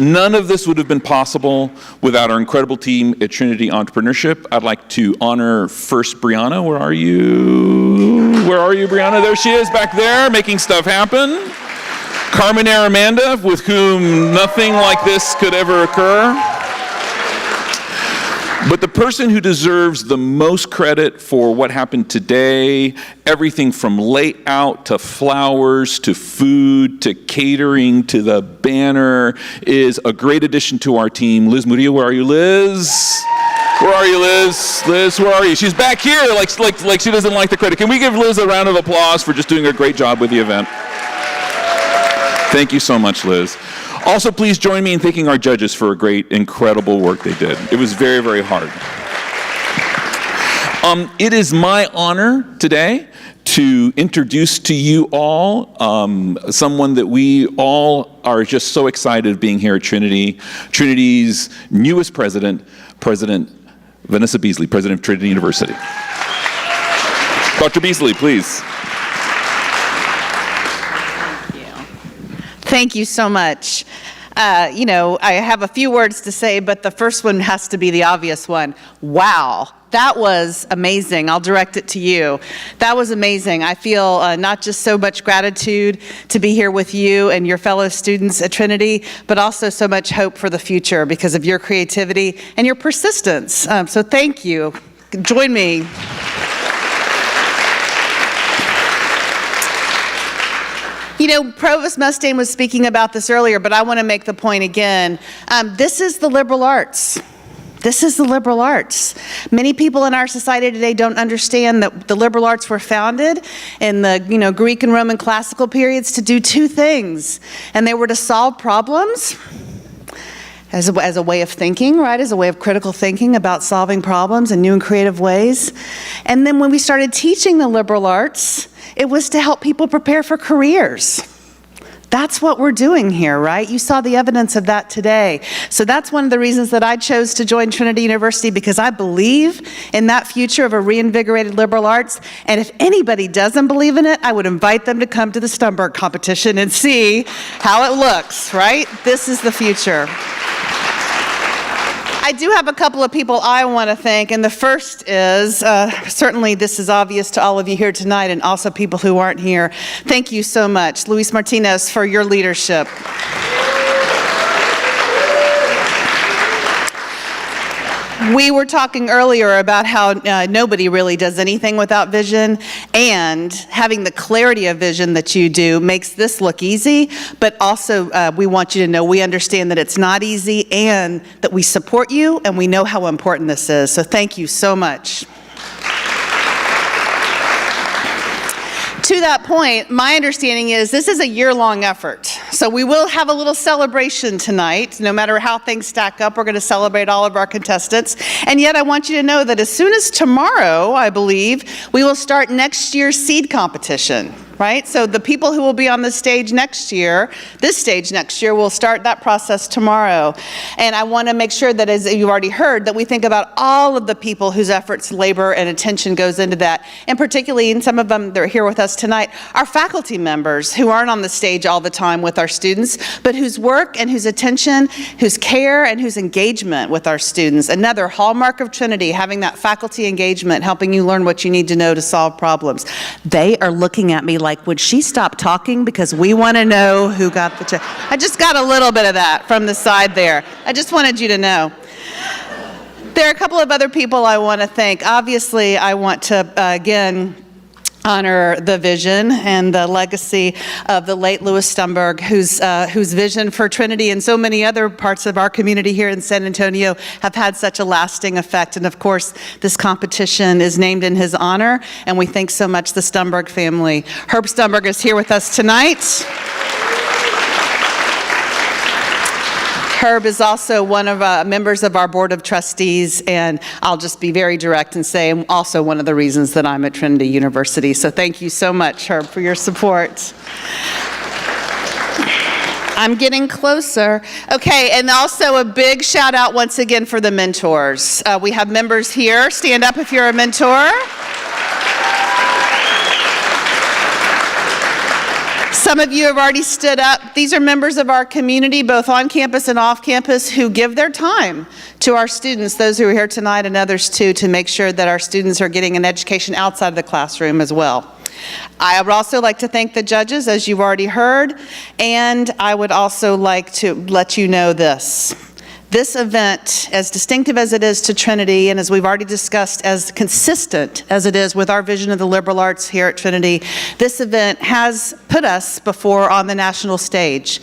would have been possible without our incredible team at Trinity Entrepreneurship. I'd like to honor first Brianna. Where are you? Where are you, Brianna? There she is back there, making stuff happen. Carmen Aramanda, with whom nothing like this could ever occur. But the person who deserves the most credit for what happened today, everything from layout to flowers to food to catering to the banner, is a great addition to our team. Liz Murillo, where are you, Liz? Where are you, Liz? Liz, where are you? She's back here like she doesn't like the credit. Can we give Liz a round of applause for just doing a great job with the event? Thank you so much, Liz. Also, please join me in thanking our judges for a great, incredible work they did. It was very, very hard. It is my honor today to introduce to you all someone that we all are just so excited being here at Trinity. Trinity's newest president, President Vanessa Beasley, president of Trinity University. Dr. Beasley, please. Thank you so much. I have a few words to say, but the first one has to be the obvious one. Wow, that was amazing. I'll direct it to you. That was amazing. I feel not just so much gratitude to be here with you and your fellow students at Trinity, but also so much hope for the future because of your creativity and your persistence. So thank you. Join me. Provost Mustaine was speaking about this earlier, but I want to make the point again. This is the liberal arts. This is the liberal arts. Many people in our society today don't understand that the liberal arts were founded in the Greek and Roman classical periods to do two things, and they were to solve problems as a way of thinking, right? As a way of critical thinking about solving problems in new and creative ways. And then when we started teaching the liberal arts, it was to help people prepare for careers. That's what we're doing here, right? You saw the evidence of that today. So that's one of the reasons that I chose to join Trinity University, because I believe in that future of a reinvigorated liberal arts. And if anybody doesn't believe in it, I would invite them to come to the Stumberg competition and see how it looks, right? This is the future. I do have a couple of people I want to thank, and the first is, certainly this is obvious to all of you here tonight and also people who aren't here. Thank you so much, Luis Martinez, for your leadership. We were talking earlier about how nobody really does anything without vision, and having the clarity of vision that you do makes this look easy, but also we want you to know we understand that it's not easy and that we support you and we know how important this is. So thank you so much. To that point, my understanding is this is a year-long effort. So we will have a little celebration tonight. No matter how things stack up, we're going to celebrate all of our contestants. And yet I want you to know that as soon as tomorrow, I believe, we will start next year's seed competition. Right? So the people who will be on this stage next year, will start that process tomorrow. And I want to make sure that, as you've already heard, that we think about all of the people whose efforts, labor, and attention goes into that. And particularly, and some of them that are here with us tonight, our faculty members who aren't on the stage all the time with our students, but whose work and whose attention, whose care, and whose engagement with our students. Another hallmark of Trinity, having that faculty engagement, helping you learn what you need to know to solve problems. They are looking at me like, would she stop talking because we want to know who got the check? I just got a little bit of that from the side there. I just wanted you to know. There are a couple of other people I want to thank. Obviously, I want to, again, honor the vision and the legacy of the late Louis Stumberg, whose vision for Trinity and so many other parts of our community here in San Antonio have had such a lasting effect. And of course, this competition is named in his honor, and we thank so much the Stumberg family. Herb Stumberg is here with us tonight. Herb is also one of members of our Board of Trustees, and I'll just be very direct and say also one of the reasons that I'm at Trinity University. So thank you so much, Herb, for your support. I'm getting closer. Okay, and also a big shout out once again for the mentors. We have members here. Stand up if you're a mentor. Some of you have already stood up. These are members of our community, both on campus and off campus, who give their time to our students, those who are here tonight and others too, to make sure that our students are getting an education outside of the classroom as well. I would also like to thank the judges, as you've already heard, and I would also like to let you know this. This event, as distinctive as it is to Trinity, and as we've already discussed, as consistent as it is with our vision of the liberal arts here at Trinity, this event has put us before on the national stage.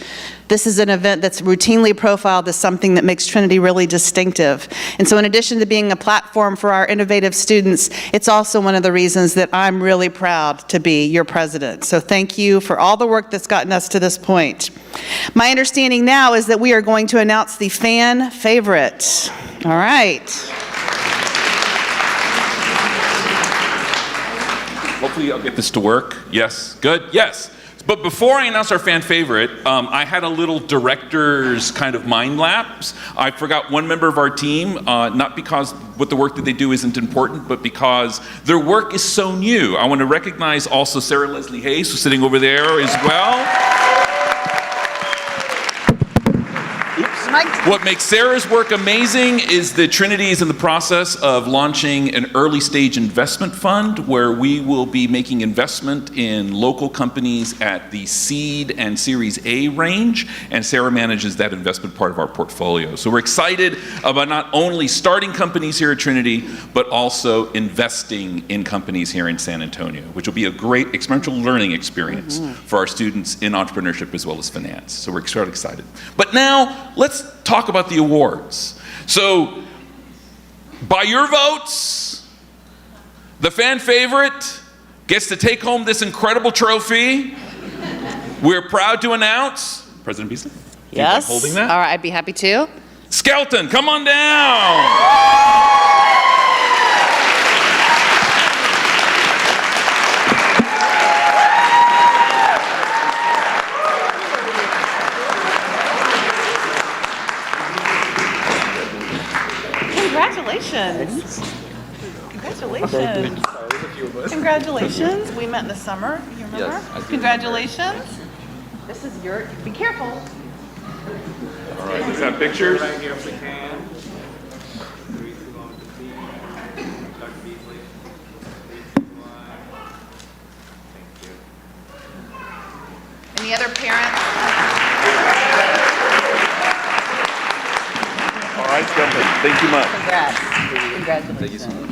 This is an event that's routinely profiled as something that makes Trinity really distinctive. And so in addition to being a platform for our innovative students, it's also one of the reasons that I'm really proud to be your president. So thank you for all the work that's gotten us to this point. My understanding now is that we are going to announce the fan favorite. All right. Hopefully I'll get this to work. Yes, good, yes. But before I announce our fan favorite, I had a little director's kind of mind lapse. I forgot one member of our team, not because what the work that they do isn't important, but because their work is so new. I want to recognize also Sarah Leslie Hayes, who's sitting over there as well. What makes Sarah's work amazing is that Trinity is in the process of launching an early stage investment fund where we will be making investment in local companies at the seed and Series A range, and Sarah manages that investment part of our portfolio. So we're excited about not only starting companies here at Trinity, but also investing in companies here in San Antonio, which will be a great experiential learning experience for our students in entrepreneurship as well as finance. So we're excited. But now, let's talk about the awards. So, by your votes, the fan favorite gets to take home this incredible trophy. We're proud to announce, President Beasley? Yes. Holding that? All right, I'd be happy to. Skelton, come on down. Congratulations. Congratulations. Congratulations. We met in the summer, you remember? Yes. Congratulations. This is your, be careful. All right, let's have pictures. Right here if we can. Any other parents? All right, Skelton, thank you much. Congrats. Congratulations. Thank you so much.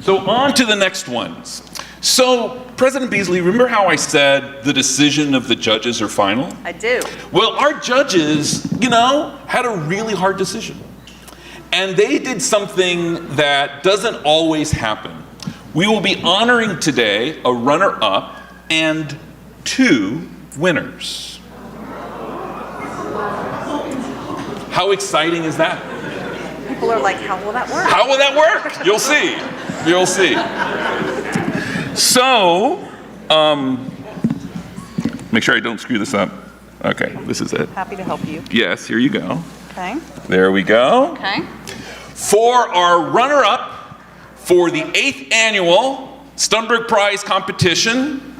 So on to the next ones. So, President Beasley, remember how I said the decision of the judges are final? I do. Well, our judges, had a really hard decision. And they did something that doesn't always happen. We will be honoring today a runner-up and 2 winners. How exciting is that? People are like, how will that work? How will that work? You'll see. You'll see. So, make sure I don't screw this up. Okay, this is it. Happy to help you. Yes, here you go. Okay. There we go. Okay. For our runner-up for the 8th annual Stumberg Prize competition,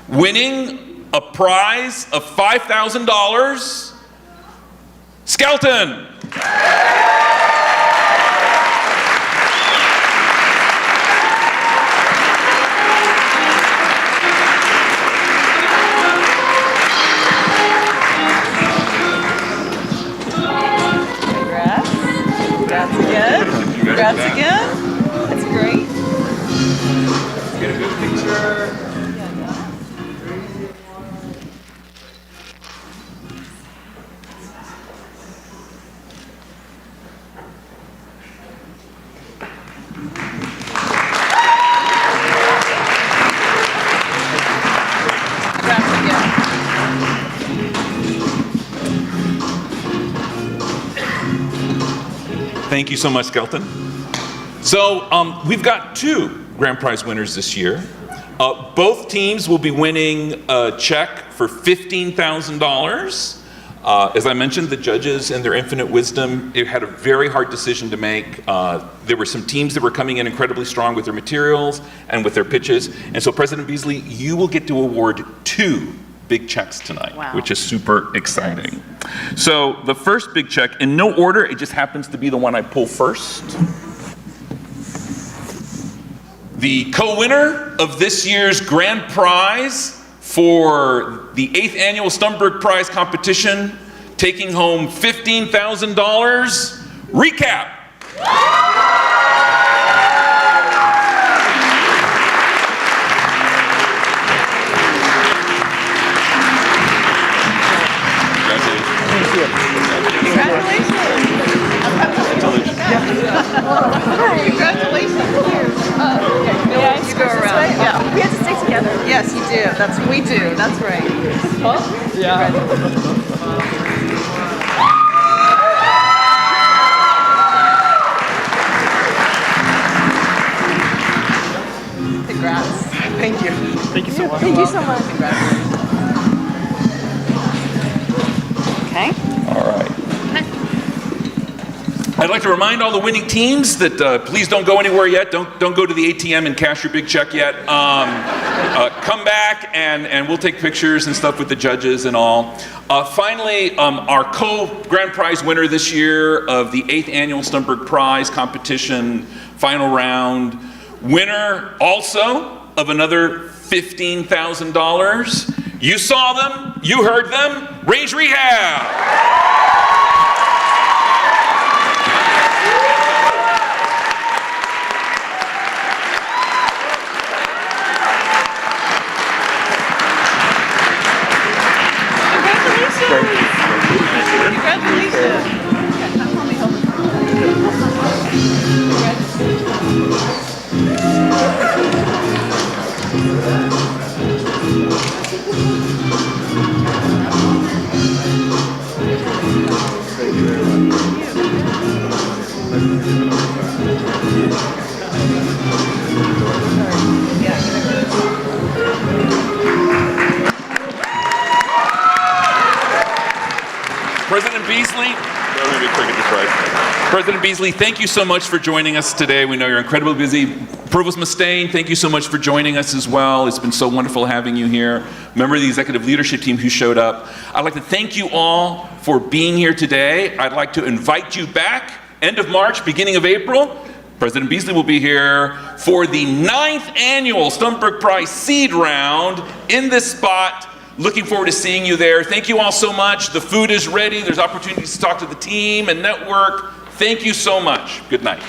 winning a prize of $5,000, Skelton. Congrats again. Congrats again. That's great. Let's get a good picture. Thank you so much, Skelton. So we've got 2 grand prize winners this year. Both teams will be winning a check for $15,000. As I mentioned, the judges, in their infinite wisdom, they had a very hard decision to make. There were some teams that were coming in incredibly strong with their materials and with their pitches. And so, President Beasley, you will get to award 2 big checks tonight, which is super exciting. So the first big check, in no order, it just happens to be the one I pull first. The co-winner of this year's grand prize for the 8th annual Stumberg Prize competition, taking home $15,000, Recap. Congratulations. You go around. Yeah. We have to stick together. Yes, you do. We do. That's right. Oh, yeah. Congrats. Thank you. Thank you so much. Thank you so much. Congrats. Okay. All right. I'd like to remind all the winning teams that please don't go anywhere yet. Don't go to the ATM and cash your big check yet. Come back and we'll take pictures and stuff with the judges and all. Finally, our co-grand prize winner this year of the 8th annual Stumberg Prize competition final round, winner also of another $15,000. You saw them, you heard them, Range Rehab. President Beasley, thank you so much for joining us today. We know you're incredibly busy. Provost Mustaine, thank you so much for joining us as well. It's been so wonderful having you here. Member of the executive leadership team who showed up. I'd like to thank you all for being here today. I'd like to invite you back, end of March, beginning of April. President Beasley will be here for the 9th annual Stumberg Prize Seed Round in this spot. Looking forward to seeing you there. Thank you all so much. The food is ready. There's opportunities to talk to the team and network. Thank you so much. Good night.